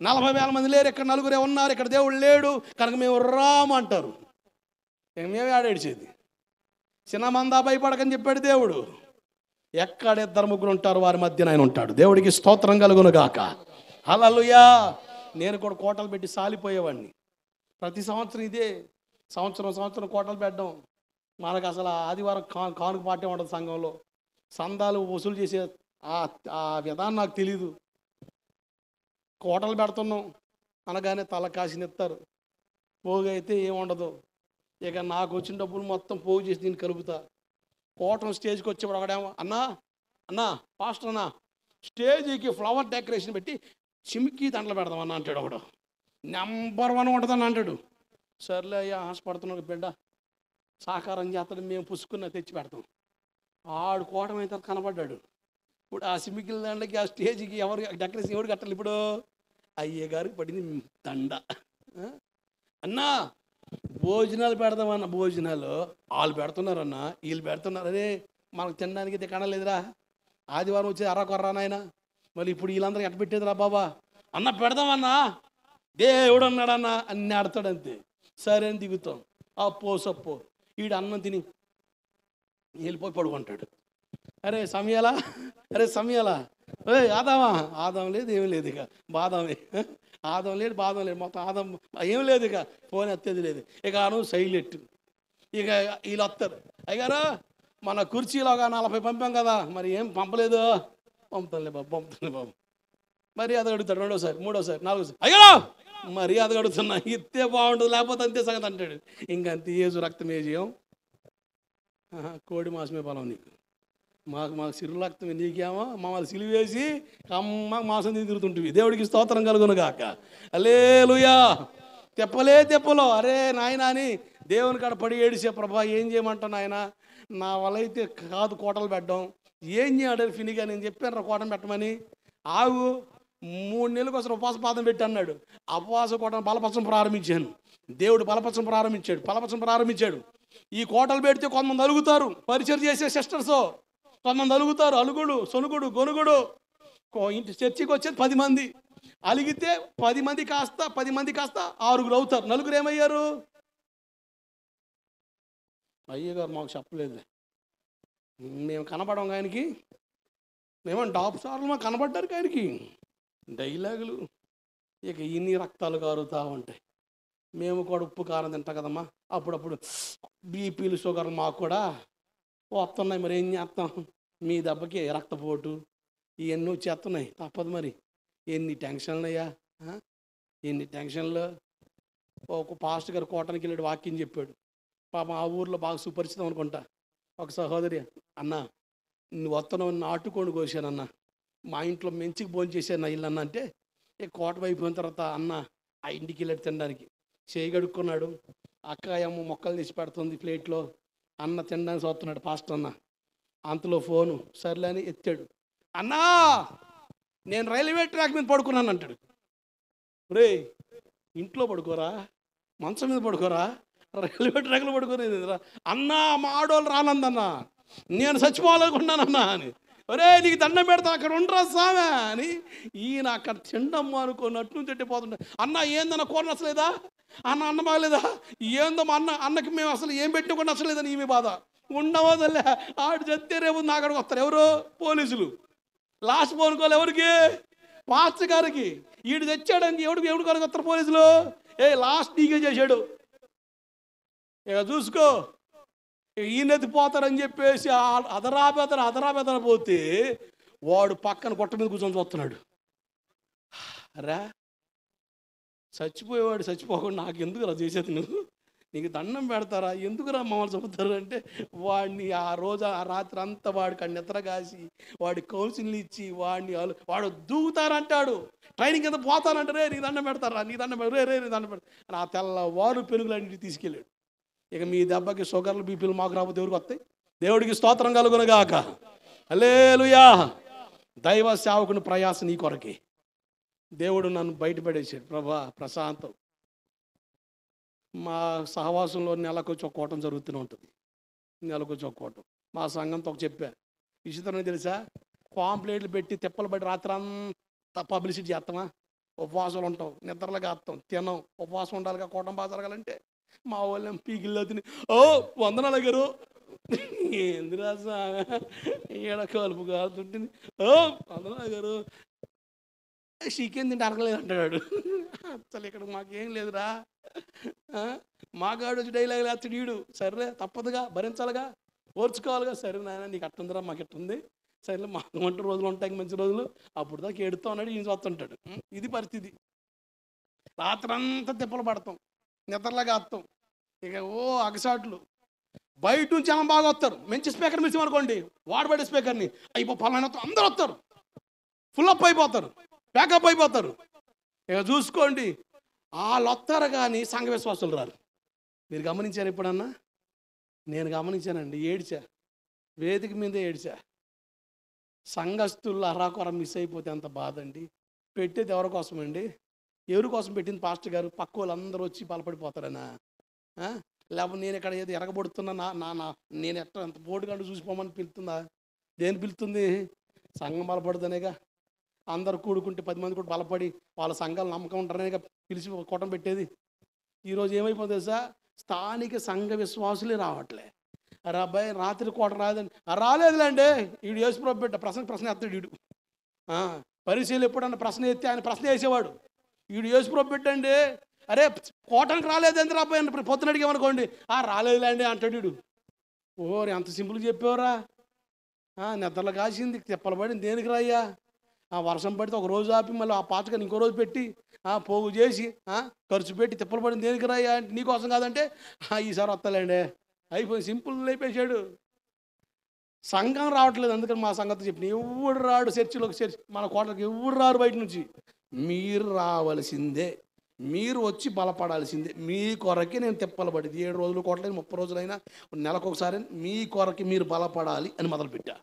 40,000 మంది లేరు, ఇక్కడ నలుగురే ఉన్నారు, ఇక్కడ దేవుడు లేడు కనుక మేము రామంటారు. ఇక మేమే ఆడేడ్చేది. చిన్న మందా భయపడకని చెప్పాడు దేవుడు. ఎక్కడ ఇద్దరు ముగ్గురు ఉంటారు వారి మధ్యన ఆయన ఉంటాడు. దేవుడికి స్తోత్రం కలుగును గాక. హల్లెలూయా. నేను కూడా కోటలు పెట్టి సాలిపోయేవాడిని. ప్రతి సంవత్సరం ఇదే, సంవత్సరం కోటలు పెట్టడం. మనకు అసలు ఆదివారం కానుక పాటే ఉండదు సంఘంలో. సందాలు వసూలు చేసే ఆ విధానం నాకు తెలీదు. కోటలు పెడుతున్నాం అనగానే తల కాసినెత్తారు. పోగు అయితే ఏముండదు. ఇక నాకు వచ్చిన డబ్బులు మొత్తం పోగు చేసి నేను కలుపుతా. కోటం స్టేజ్కి వచ్చేప్పుడు ఒకడేమో, అన్నా పాస్టర్ అన్నా, స్టేజీకి ఫ్లవర్ డెకరేషన్ పెట్టి చిమ్కి దండలు పెడదామన్నా అంటాడు ఒకడు. నెంబర్ 1 ఉంటుందని అంటాడు. సర్లే అయ్యా ఆశపడుతున్నాడు బిడ్డ, సాకారం చేస్తాడు, మేము పుసుకున్న తెచ్చి పెడతాం. ఆడు కోటం అయితే కనపడ్డాడు. ఇప్పుడు ఆ సిమ్మికిల దండకి ఆ స్టేజ్కి ఎవరు డెకరేషన్ ఎవరు కట్టాలి? ఇప్పుడు అయ్యే గారికి పడింది దండ. అన్నా భోజనాలు పెడదామన్న, భోజనాలు వాళ్ళు పెడుతున్నారన్నా, వీళ్ళు పెడుతున్నారు. అదే మనకు తినడానికి అయితే కనలేదురా, ఆదివారం వచ్చేది అరకొర్రా నాయన, మళ్ళీ ఇప్పుడు వీళ్ళందరూ ఎట్ట పెట్టేదిరా బాబా. అన్న పెడదామన్నా, దేవుడు అన్నాడన్నా అన్నీ ఆడతాడు అంతే. సరే అని దిగుతాం. అప్పో సప్పో వీడు అన్నం తిని వెళ్ళిపోయి పడుకుంటాడు. అరే సమయాలా ఆదాం లేదు ఏం లేదు, ఇక బాదామే. ఆదం లేదు బాదం లేదు, మొత్తం ఆదం ఏం లేదు, ఇక ఫోన్ ఎత్తేది లేదు. ఇక నువ్వు సైలెంట్. ఇక వీళ్ళు వస్తారు, అయ్యారా మన కుర్చీలోగా 40 పంపాం కదా, మరి ఏం పంపలేదు. పంపుతానులే బాబు. మరి అది అడుగుతాడు, రెండోసారి, మూడోసారి, నాలుగోసారి, అయ్యో మరి అది అడుగుతున్నా, ఇస్తే బాగుంటుంది, లేకపోతే అంతే సంగతి అంటాడు. ఇంకంతే ఏజు రక్తం ఏజేయం, కోడి మాసమే బలం నీకు, మాకు సిరు రక్తమే నీకేమో, మమ్మల్ని సిలివేసి అమ్మ మాసం తిరుగుతుంటుంది. దేవుడికి స్తోత్రం కలుగును గాక. హల్లెలూయా. తెప్పలో అరే నాయన అని దేవుని కాడ పడి ఏడిసే, ప్రభా ఏం చేయమంటావు నాయన, నా వల్ల అయితే కాదు కోటలు పెట్టడం, ఏం చేయడారు ఫినిగా, నేను చెప్పాను కోటను పెట్టమని. ఆగు 3 నెలలకు ఒకసారి ఉపవాస పాదం పెట్టి అన్నాడు. ఉపవాస కోటను బలపరచడం ప్రారంభించాను. దేవుడు బలపరచడం ప్రారంభించాడు. ఈ కోటలు పెడితే కొంతమంది అలుగుతారు, పరిచయం చేసే సిస్టర్స్ కొంతమంది అలుగుతారు, అలుగుడు సొనుగుడు గొనుగుడు. ఇంటి చర్చికి వచ్చేది 10 మంది, అలిగితే 10 మంది కాస్త 6 అవుతారు. 4 ఏమయ్యారు? అయ్యగారు మాకు చెప్పలేదు, మేము కనపడం ఆయనకి, మేమో టాప్ స్టార్లు మాకు కనపడ్డారు ఆయనకి. డైలాగులు ఇక ఇన్ని రక్తాలు కారుతూ ఉంటాయి. మేము కూడా ఉప్పు కారం తింటాం కదమ్మా, అప్పుడప్పుడు బీపీలు షుగర్లు మాకు కూడా వస్తున్నాయి. మరి ఏం చేస్తాం, మీ దెబ్బకి రక్తపోటు ఇవన్నీ వచ్చేస్తున్నాయి, తప్పదు. మరి ఎన్ని టెన్షన్లు అయ్యా, ఎన్ని టెన్షన్లు. ఒక పాస్టర్ గారు కోటానికి వెళ్ళాడు, వాక్యం చెప్పాడు. పాపం ఆ ఊర్లో బాగా సుపరిచితం అనుకుంటా. ఒక సహోదరి, అన్న నువ్వు వస్తున్నావు, నాటుకోండి కోసానన్న, మా ఇంట్లో మంచికి భోజనం చేశాను నా ఇల్లు అన్న అంటే, కోట అయిపోయిన తర్వాత అన్న ఆ ఇంటికి వెళ్ళాడు తినడానికి. చేయి కడుక్కున్నాడు, అక్క ఏమో మొక్కలు తీసి పెడుతుంది ప్లేట్లో, అన్న తినడానికి వస్తున్నాడు పాస్టర్ అన్న. అంతలో ఫోను సర్లే అని ఎత్తాడు. అన్నా నేను రైల్వే ట్రాక్ మీద పడుకున్నాను అంటాడు. రే ఇంట్లో పడుకోరా, మంచం మీద పడుకోరా, రైల్వే ట్రాక్లో పడుకోలేదు అన్నా, మా ఆడవాళ్ళు రానందన్నా, నేను చచ్చిపోవాలనుకున్నానన్నా అని. ఒరే నీకు దండం పెడతా, అక్కడ ఉండరా సామె అని. ఈయన అక్కడ తిండమ్మ అనుకున్నట్లు తిట్టిపోతుండే. అన్న ఏందన్న కూర నచ్చలేదా, అన్న బాగలేదా, ఏందో మా అన్నకి మేము అసలు ఏం పెట్టినా కూడా నచ్చలేదని ఈమె బాధ. ఉండవదలే, ఆడు చెప్తే రేపు నా అక్కడికి వస్తారు ఎవరు, పోలీసులు. లాస్ట్ పోనుకోవాలి ఎవరికి, పాస్టర్ గారికి. ఈడు తెచ్చాడానికి ఎవడు కాడికి వస్తారు పోలీసులు. లాస్ట్ నీకే చేశాడు, ఇక చూసుకో, ఈయనది పోతారని చెప్పేసి అదరాబెదర పోతే వాడు పక్కన కొట్ట మీద కూర్చొని చూస్తున్నాడు. రా చచ్చిపోయేవాడు చచ్చిపోకుండా నాకు ఎందుకురా చేసేది, నీకు దండం పెడతారా, ఎందుకురా మమ్మల్ని చంపుతారు అంటే, వాడిని ఆ రోజు ఆ రాత్రి అంతా వాడికి నిద్ర కాసి వాడి కౌన్సిల్ ఇచ్చి వాడు దూకుతారంటాడు, ట్రైనింగ్ కింద పోతానంటారే, నీకు దండం పెడతారా, నీ దండం రే నీ దండం పెడతారు. ఆ తెల్లవారు పెరుగులన్నింటికి తీసుకెళ్ళాడు. ఇక మీ దెబ్బకి షుగర్లు బీపీలు మాకు రాకపోతే ఎవరికి వస్తాయి. దేవుడికి స్తోత్రం కలుగును గాక. హల్లెలూయా. దైవ సేవకుని ప్రయాస నీ కొరకే. దేవుడు నన్ను బయటపడేసాడు. ప్రభా ప్రశాంతం, మా సహవాసంలో నెలకొచ్చి ఒక కూటం జరుగుతూనే ఉంటుంది. నెలకొచ్చి ఒక కూటం. మా సంఘంతో చెప్పా, విచిత్రం తెలుసా, పాంప్లెట్లు పెట్టి తిప్పలు పడి రాత్రి అంతా పబ్లిసిటీ చేస్తామా, ఉపవాసాలు ఉంటాం, నిద్రలుగా వస్తాం, తినం, ఉపవాసం ఉండాలిగా కూటం బాగా జరగాలంటే. మా వాళ్ళేం పీకిల్లో తిని ఓ వందనాలు గారు ఏంది రాసా ఈడ కలుపు కాదుంటుంది, ఓ వందనాలు గారు చికెన్ తింటే అరగలేదు అంటాడు. అసలు ఇక్కడ మాకేం లేదురా, మాగాడు వచ్చి డైలాగ్ లేస్తాడు వీడు. సరేలే తప్పదుగా, భరించాలిగా, ఓర్చుకోవాలిగా. సరే నాయన నీకు అట్టుందిరా, మాకు ఎట్టుంది, సరేలే మాకు వంట రోజులు ఉంటాయి మంచి రోజులు, అప్పుడు దాకా ఏడుతూ ఉన్నాడు, ఈయన చూస్తుంటాడు. ఇది పరిస్థితి. రాత్రంతా తిప్పలు పడతాం, నిద్రలాగా వస్తాం, ఇక ఓ అగసాట్లు. బయట నుంచి ఏమో బాగా వస్తారు, మంచి స్పీకర్ మిస్ అనుకోండి, వాడబడే స్పీకర్ని అయిపో పలానా అందరూ వస్తారు, ఫుల్ అప్ అయిపోతారు, ప్యాకప్ అయిపోతారు. ఇక చూసుకోండి, వాళ్ళు వస్తారు కానీ సంఘ విశ్వాసులు రారు. మీరు గమనించారు ఎప్పుడన్నా? నేను గమనించానండి, ఏడ్చా, వేదిక మీదే ఏడ్చా. సంఘస్థుల్లో అరాకొర మిస్ అయిపోతే ఎంత బాధ అండి. పెట్టేది ఎవరి కోసం అండి? ఎవరి కోసం పెట్టింది పాస్టర్ గారు? పక్క వాళ్ళందరూ వచ్చి బలపడిపోతారనా? లేకపోతే నేను ఇక్కడ ఏదో ఎరగబడుతున్నా నేను ఎట్లా ఎంత పోటుగాడు చూసిపోమని పిలుతుందా? దేని పిలుతుంది? సంఘం బలపడుతుందేగా. అందరు కూడుకుంటే 10 మంది కూడా బలపడి వాళ్ళ సంఘాలు నమ్మకం ఉంటారనేగా పిలిచి కూటం పెట్టేది. ఈరోజు ఏమైపోతుంది తెలుసా? స్థానిక సంఘ విశ్వాసులే రావట్లే. అరే అబ్బాయి రాత్రి కూట రాదండి, రాలేదులేండి, వీడు యేసుప్రభు బిడ్డ, ప్రశ్న ఎత్తాడు వీడు. పరిశీలి ఎప్పుడన్నా ప్రశ్న ఎత్తి ఆయన ప్రశ్న వేసేవాడు, వీడు యేసుప్రభు బిడ్డ అండి, అరే కోటానికి రాలేదు ఎంత అబ్బాయి అని పొద్దున అడిగామనుకోండి, రాలేదులేండి అంటాడు వీడు. ఓరి అంత సింపుల్గా చెప్పేవరా? నిద్రలు కాసింది, తిప్పలు పడింది, దేనికి రాయ్యా? వర్షం పడితే ఒక రోజు ఆపి మళ్ళీ ఆ పాతకని ఇంకో రోజు పెట్టి పోగు చేసి ఖర్చు పెట్టి తిప్పలు పడింది, దేనికి రాయ్యా? నీకోసం కాదంటే ఈసారి వస్తలేండి, అయిపోయి సింపుల్ అయిపోయాడు. సంఘం రావట్లేదు, అందుకని మా సంగతి చెప్పిన ఎవడు రాడు చర్చిలోకి, చర్చి మన కోటలకు ఎవరు రారు బయట నుంచి. మీరు రావాల్సిందే, మీరు వచ్చి బలపడాల్సిందే. మీ కొరకే నేను తిప్పలు పడింది 7 రోజులు కోటలేదు, 30 రోజులైనా నెలకు ఒకసారి మీ కొరకి మీరు బలపడాలి అని మొదలుపెట్టా.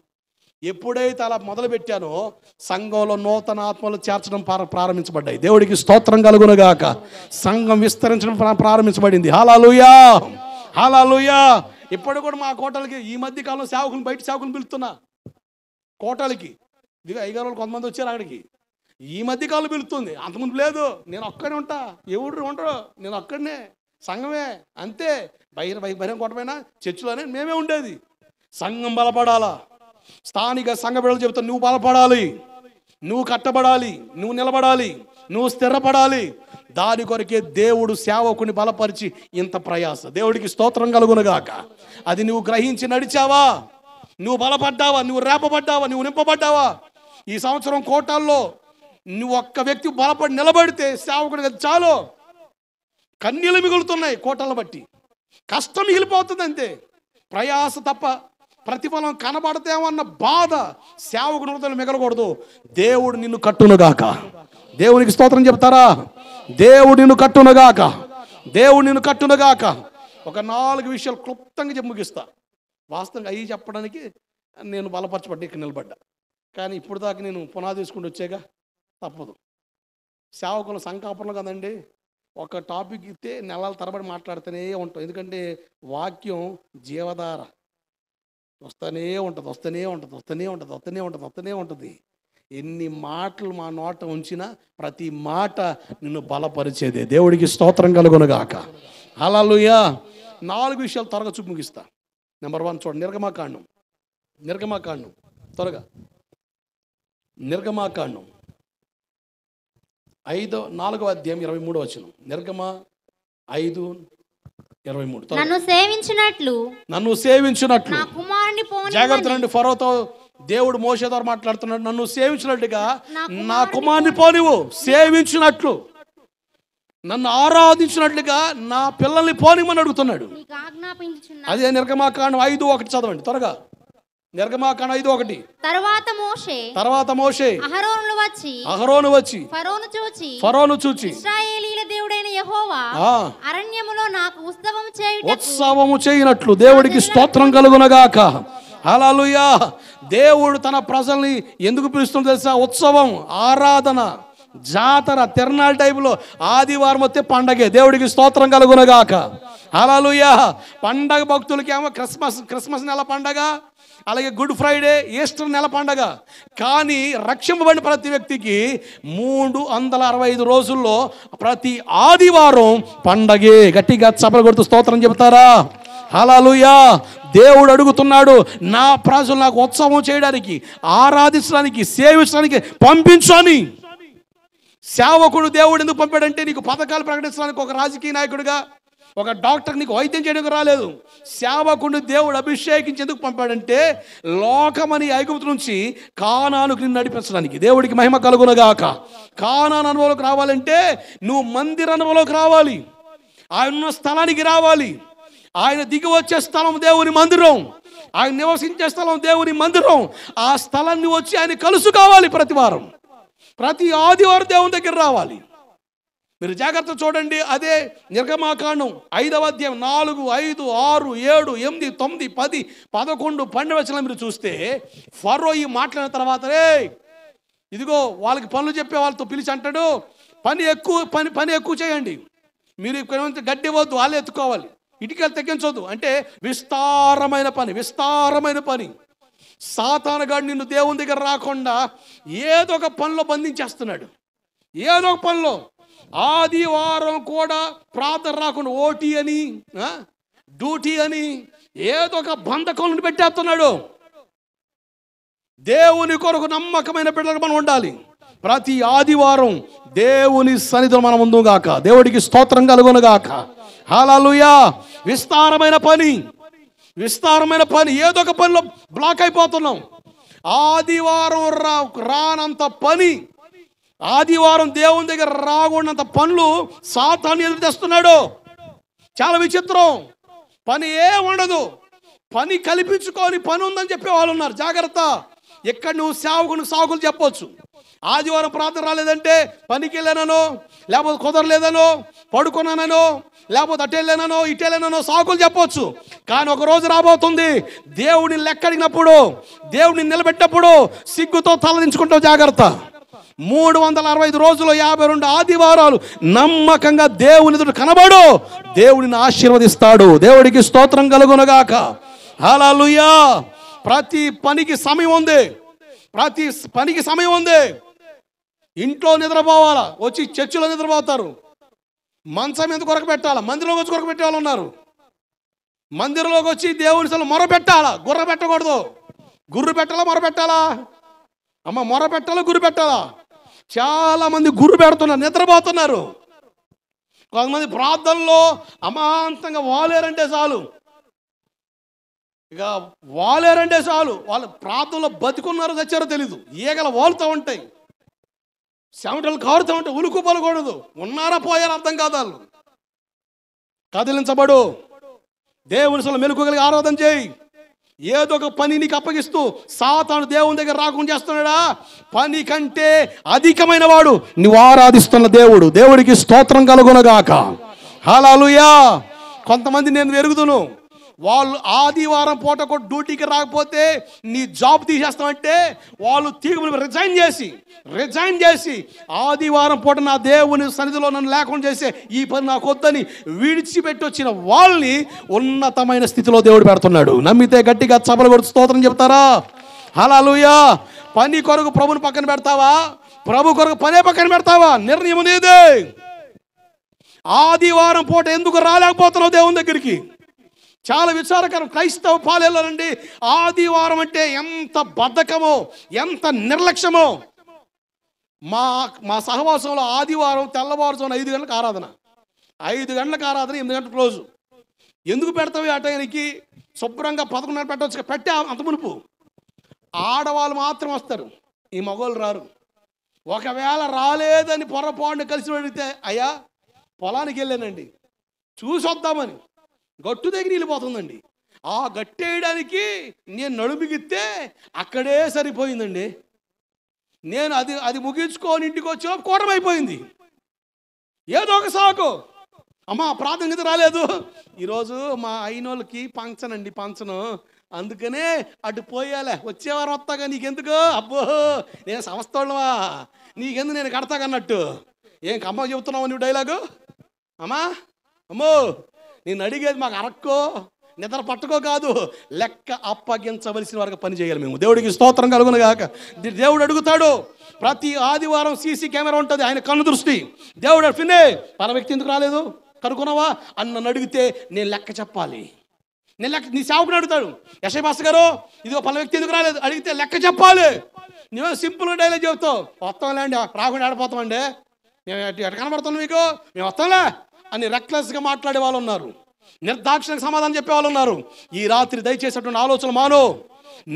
ఎప్పుడైతే అలా మొదలుపెట్టానో సంఘంలో నూతన ఆత్మలు చేర్చడం ప్రారంభించబడ్డాయి. దేవుడికి స్తోత్రం కలుగునుగాక. సంఘం విస్తరించడం ప్రారంభించబడింది. హల్లెలూయా, హల్లెలూయా. ఇప్పుడు కూడా మా కోటలకి ఈ మధ్య కాలంలో సేవకులు, బయట సేవకులు పిలుస్తున్నా కోటలకి. ఇదిగో అయ్యగారు కొంతమంది వచ్చారు అక్కడికి, ఈ మధ్య కాలంలో పిలుస్తుంది, అంతకుముందు లేదు. నేను ఒక్కడే ఉంటా, ఎవరు ఉండరు, నేను ఒక్కడనే, సంఘమే అంతే. బహిరంగ కోటమైనా చర్చిలోనే మేమే ఉండేది. సంఘం బలపడాలా. స్థానిక సంఘ బిడ్డలు చెబుతా, నువ్వు బలపడాలి, నువ్వు కట్టబడాలి, నువ్వు నిలబడాలి, నువ్వు స్థిరపడాలి. దాని కొరకే దేవుడు సేవకుని బలపరిచి ఇంత ప్రయాస. దేవుడికి స్తోత్రం కలుగునుగాక. అది నువ్వు గ్రహించి నడిచావా? నువ్వు బలపడ్డావా? నువ్వు రేపబడ్డావా? నువ్వు నింపబడ్డావా? ఈ సంవత్సరం కోటాల్లో నువ్వు ఒక్క వ్యక్తి బలపడి నిలబడితే సేవకుడికి అది చాలు. కన్నీళ్ళు మిగులుతున్నాయి కోటలను బట్టి, కష్టం మిగిలిపోతుంది అంతే. ప్రయాస తప్ప ప్రతిఫలం కనబడతేమన్న బాధ సేవకుని హృదయంలో మిగలకూడదు. దేవుడు నిన్ను కట్టునుగాక. దేవునికి స్తోత్రం చెప్తారా? దేవుడు నిన్ను కట్టునుగాక, దేవుడు నిన్ను కట్టునుగాక. ఒక 4 విషయాలు క్లుప్తంగా చెప్పి ముగిస్తా. వాస్తవంగా అవి చెప్పడానికి నేను బలపరచబడ్డా, ఇక్కడ నిలబడ్డా. కానీ ఇప్పుడు దాకా నేను పునాది తీసుకుంటూ వచ్చాగా, తప్పదు. సేవకుల సంకాపనలు కదండి, ఒక టాపిక్ ఇస్తే నెలల తరబడి మాట్లాడుతూనే ఉంటాం. ఎందుకంటే వాక్యం జీవధార, వస్తూనే ఉంటుంది. ఎన్ని మాటలు మా నోట ఉంచినా ప్రతి మాట నిన్ను బలపరిచేదే. దేవుడికి స్తోత్రం కలుగునుగాక. హల్లెలూయా. 4 విషయాలు త్వరగా చూపు ముగిస్తా. నెంబర్ 1 చూడండి, నిర్గమాకాండం త్వరగా. నిర్గమాకాండం 4వ అధ్యాయం 23వ వచనం. నిర్గమ 5:23. నన్ను సేవించినట్లు నా కుమారుని పోని. జాగ్రత్త రండి, ఫరోతో దేవుడు మోషే ద్వారా మాట్లాడుతున్నాడు. నన్ను సేవించినట్టుగా నా కుమారుని పోనివు. సేవించినట్లు, నన్ను ఆరాధించినట్లుగా నా పిల్లల్ని పోనిమని అడుగుతున్నాడు. అదే నిర్గమాకాండం 5:1 చదవండి త్వరగా. నిర్గమాకాండం 5:1. తర్వాత మోషే అహరోను వచ్చి ఫరోను చూచి ఇశ్రాయేలీయుల దేవుడైన యెహోవా అరణ్యములో నాకు ఉత్సవము చేయునట్లు. దేవుడికి స్తోత్రం కలుగునగాక. హల్లెలూయా. దేవుడు తన ప్రజల్ని ఎందుకు పిలుస్తుందో తెలుసా? ఉత్సవం, ఆరాధన, జాతర, తిరణాల టైపులో ఆదివారం వస్తే పండగే. దేవుడికి స్తోత్రం కలుగునగాక. హల్లెలూయా. పండగ భక్తులకి ఏమో క్రిస్మస్ నెల పండగ, అలాగే గుడ్ ఫ్రైడే, ఈస్టర్ నెల పండగ. కానీ రక్షింపబడిన ప్రతి వ్యక్తికి 365 రోజుల్లో ప్రతి ఆదివారం పండగే. గట్టిగా చప్పలు కొడుతూ స్తోత్రం చెబుతారా? హల్లెలూయా. దేవుడు అడుగుతున్నాడు, నా ప్రజలు నాకు ఉత్సవం చేయడానికి, ఆరాధించడానికి, సేవించడానికి పంపించు అని. సేవకుడు దేవుడు ఎందుకు పంపాడంటే నీకు పథకాలు ప్రకటించడానికి, ఒక రాజకీయ నాయకుడిగా, ఒక డాక్టర్ నీకు వైద్యం చేయడానికి రాలేదు. సేవకుడిని దేవుడు అభిషేకించి ఎందుకు పంపాడంటే లోకమని ఐగుప్తు నుంచి కానానుకు నిన్ను నడిపించడానికి. దేవుడికి మహిమ కలుగునగాక. కానాను అనుభవంలోకి రావాలంటే నువ్వు మందిర అనుభవంలోకి రావాలి, ఆయన ఉన్న స్థలానికి రావాలి. ఆయన దిగి వచ్చే స్థలం దేవుని మందిరం, ఆయన నివసించే స్థలం దేవుని మందిరం. ఆ స్థలాన్ని వచ్చి ఆయన కలుసుకోవాలి. ప్రతి వారం, ప్రతి ఆదివారం దేవుని దగ్గర రావాలి. మీరు జాగ్రత్త చూడండి. అదే నిర్గమాకాండం 5వ అధ్యాయం 4, 5, 6, 7, 8, 9, 10, 11, 12 వచనాలు మీరు చూస్తే ఫరో ఈ మాట్లాడిన తర్వాత ఇదిగో వాళ్ళకి పనులు చెప్పే వాళ్ళతో పిలిచి అంటాడు, పని ఎక్కువ చేయండి, మీరు గడ్డి వద్దు, వాళ్ళే ఎత్తుకోవాలి, ఇటుకలు తెగించొద్దు అంటే విస్తారమైన పని. సాతానుగాడు నిన్ను దేవుని దగ్గర రాకుండా ఏదో ఒక పనిలో బంధించేస్తున్నాడు. ఏదో ఒక పనిలో ఆదివారం కూడా ప్రార్థన రాకుండా ఓటీ అని, డ్యూటీ అని ఏదో ఒక బంధకం పెట్టేస్తున్నాడు. దేవుని కొరకు నమ్మకమైన బిడ్డలుగా మనం ఉండాలి. ప్రతి ఆదివారం దేవుని సన్నిధిలో మనం ఉందుగాక. దేవుడికి స్తోత్రం కలుగునుగాక. హల్లెలూయా. విస్తారమైన పని, ఏదో ఒక పనిలో బ్లాక్ అయిపోతున్నాం. ఆదివారం రానంత పని, ఆదివారం దేవుని దగ్గర రాకూడనంత పనులు సాతాను ఎదురు తెస్తున్నాడు. చాలా విచిత్రం. పని ఉండదు. పని కల్పించుకొని పని ఉందని చెప్పే వాళ్ళు ఉన్నారు. జాగ్రత్త. ఎక్కడ నువ్వు సాగులు చెప్పొచ్చు. ఆదివారం ప్రార్థన రాలేదంటే పనికి వెళ్ళానో, లేకపోతే కుదరలేదనో, పడుకున్నానో, లేకపోతే అటెళ్ళానో, ఇటెళ్ళానో సాకులు చెప్పొచ్చు. కానీ ఒక రోజు రాబోతుంది, దేవుడిని లెక్కడిగినప్పుడు, దేవుడిని నిలబెట్టినప్పుడు సిగ్గుతో తలదించుకుంటావు. జాగ్రత్త. 365 రోజులు 52 ఆదివారాలు నమ్మకంగా దేవుని ఎదుట కనబడు, దేవుడిని ఆశీర్వదిస్తాడు. దేవుడికి స్తోత్రం కలుగునుగాక. హల్లెలూయా. ప్రతి పనికి సమయం ఉంది. ఇంట్లో నిద్రపోవాలా, వచ్చి చర్చిలో నిద్రపోతారు. మంచం ఎందుకు కొరకు పెట్టాలా, మందిరంలోకి వచ్చి కొరకు పెట్టే వాళ్ళు ఉన్నారు. మందిరంలోకి వచ్చి దేవుని సలు మొర పెట్టాలా, గుర్ర పెట్టకూడదు. గుర్రు పెట్టాలా, మొర పెట్టాలా? అమ్మ, మొర పెట్టాలా, గుర్రు పెట్టాలా? చాలా మంది గుర్రు పెడుతున్నారు, నిద్రపోతున్నారు. కొంతమంది ప్రార్థనలో అమాంతంగా వాలేరంటే చాలు, వాళ్ళ ప్రార్థనలో బతికున్నారో తెచ్చారో తెలీదు. ఈగల వాలుతూ ఉంటాయి, చెమటలు కారుతూ ఉంటాయి, ఉలుకు పలకూడదు. ఉన్నారా పోయారా అర్థం కాదు. వాళ్ళు కదిలించబడు. దేవుని సలు మెలుకోగలిగి ఆరాధన చేయి. ఏదో ఒక పని నీకు అప్పగిస్తూ సాతాను దేవుని దగ్గర రాకుండా చేస్తున్నాడా? పని కంటే అధికమైన వాడు నువ్వు ఆరాధిస్తున్న దేవుడు. దేవుడికి స్తోత్రం కలుగునుగాక. హల్లెలూయా. కొంతమంది నేను ఎరుగుదును, వాళ్ళు ఆదివారం పూట కూడా డ్యూటీకి రాకపోతే నీ జాబ్ తీసేస్తామంటే వాళ్ళు రిజైన్ చేసి ఆదివారం పూట నా దేవుని సన్నిధిలో నన్ను లేకుండా చేసే ఈ పని నాకు వద్దని విడిచిపెట్టి వచ్చిన వాళ్ళని ఉన్నతమైన స్థితిలో దేవుడు పెడుతున్నాడు. నమ్మితే గట్టిగా చప్పలు కొడుతూ స్తోత్రం చెప్తారా? హల్లెలూయా. పని కొరకు ప్రభుని పక్కన పెడతావా, ప్రభు కొరకు పనే పక్కన పెడతావా? నిర్ణయం నీదే. ఆదివారం పూట ఎందుకు రాలేకపోతున్నావు దేవుని దగ్గరికి? చాలా విచారకరం. క్రైస్తవ పాలెల్లోనండి ఆదివారం అంటే ఎంత బద్ధకమో, ఎంత నిర్లక్ష్యమో. మా సహవాసంలో ఆదివారం తెల్లవారుజామున 5 గంటలకు ఆరాధన, 8 గంటలకు క్లోజు. ఎందుకు పెడతావు ఆ టైంకి? శుభ్రంగా 11:30 పెట్టవచ్చు. పెట్టే అంత మునుపు ఆడవాళ్ళు మాత్రం వస్తారు, ఈ మగవాళ్ళు రారు. ఒకవేళ రాలేదని పొరపాటున కలిసి అడిగితే, అయ్యా పొలానికి వెళ్ళానండి చూసి వద్దామని, గట్టు దగ్గర వెళ్ళిపోతుందండి. ఆ గట్టేయడానికి నేను నడుమిగిస్తే అక్కడే సరిపోయిందండి. నేను అది ముగించుకొని ఇంటికి వచ్చి కూటమైపోయింది. ఏదో ఒక సాకు. అమ్మ ప్రార్థన రాలేదు. ఈరోజు మా అయినోళ్ళకి పంచను అందుకనే అటు పోయాలే, వచ్చే వారం వస్తాగా, నీకెందుకు, అబ్బో నేను సంస్థోళ్ళవా, నీకెందుకు నేను కడతాగన్నట్టు. ఏం కమ్మ చెబుతున్నావు నువ్వు డైలాగు? అమ్మా అమ్మో, నేను అడిగేది మాకు అరక్కో నిద్ర పట్టుకో కాదు, లెక్క అప్పగించవలసిన వారికి పని చేయాలి మేము. దేవుడికి స్తోత్రం కలుగును గాక. దేవుడు అడుగుతాడు, ప్రతి ఆదివారం సీసీ కెమెరా ఉంటుంది, ఆయన కన్ను దృష్టి. దేవుడు ఫినే పల వ్యక్తి ఎందుకు రాలేదు కనుక్కున్నావా అని నన్ను అడిగితే నేను లెక్క చెప్పాలి. నేను లెక్క, నీ సేవకుని అడుగుతాడు, యశయ్య పాస్టర్ గారు ఇదిగో పల వ్యక్తి ఎందుకు రాలేదు అడిగితే లెక్క చెప్పాలి. నువ్వే సింపుల్గా డైలాగ్ చెబుతావు, వస్తాంలే అండి, రాకుండా ఆడిపోతామండి, మేము ఎట్ట కనబడుతున్నాం మీకు, మేము వస్తాంలే అని రెక్లెస్గా మాట్లాడే వాళ్ళు ఉన్నారు, నిర్దాక్షిణకు సమాధానం చెప్పే వాళ్ళు ఉన్నారు. ఈ రాత్రి దయచేసేటువంటి ఆలోచన మాను.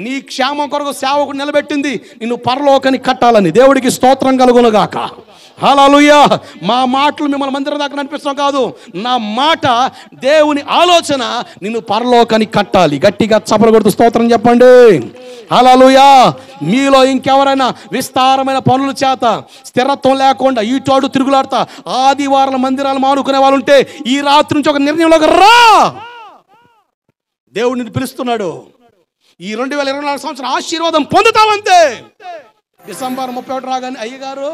నీ క్షేమం కొరకు సేవకుడు నిలబెట్టింది నిన్ను పరలోకానికి కట్టాలని. దేవుడికి స్తోత్రం కలుగునుగాక. హల్లెలూయా. మా మాటలు మిమ్మల్ని మందిరం దాకా నడిపిస్తాం కాదు, నా మాట దేవుని ఆలోచన నిన్ను పరలోకానికి కట్టాలి. గట్టిగా చప్పలు కొడుతూ స్తోత్రం చెప్పండి. హల్లెలూయా. మీలో ఇంకెవరైనా విస్తారమైన పనుల చేత స్థిరత్వం లేకుండా ఈటోడు తిరుగులాడతా ఆదివారాల మందిరాలు మానుకునే వాళ్ళు ఉంటే ఈ రాత్రి నుంచి ఒక నిర్ణయంలోకి రా. దేవుడు నిన్ను పిలుస్తున్నాడు. ఈ 2024 సంవత్సరం ఆశీర్వాదం పొందుతావంతే. డిసెంబర్ 31 రాగానే అయ్యగారు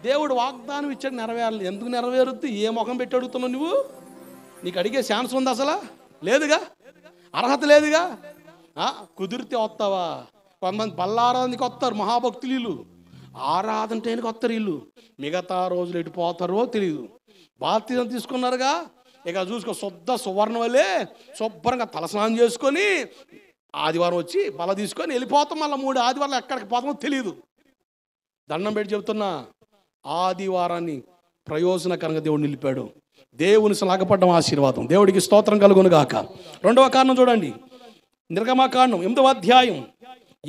దేవుడు వాగ్దానం ఇచ్చాడు, నెరవేరాలి. ఎందుకు నెరవేరుద్ది? ఏ ముఖం పెట్టి అడుగుతున్నావు నువ్వు? నీకు అడిగే ఛాన్స్ ఉంది అసలు? లేదుగా, అర్హత లేదుగా. కుదిరితే వస్తావా? కొంతమంది బల్లారాధనకి వస్తారు మహాభక్తులు, వీళ్ళు ఆరాధన టైంకి వస్తారు, వీళ్ళు మిగతా రోజులు ఎటు పోతారో తెలియదు. బాప్తిజం తీసుకున్నారుగా, ఇక చూసుకో శుద్ధ సువర్ణ వల్లే శుభ్రంగా తలస్నానం చేసుకొని ఆదివారం వచ్చి బల తీసుకొని వెళ్ళిపోతాం. మళ్ళీ 3 ఆదివారాలు ఎక్కడికి పోతామో తెలియదు. దండం పెట్టి చెబుతున్నా, ఆదివారాన్ని ప్రయోజనకరంగా దేవుడు నిలిపాడు. దేవుని లాగపడ్డం ఆశీర్వాదం. దేవుడికి స్తోత్రం కలుగును గాక. 2వ కారణం చూడండి, నిర్గమకాండం 8వ అధ్యాయం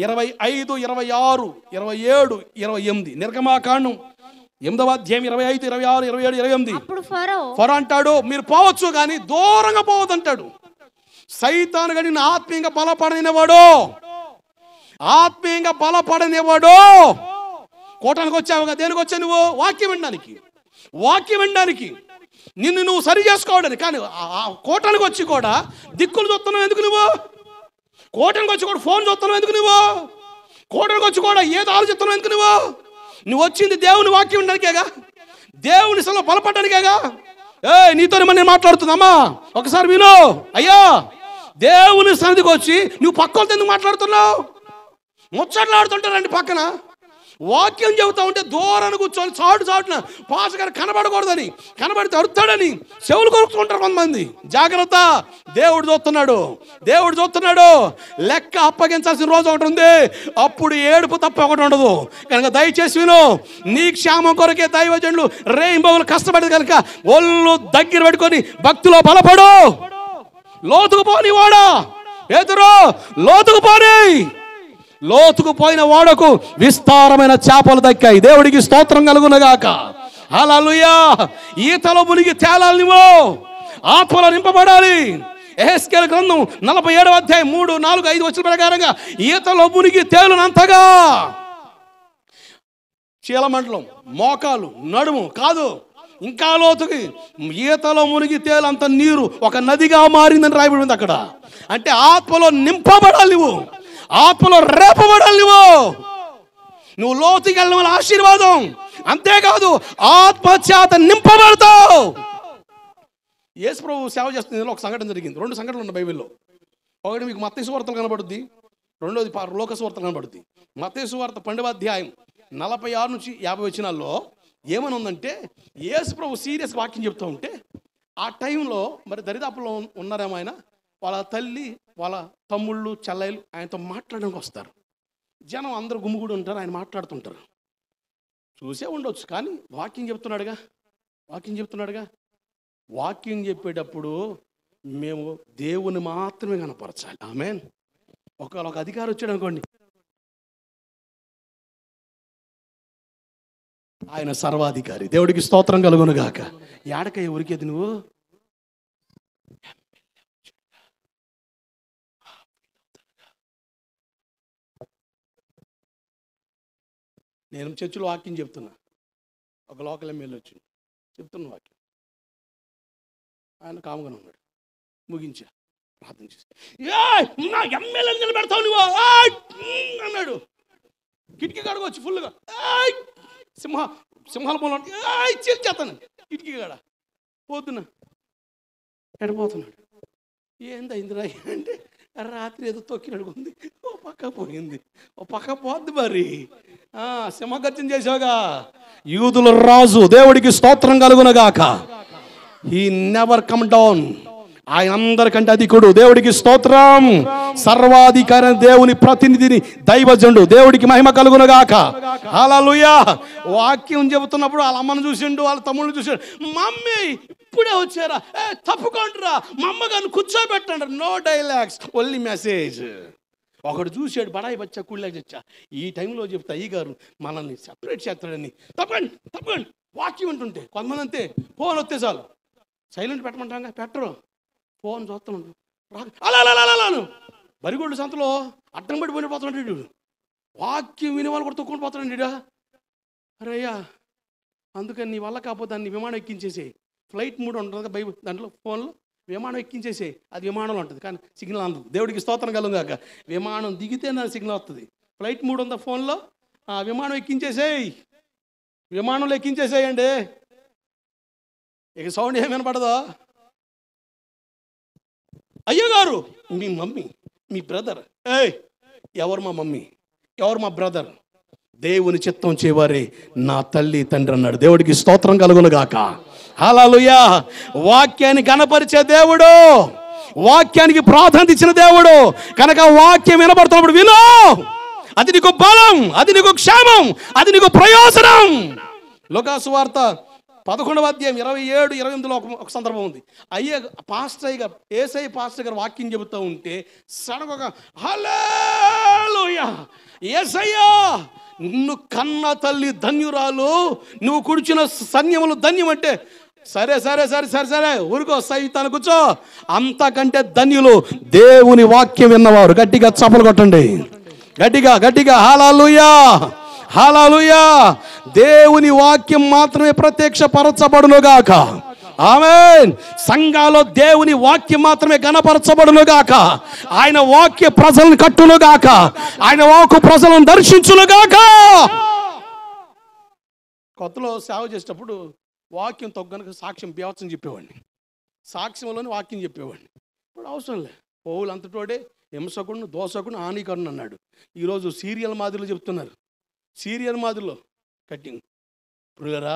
25, 26, 27, 28. నిర్గమకాండం 8వ అధ్యాయం 25, 26, 27, 28. అప్పుడు ఫరో అంటాడు, మీరు పోవచ్చు కానీ దూరంగా పోవద్దు అంటాడు. సైతాను గడి ఆత్మీయంగా బలపడనివాడు, ఆత్మీయంగా బలపడనివాడు. కోటానికి వచ్చావుగా, దేనికి వచ్చా నువ్వు? వాక్యం వినడానికి, వాక్యం వినడానికి, నిన్ను నువ్వు సరి చేసుకోవడానికి. కానీ కోటానికి వచ్చి కూడా దిక్కులు చూస్తున్నావు ఎందుకు నువ్వు? కోటానికి వచ్చి కూడా ఫోన్ చూస్తున్నావు ఎందుకు నువ్వు? కోటానికి వచ్చి కూడా ఏదో ఆలోచిస్తున్నావు ఎందుకు నువ్వు? నువ్వు వచ్చింది దేవుని వాక్యం వినడానికేగా, దేవుని సలో బలపడడానికేగా. నీతో నేను మాట్లాడుతుందమ్మా, ఒకసారి విను. అయ్యా, దేవుని సన్నిధికి వచ్చి నువ్వు పక్కలతో ఎందుకు మాట్లాడుతున్నావు? ముచ్చట్లాడుతుంటారండి పక్కన, వాక్యం చెబుతా ఉంటే దూరాన్ని కూర్చొని చాటున పాస్ గారు కనబడకూడదని, కనబడితే అరుతాడని చెవులు కొరుకుంటారు కొంతమంది. జాగ్రత్త, దేవుడు చూస్తున్నాడు, దేవుడు చూస్తున్నాడు. లెక్క అప్పగించాల్సిన రోజు ఒకటి ఉంది, అప్పుడు ఏడుపు తప్ప ఒకటి ఉండదు. కనుక దయచేసి విను. నీ క్షేమం కొరకే దైవజనులు రేయింబవులు కష్టపడేది కనుక ఒళ్ళు దగ్గర పెట్టుకొని భక్తిలో బలపడు. లోతుకు పోని వాడా పేతురు, లోతుకు పోని. లోతుకు పోయిన వాడకు విస్తారమైన చేపలు దక్కాయి. దేవుడికి స్తోత్రం కలుగునగాక. హల్లెలూయా. ఈతలో మునిగి తేలాలి, నువ్వు ఆత్మలో నింపబడాలి. యెహెజ్కేలు గ్రంథం 47వ అధ్యాయం 3, 4, 5 వచనాల ప్రకారంగా ఈతలో మునిగి తేలునంతగా చీలమండలం, మోకాలు, నడుము కాదు, ఇంకా లోతుకి ఈతలో మునిగి తేలంత నీరు ఒక నదిగా మారిందని రాయబడింది అక్కడ. అంటే ఆత్మలో నింపబడాలి, నువ్వు ఆత్మలో రేపబడాలి. నువ్వు లోతుకి వెళ్ళడం వల్ల ఆశీర్వాదం, అంతేకాదు ఆత్మచేత నింపబడతావు. యేసు ప్రభువు సేవ చేస్తుంది. ఒక సంఘటన జరిగింది. 2 సంఘటనలు ఉన్నాయి బైబిల్లో. ఒకటి మీకు మత్తయి సువార్తలు కనబడుద్ది, రెండోది లోక సువార్తలు కనబడుద్ది. మత్తయి సువార్త 12వ అధ్యాయం 46 నుంచి 50 వచనాల్లో ఏమని ఉందంటే, యేసు ప్రభు సీరియస్ వాక్యం చెప్తూ ఉంటే ఆ టైంలో మరి దరిదాపుల్లో ఉన్నారేమో ఆయన, వాళ్ళ తల్లి, వాళ్ళ తమ్ముళ్ళు, చెల్లెలు ఆయనతో మాట్లాడడానికి వస్తారు. జనం అందరూ గుమ్ముగూడి ఉంటారు, ఆయన మాట్లాడుతుంటారు. చూసే ఉండొచ్చు, కానీ వాక్యం చెప్తున్నాడుగా, వాక్యం చెప్పేటప్పుడు మేము దేవుని మాత్రమే కనపరచాలి. ఆమేన్. ఒక అధికారి వచ్చాడు అనుకోండి, ఆయన సర్వాధికారి. దేవుడికి స్తోత్రం కలుగును గాక. ఏడకయ్య ఉరికేది నువ్వు? నేను చర్చిలో వాక్యం చెప్తున్నా, ఒక లోకల్ ఎమ్మెల్యే వచ్చి చెప్తున్న వాక్యం, ఆయన కాముగానే ఉన్నాడు. ముగించా, ప్రార్థన చేసి నా ఎమ్మెల్యేని నిలబెడతావు నువ్వు అన్నాడు. కిటికీ కాడకు వచ్చి ఫుల్గా సింహాల పొలం చేస్తాను కిటికీ కాడ పోతున్నా ఎడపోతున్నాడు. ఏందైందిరా అంటే రాత్రి ఏదో తొక్కి అడుగుంది, ఓ పక్క పోయింది, ఓ పక్క పోద్ది మరి. సింహగర్జన చేసావుగా. యూదుల రాజు దేవుడికి స్తోత్రం కలుగునగాక. He never come down. ఆయన అందరికంటే అధికుడు. దేవుడికి స్తోత్రం. సర్వాధికారి దేవుని ప్రతినిధిని దైవజనుడు. దేవుడికి మహిమ కలుగునగాక. హల్లెలూయా. వాక్యం చెబుతున్నప్పుడు వాళ్ళ అమ్మను చూసిండు, వాళ్ళ తమ్ముళ్ళు చూసాడు. మమ్మీ ఇప్పుడే వచ్చారా, తప్పుకుంటురా, మా అమ్మగారిని కూర్చోబెట్టండి. No dialogues, only message. ఒకడు చూశాడు, బడాయి బచ్చా కూళ్ళకి తెచ్చా. ఈ టైంలో చెప్తే అయ్యగారు మనల్ని సెపరేట్ చేస్తాడని. తప్పకండి తప్పకండి వాక్యం ఉంటుంటే. కొంతమంది అంతే, ఫోన్ వస్తే చాలు సైలెంట్ పెట్టమంటాగా, పెట్టరు. ఫోన్ చూస్తున్నాడు అలా బరిగొడ్డు సంతలో అడ్డం పడి పోయిపోతున్నాడు. వాక్యం వినే వాళ్ళు కూడా తొక్కుని పోతున్నాడు. అరే అయ్యా, అందుకని నీ వల్ల కాకపోతే దాన్ని విమానం ఎక్కించేసే. ఫ్లైట్ మూడు ఉంటుంది బైబుల్ దాంట్లో, ఫోన్లో విమానం ఎక్కించేసే. అది విమానంలో ఉంటుంది కానీ సిగ్నల్ అందదు. దేవుడికి స్తోత్రం కలుగుగాక. విమానం దిగితే నా సిగ్నల్ వస్తుంది. ఫ్లైట్ మూడు ఉందా ఫోన్లో, విమానం ఎక్కించేసేయి, విమానంలో ఎక్కించేసేయండి. ఇక సౌండ్ ఏం వినపడదో. అయ్యగారు మీ మమ్మీ, మీ బ్రదర్. ఎవరు మా మమ్మీ, ఎవరు మా బ్రదర్? దేవుని చిత్తం చేయవారే నా తల్లి తండ్రి అన్నాడు. దేవుడికి స్తోత్రం కలుగునుగాక. హల్లెలూయా. వాక్యాన్ని గణపరిచే దేవుడు, వాక్యానికి ప్రాధాన్యత ఇచ్చిన దేవుడు కనుక వాక్యం వినబడుతున్నప్పుడు విను. అది నీకు బలం, అది నీకు క్షేమం, అది నీకు ప్రయోజనం. లూకా సువార్త 11వ అధ్యాయం 27, 28లో ఒక సందర్భం ఉంది. పాస్టర్ గారు, యేసయ్య పాస్టర్ గారు వాక్యం చెబుతూ ఉంటే సడన్గా హల్లెలూయా, యేసయ్యా నిన్ను కన్న తల్లి ధన్యురాలు, నువ్వు కుడిచిన సన్యములు ధన్యం అంటే, సరే సరే సరే సరే సరే ఊరుకో సైతాను కూర్చో, అంతకంటే ధన్యులు దేవుని వాక్యం విన్నవారు. గట్టిగా చప్పలు కొట్టండి, గట్టిగా గట్టిగా. హల్లెలూయా హల్లెలూయా. దేవుని వాక్యం మాత్రమే ప్రత్యక్షపరచబడునుగాక. ఆమేన్. సంఘాలో దేవుని వాక్యం మాత్రమే గణపరచబడునుగాక. ఆయన వాక్య ప్రజలను కట్టునుగాక. ఆయన వాక్కు ప్రజలను దర్శించునుగాక. కొత్తలో సేవ చేసేటప్పుడు వాక్యం తగ్గనక సాక్ష్యం బేవత్సం చెప్పేవాడిని. సాక్ష్యంలోని వాక్యం చెప్పేవాడిని. ఇప్పుడు అవసరం లే. పౌలు అంతటోడే హింసకుడు, దోషకుడు, హానికరుడు అన్నాడు. ఈరోజు సీరియల్ మాదిరిలో చెప్తున్నారు. సీరియల్ మాదిరిలో కట్టింగ్. ప్రియులరా,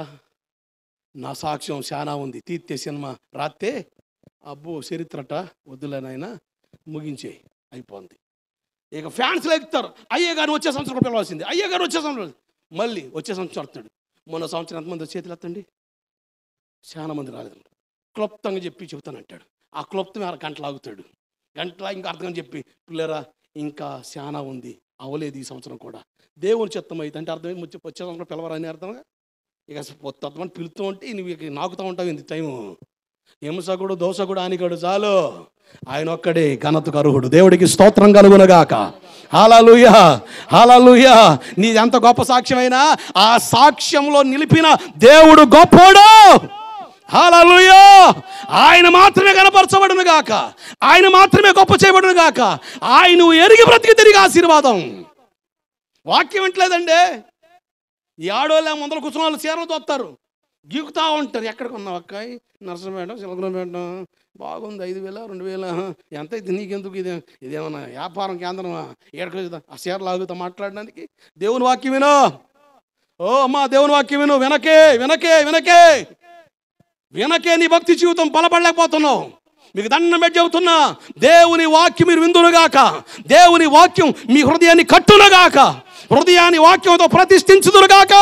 నా సాక్ష్యం చాలా ఉంది. తీర్తే సినిమా రాస్తే అబ్బో చరిత్రట వద్దులేనైనా ముగించే అయిపోయింది. ఇక ఫ్యాన్స్లో ఎక్కుతారు. అయ్యగారు వచ్చే సంవత్సరం పిలవాల్సింది, అయ్యగారు వచ్చే సంవత్సరం. మళ్ళీ వచ్చే సంవత్సరం వస్తాడు. మొన్న సంవత్సరం ఎంతమంది చేతులు ఎత్తండి? చాలా మంది రాలేదు. క్లుప్తంగా చెప్తానంటాడు. ఆ క్లుప్తం గంటలు ఆగుతాడు. గంటలా ఇంకా అర్థం చెప్పి, పిల్లరా ఇంకా చాలా ఉంది, అవలేదు ఈ సంవత్సరం కూడా. దేవుని చిత్తం అయితే అంటే అర్థం వచ్చే సంవత్సరం పిలవరని అర్థంగా. ఇక తత్వని పిలుతూ ఉంటే నువ్వు ఇక నాకుతూ ఉంటావు. ఇంత టైము హింసకుడు, దోషకుడు, హానికడు చాలు. ఆయన ఒక్కడే ఘనతకు అర్హుడు. దేవుడికి స్తోత్రం కలుగునుగాక. హల్లెలూయా హల్లెలూయా. నీ ఎంత గొప్ప సాక్ష్యమైనా ఆ సాక్ష్యంలో నిలిపిన దేవుడు గొప్పోడు. హల్లెలూయా. ఆయన మాత్రమే కనపరచబడును గాక, ఆయన మాత్రమే గొప్ప చేయబడును గాక. ఆయన ఎరిగి బ్రతికి తిరిగి ఆశీర్వాదం. వాక్యం వింటలేదండి. ఈ ఆడోళ్ళ ముందర కూర్చున్న వాళ్ళు చీరలు తోస్తారు, గీకుతా ఉంటారు. ఎక్కడ కొన్నావు అక్కాయి? నరసంపేట, సిలకరంపేట. బాగుంది, 5,000 2,000 ఎంత అయితే నీకెందుకు? ఇదేమన్నా వ్యాపారం కేంద్రమా? ఏడక ఆ చీరలు ఆగుతా మాట్లాడడానికి. దేవుని వాక్యం విను. ఓ అమ్మా, దేవుని వాక్యం విను. వినకే వినకే వినకే వినకే నీ భక్తి జీవితం బలపడలేకపోతున్నావు. మీకు దండం పెట్టి చెబుతున్నా, దేవుని వాక్యం మీరు విందురుగాక. దేవుని వాక్యం మీ హృదయాన్ని కట్టునుగాక. హృదయాన్ని వాక్యంతో ప్రతిష్ఠించుదురుగాక.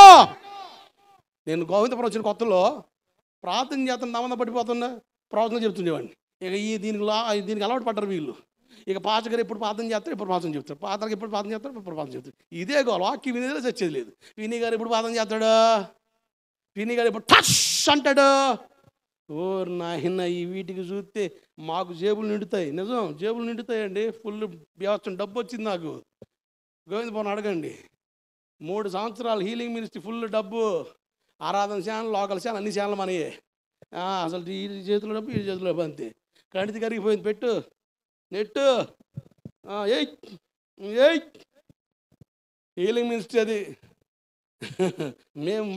నేను గోవిందపురం వచ్చిన కొత్తలో ప్రార్థన చేస్తున్న దమన పడిపోతున్నా, ప్రార్థన చెప్తుండేవాడిని. ఇక దీనికి అలవాటు పడ్డారు వీళ్ళు. ఇక పాచగారు ఎప్పుడు ప్రార్థన చేస్తారు, ఎప్పుడు ప్రార్థన చెప్తారు. పాత్రకి ఎప్పుడు ప్రార్థన చేస్తారు, ఎప్పుడు ప్రార్థన చెప్తారు. ఇదే గోల. వాక్యం వినేది చచ్చేది లేదు. విని గారు ఎప్పుడు ప్రార్థన చేస్తాడు, విని గారు ఎప్పుడు టచ్ అంటాడు. ఓర్ నాయన, ఈ వీటికి చూస్తే మాకు జేబులు నిండుతాయి. నిజం, జేబులు నిండుతాయండి. ఫుల్ వ్యవస్థ డబ్బు వచ్చింది నాకు. గోవిందపురం అడగండి. 3 సంవత్సరాలు హీలింగ్ మినిస్ట్రీ, ఫుల్ డబ్బు. ఆరాధన ఛానల్, లోకల్ ఛానల్, అన్ని ఛానల్ మనయే. అసలు ఈ చేతిలో డబ్బు, ఈ చేతిలో డబ్బు అంతే. కంటిది కరిగిపోయింది పెట్టు. నెట్ ఏయ్ ఏయ్ హీలింగ్ మినిస్ట్రీ అది.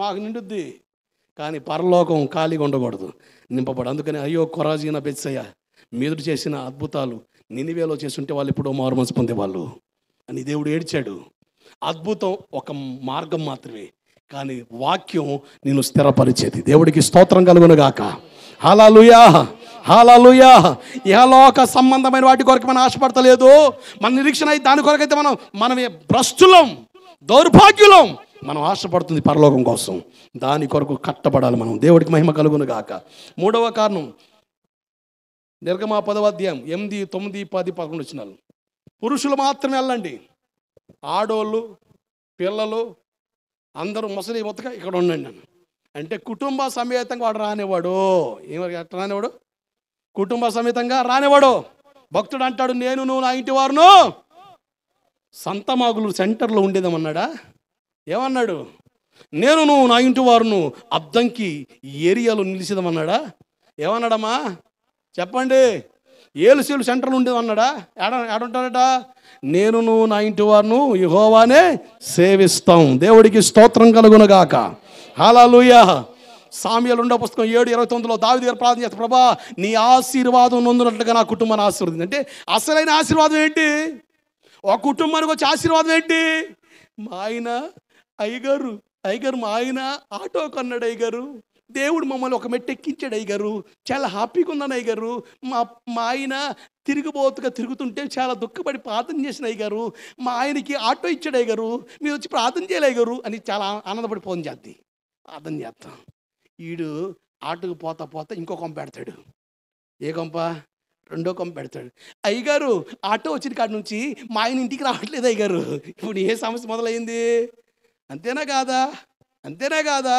మాకు నిండుద్ది, కానీ పరలోకం ఖాళీగా ఉండకూడదు, నింపబడు. అందుకని అయ్యో కొరాజీన బెత్సయ్య మీదుడు చేసిన అద్భుతాలు నినివేలో చేస్తుంటే వాళ్ళు ఎప్పుడో మారుమనసు పొందేవాళ్ళు అని దేవుడు ఏడ్చాడు. అద్భుతం ఒక మార్గం మాత్రమే, కానీ వాక్యం నిన్ను స్థిరపరిచేది. దేవుడికి స్తోత్రం కలుగునుగాక. హల్లెలూయా, హల్లెలూయా. ఇహలోక సంబంధమైన వాటి కొరకు మనం ఆశపడతలేదు. మన నిరీక్షణ అయితే దాని కొరకైతే మనం భ్రష్టులం, దౌర్భాగ్యులం. మనం ఆశపడుతుంది పరలోకం కోసం, దాని కొరకు కట్టబడాలి మనం. దేవుడికి మహిమ కలుగునుగాక. మూడవ కారణం నిర్గమ 10వ అధ్యాయం 8, 9, 10, 11 వచనాలు. పురుషులు మాత్రమే వెళ్ళండి, ఆడోళ్ళు పిల్లలు అందరూ ముసలి మొత్తగా ఇక్కడ ఉండండి అని. అంటే కుటుంబ సమేతంగా వాడు రానివాడు. ఎట్లా రానివాడు? కుటుంబ సమేతంగా రానివాడు. భక్తుడు అంటాడు, నేను నువ్వు నా ఇంటి వారును సంతమాగులు సెంటర్లో ఉండేదామన్నాడా? ఏమన్నాడు? నేను నువ్వు నా ఇంటి వారును అద్దంకి ఏరియాలో నిలిచేదామన్నాడా? ఏమన్నాడమ్మా చెప్పండి? ఏలుసీలు సెంటర్లో ఉండేదన్నాడా? ఏడుంటాడట? నేను నువ్వు నా ఇంటి వారును యెహోవానే సేవిస్తాం. దేవుడికి స్తోత్రం కలుగునుగాక. హల్లెలూయా. సామ్యులు 2వ పుస్తకం 7:29లో దావీదు గారు ప్రార్థన చేస్తారు, ప్రభా నీ ఆశీర్వాదం నొందినట్లుగా నా కుటుంబాన్ని ఆశీర్వదించు. అంటే అసలైన ఆశీర్వాదం ఏంటి? ఒక కుటుంబానికి వచ్చే ఆశీర్వాదం ఏంటి? మా ఆయన అయ్యగారు మా ఆయన ఆటో కొన్నాడు అయ్యగారు, దేవుడు మమ్మల్ని ఒక మెట్టు ఎక్కించాడు అయ్యగారు, చాలా హ్యాపీగా ఉన్నాను అయ్యగారు, మా ఆయన తిరుగుబోతుగా తిరుగుతుంటే చాలా దుఃఖపడి ప్రార్థన చేసిన అయ్యగారు, మా ఆయనకి ఆటో ఇచ్చాడు అయ్యగారు, మీరు వచ్చి ప్రార్థన చేయాలి అయ్యగారు అని చాలా ఆనందపడి ఫోన్ చేద్ది. ప్రార్థన చేస్తాం. వీడు ఆటోకి పోతా ఇంకో కొంప పెడతాడు. ఏ కొంప? 2వ కొంప పెడతాడు. అయ్యగారు ఆటో వచ్చిన కాడి నుంచి మా ఆయన ఇంటికి రావట్లేదు అయ్యగారు. ఇప్పుడు ఏ సమస్య మొదలైంది? అంతేనా కాదా?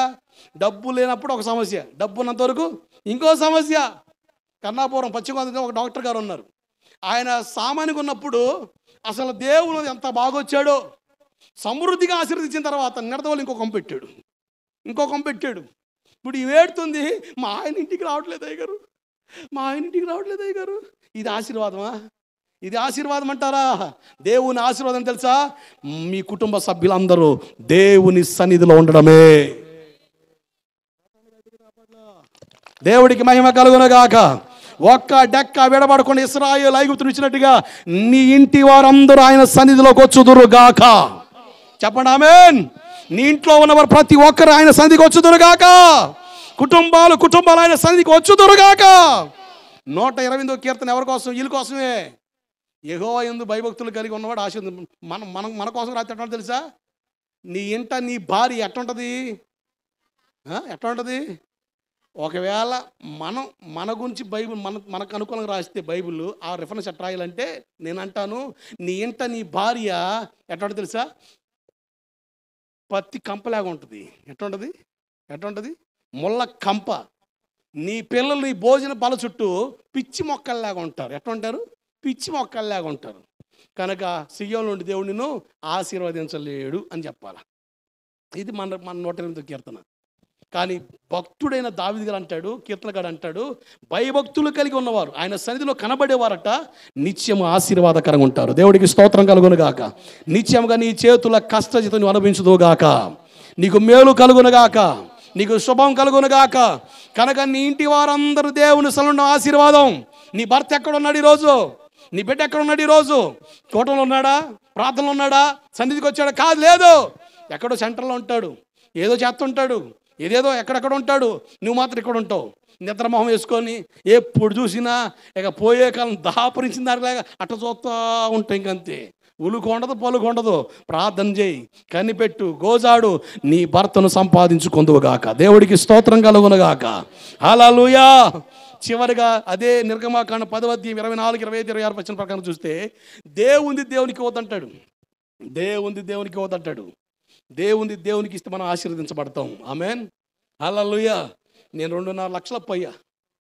డబ్బు లేనప్పుడు ఒక సమస్య, డబ్బు ఉన్నంత వరకు ఇంకో సమస్య. కన్నాపురం పశ్చిమగోదావరి ఒక డాక్టర్ గారు ఉన్నారు. ఆయన సామాన్యంగా ఉన్నప్పుడు అసలు దేవుడు ఎంత బాగొచ్చాడో, సమృద్ధిగా ఆశీర్వదించిన తర్వాత నిడదవలు ఇంకో కొంప పెట్టాడు. ఇప్పుడు ఇవేడుతుంది, మా ఆయన ఇంటికి రావట్లేదు అయ్యగారు. ఇది ఆశీర్వాదమా? ఇది ఆశీర్వాదం అంటారా? దేవుని ఆశీర్వాదం తెలుసా? మీ కుటుంబ సభ్యులందరూ దేవుని సన్నిధిలో ఉండడమే. దేవుడికి మహిమ కలుగునుగాక. ఒక్క డెక్క విడబడకుండా ఇశ్రాయేలు ఐగుప్తును ఇచ్చినట్టుగా నీ ఇంటి వారందరూ ఆయన సన్నిధిలోకి వచ్చుదురుగాక. చెప్పండి ఆమేన్. నీ ఇంట్లో ఉన్నవారు ప్రతి ఒక్కరు ఆయన సన్నిధికి వచ్చుదురుగాక. కుటుంబాలు ఆయన సన్నిధికి వచ్చుదురుగాక. 128వ కీర్తన ఎవరి కోసం? వీళ్ళ కోసమే. యెహోవా యందు భయభక్తులు కలిగి ఉన్నవాడు ఆశీర్వాదం. మన కోసం రాత్రి ఎట్లా తెలుసా? నీ ఇంట నీ భార్య ఎట్లుంటుంది? ఒకవేళ మన గురించి బైబిల్ మనకు అనుకూలంగా రాస్తే బైబిల్ ఆ రిఫరెన్స్ ఎట్లా రాయాలంటే, నేను అంటాను నీ ఇంట నీ భార్య ఎట్లా తెలుసా? పత్తి కంపలాగా ఉంటుంది. ఎట్లుంటుంది? ముళ్ళ కంప. నీ పిల్లలు నీ భోజన బల చుట్టూ పిచ్చి మొక్కల్లాగా ఉంటారు. ఎట్లా ఉంటారు? పిచ్చి మొక్కల్లాగా ఉంటారు. కనుక సియోనులో నుండి దేవుడు నిన్ను ఆశీర్వదించలేడు అని చెప్పాలి. ఇది మన 108వ కీర్తన. కానీ భక్తుడైన దావీదు గారు అంటాడు, కీర్తనగాడు అంటాడు, భయభక్తులు కలిగి ఉన్నవారు ఆయన సన్నిధిలో కనబడేవారట నిత్యం ఆశీర్వాదకరంగా ఉంటారు. దేవుడికి స్తోత్రం కలుగునుగాక. నిత్యంగా నీ చేతుల కష్టజితం నువ్వు అనుభవించుదువుగాక. నీకు మేలు కలుగునుగాక, నీకు శుభం కలుగునుగాక. కనుక నీ ఇంటి వారందరూ దేవుని సన్నిధిలో ఆశీర్వాదం. నీ భర్త ఎక్కడున్నాడు ఈరోజు? నీ బిడ్డ ఎక్కడున్నాడు ఈరోజు? కోటంలో ఉన్నాడా? ప్రార్థనలో ఉన్నాడా? సన్నిధికి వచ్చాడా? కాదు, లేదు. ఎక్కడో సెంటర్లో ఉంటాడు, ఏదో చేస్తుంటాడు, ఏదేదో ఎక్కడెక్కడ ఉంటాడు. నువ్వు మాత్రం ఇక్కడ ఉంటావు, నిద్రమొహం వేసుకొని ఎప్పుడు చూసినా ఇక పోయే కాలం దాపరించిన దానిలాగా అట్ట చూస్తూ ఉంటావు. ఇంకంతే, ఉలుకొండదు పలుకొండదు. ప్రార్థన చేయి, కనిపెట్టు, గోజాడు, నీ భర్తను సంపాదించుకొందువుగాక. దేవుడికి స్తోత్రం కలుగునుగాక. హల్లెలూయా. చివరిగా అదే నిర్గమాకాండ 10వ అధ్యాయం 24, 25, 26 వచ్చిన ప్రకారం చూస్తే దేవునికి ఇవ్వదంటాడు. దేవునికి ఇస్తే మనం ఆశీర్వదించబడతాం. ఆమేన్. హల్లెలూయా. నేను 2.5 లక్షల అప్పు అయ్యా.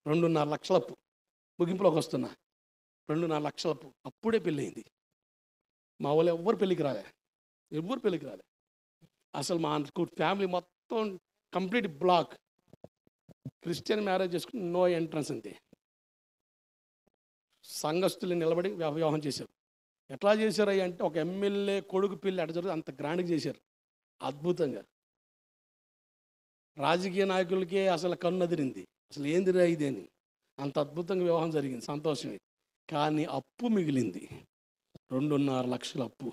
2.5 లక్షల అప్పు ముగింపులోకి వస్తున్నా. 2.5 లక్షల అప్పు. అప్పుడే పెళ్ళయింది. మా వాళ్ళు ఎవ్వరు పెళ్ళికి రాలే. అసలు మా ఫ్యామిలీ మొత్తం కంప్లీట్ బ్లాక్. క్రిస్టియన్ మ్యారేజ్ చేసుకుని నో ఎంట్రన్స్ అంతే. సంఘస్థులు నిలబడి వివాహం చేశారు. ఎట్లా చేశారు అంటే ఒక ఎమ్మెల్యే కొడుకు పెళ్ళి ఎట్లా జరుగుతుంది అంత గ్రాండ్గా చేశారు, అద్భుతంగా. రాజకీయ నాయకులకే అసలు కన్ను అదిరింది, అసలు ఏందిరా ఇది అని. అంత అద్భుతంగా వివాహం జరిగింది, సంతోషమే. కానీ అప్పు మిగిలింది, 2.5 లక్షల అప్పు.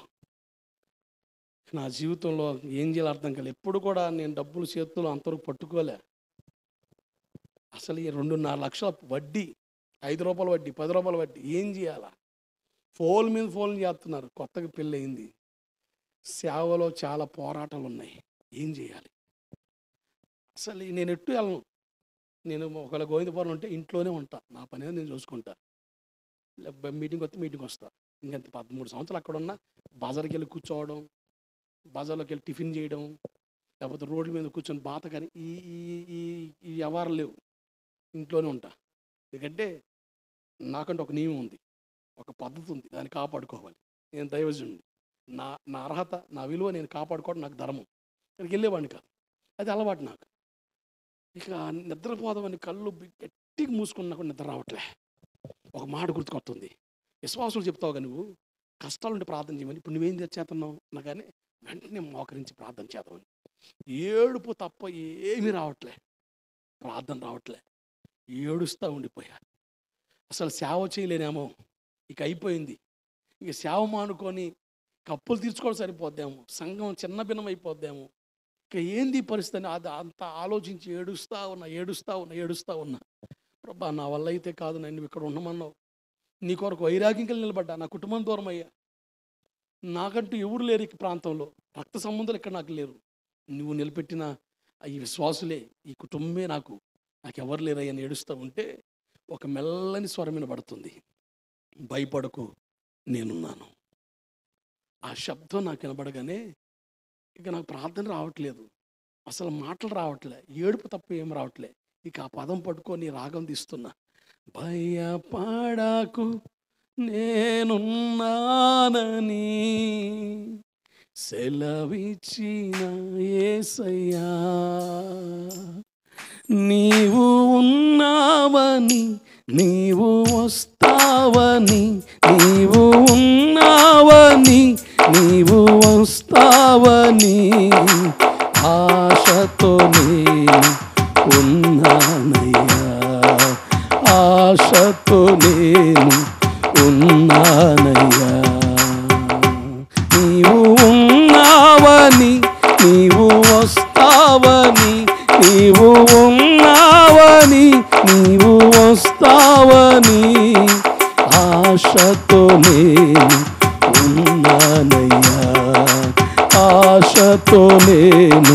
నా జీవితంలో ఏం చేయాలో అర్థం కాలేదు. ఎప్పుడు కూడా నేను డబ్బులు చేతుల్లో అంతవరకు పట్టుకోలే. అసలు ఈ 2.5 లక్షల అప్పు, వడ్డీ 5 రూపాయల వడ్డీ, 10 రూపాయల వడ్డీ, ఏం చేయాలా? ఫోన్ మీద ఫోన్ చేస్తున్నారు. కొత్తగా పెళ్ళి అయింది, సేవలో చాలా పోరాటాలు ఉన్నాయి, ఏం చేయాలి? అసలు నేను ఎట్టు వెళ్ళను. నేను ఒకవేళ గోవిందపురం ఉంటే ఇంట్లోనే ఉంటా, నా పని ఏదో నేను చూసుకుంటా. మీటింగ్ వస్తే మీటింగ్ వస్తా. ఇంకంత 13 సంవత్సరాలు అక్కడ ఉన్నా బజార్కి వెళ్ళి కూర్చోవడం, బజార్లోకి వెళ్ళి టిఫిన్ చేయడం, లేకపోతే రోడ్ల మీద కూర్చొని బాత, కానీ ఈ ఈ ఈ వ్యవహారం లేవు. ఇంట్లోనే ఉంటా. ఎందుకంటే నాకంటే ఒక నియమం ఉంది, ఒక పద్ధతి ఉంది, దాన్ని కాపాడుకోవాలి. నేను దైవజనుడిని, నా అర్హత, నా విలువ నేను కాపాడుకోవడం నాకు ధర్మం. ఇక్కడికి వెళ్ళేవాడిని కాదు, అది అలవాటు నాకు. ఇక నిద్రపోదామని కళ్ళు గట్టిగా మూసుకున్నా కూడా నిద్ర రావట్లే. ఒక మాట గుర్తుకొస్తుంది, విశ్వాసులు చెప్తావుగా నువ్వు కష్టాలుంటే ప్రార్థన చేయమని, ఇప్పుడు నువ్వేం చేస్తున్నావు నా, కానీ వెంటనే మోకరించి ప్రార్థన చేద్దామని. ఏడుపు తప్ప ఏమీ రావట్లే, ప్రార్థన రావట్లే, ఏడుస్తూ ఉండిపోయా. అసలు సేవ చేయలేనేమో, ఇక అయిపోయింది. ఇక సేవ మానుకొని కప్పులు తీర్చుకోవడం సరిపోద్దేమో, సంఘం చిన్న భిన్నం అయిపోద్దేమో, ఇక ఏంది పరిస్థితి అది అంత ఆలోచించి ఏడుస్తూ ఉన్నా. ప్రభా, నా వల్ల అయితే కాదు, నేను ఇక్కడ ఉండమన్నావు, నీ కొరకు వైరాగ్యం కలిగి నిలబడ్డా, నా కుటుంబం దూరం అయ్యా, నాకంటూ ఎవరు లేరు ఈ ప్రాంతంలో, రక్త సంబంధాలు ఇక్కడ నాకు లేరు, నువ్వు నిలబెట్టిన ఈ విశ్వాసులే, ఈ కుటుంబమే నాకు ఎవరు లేరయ్యా అని ఏడుస్తూ ఉంటే ఒక మెల్లని స్వరం వినబడుతుంది, భయపడకు నేనున్నాను. ఆ శబ్దం నాకు వినబడగానే ఇక నాకు ప్రార్థన రావట్లేదు, అసలు మాటలు రావట్లే, ఏడుపు తప్ప ఏం రావట్లే. ఇక ఆ పదం పట్టుకొని రాగం తీస్తున్నా, భయపడకు నేనున్నానని సెలవిచ్చిన యేసయ్యా, నీవు ఉన్నావని, నీవు వస్తావని, నీవు ఉన్నావని, నీవు వస్తావని ఆశతో నేను ఉన్నానయ్యా, ఆశతో నేను ఉన్నానయ్యా. నీవు ఉన్నావని, నీవు వస్తావని, నీవు ఉన్నావని, నీవు వస్తావని ఆశతో నేను ఉన్నానయ్యా, ఆశతో నేను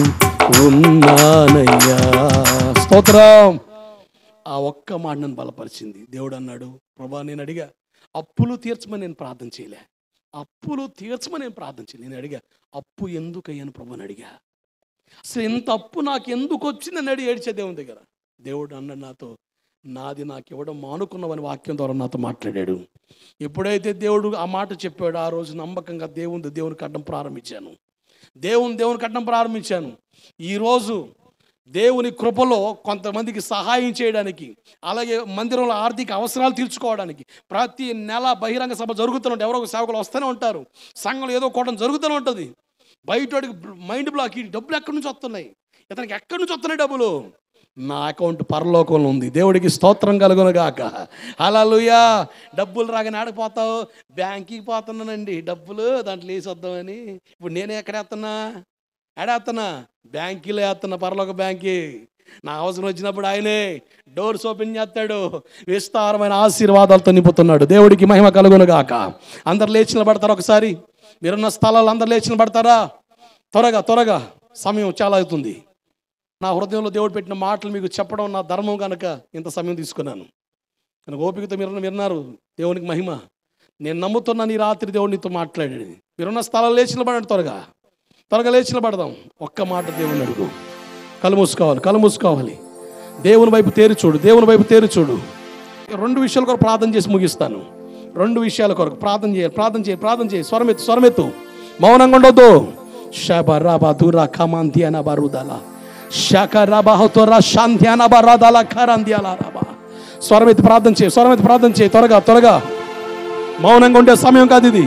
ఉన్నానయ్యా. స్తోత్రం. ఆ ఒక్క మాట నన్ను బలపరిచింది. దేవుడు అన్నాడు, ప్రభా, నేను అడిగా అప్పులు తీర్చమని నేను ప్రార్థన చేయలే, అప్పులు తీర్చమని నేను ప్రార్థన చేయలే, నేను అడిగా అప్పు ఎందుకు అయ్యాను ప్రభు అని అడిగా. అసలు ఇంత అప్పు నాకు ఎందుకు వచ్చిందని అడిగి ఏడ్చే దేవుని దగ్గర. దేవుడు అన్నాడు నాతో, నాది నాకు ఇవ్వడం మానుకున్నావని వాక్యం ద్వారా నాతో మాట్లాడాడు. ఎప్పుడైతే దేవుడు ఆ మాట చెప్పాడు, ఆ రోజు నమ్మకంగా దేవుని కట్టడం ప్రారంభించాను, దేవుని కట్టడం ప్రారంభించాను. ఈరోజు దేవుని కృపలో కొంతమందికి సహాయం చేయడానికి, అలాగే మందిరంలో ఆర్థిక అవసరాలు తీర్చుకోవడానికి ప్రతి నెల బహిరంగ సభ జరుగుతూనే ఉంటాయి, ఎవరో ఒక సేవకులు వస్తూనే ఉంటారు, సంఘంలో ఏదో కోవడం జరుగుతూనే ఉంటుంది. బయటోడికి మైండ్ బ్లాక్, ఈ డబ్బులు ఎక్కడి నుంచి వస్తున్నాయి, ఇతనికి ఎక్కడి నుంచి వస్తున్నాయి డబ్బులు, నా అకౌంట్ పరలోకంలో ఉంది, దేవుడికి స్తోత్రం కలుగునుగాక. హల్లెలూయా. డబ్బులు రాగానే ఆడిపోతావు, బ్యాంక్కి పోతున్నానండి డబ్బులు దాంట్లో వేసి వద్దామని. ఇప్పుడు నేనే ఎక్కడ వేస్తున్నా, ఎడేస్తున్నా, బ్యాంకీలో వేస్తున్నా, పరలోక బ్యాంకీ. నా అవసరం వచ్చినప్పుడు ఆయనే డోర్స్ ఓపెన్ చేస్తాడు, విస్తారమైన ఆశీర్వాదాలతో నింపుతున్నాడు. దేవుడికి మహిమ కలుగునుగాక. అందరు లేచి నిలబడతారు, ఒకసారి మీరున్న స్థలాలు అందరు లేచి నిలబడతారా? త్వరగా సమయం చాలా అవుతుంది. నా హృదయంలో దేవుడు పెట్టిన మాటలు మీకు చెప్పడం నా ధర్మం కనుక ఇంత సమయం తీసుకున్నాను. కనుక ఓపికతో మీరు విన్నారు. దేవునికి మహిమ. నేను నమ్ముతున్నాను ఈ రాత్రి దేవుడు నీతో మాట్లాడాడు. మీరున్న స్థలాలు లేచి నిలబడండి, త్వరగా లేచి నిలబడదాం. ఒక్క మాట దేవుని అడుగు. కళ్ళు మూసుకోవాలి. దేవుని వైపు తేరి చూడు. 2 విషయాల కొరకు ప్రార్థన చేసి ముగిస్తాను. 2 విషయాల కొరకు ప్రార్థన చేయి. స్వరమెత్తు, మౌనంగా ఉండొద్దు. షబరాబా దూరా కమాంధ్యాన బరుదల షకరాబాహతోరా శాంధ్యాన బరదల ఖరంధ్యాల రాబా స్వరమెత్తి ప్రార్థన చేయి, స్వరమెత్తి ప్రార్థన చేయి. త్వరగా త్వరగా. మౌనంగా ఉండే సమయం కాదు ఇది,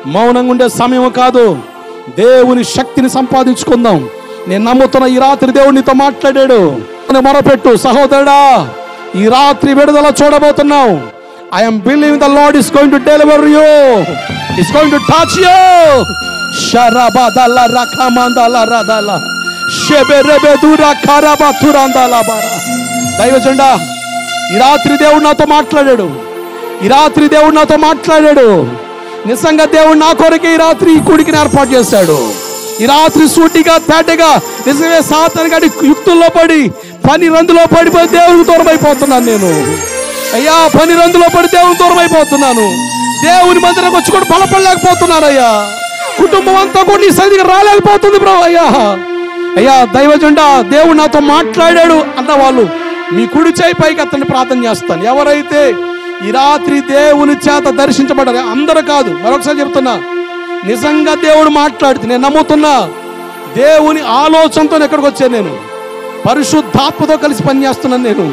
మౌనంగా ఉండే సమయం కాదు. దేవుని శక్తిని సంపాదించుకుందాం. నేను నమ్ముతున్న ఈ రాత్రి దేవుడు నీతో మాట్లాడాడు. మొరపెట్టు సహోదరుడా, ఈ రాత్రి విడుదల చూడబోతున్నావు. I am believing the Lord is going to deliver you. He's going to touch you. Sharabadala rakamandala radala. Sheberebedura karabaturandala bara. దైవజనుడా, ఈ రాత్రి దేవుడు నాతో మాట్లాడాడు. ఈ రాత్రి దేవుడు నాతో మాట్లాడాడు. నిజంగా దేవుడు నా కొరకే ఈ రాత్రి ఈ కూడికిని ఏర్పాటు చేశాడు. ఈ రాత్రి సూటిగా తేటగా నిజమే సాతాను గాడి యుక్తుల్లో పడి పని రందులో పడిపోయి దేవునికి దూరం అయిపోతున్నాను నేను. అయ్యా, పని రందులో పడి దేవుని దూరం అయిపోతున్నాను. దేవుని మందిరం వచ్చి కూడా బలపడలేకపోతున్నాను అయ్యా. కుటుంబం అంతా కూడా నీ సన్నిధికి రాలేకపోతుంది బ్రో. అయ్యా అయ్యా దైవజనుడా, దేవుడు నాతో మాట్లాడాడు అన్న వాళ్ళు మీ కుడి చేయి పైకి అతన్ని ప్రార్థన చేస్తాను. ఎవరైతే ఈ రాత్రి దేవుని చేత దర్శించబడ్డారు, అందరూ కాదు, మరొకసారి చెప్తున్నా, నిజంగా దేవుడు మాట్లాడితే నేను నమ్ముతున్నా. దేవుని ఆలోచనతో ఎక్కడికి వచ్చాను నేను, పరిశుద్ధాత్మతో కలిసి పనిచేస్తున్నాను నేను.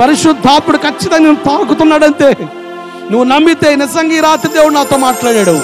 పరిశుద్ధాత్ముడు ఖచ్చితంగా నేను తాకుతున్నాడంతే. నువ్వు నమ్మితే నిజంగా ఈ రాత్రి దేవుడు నాతో మాట్లాడాడు.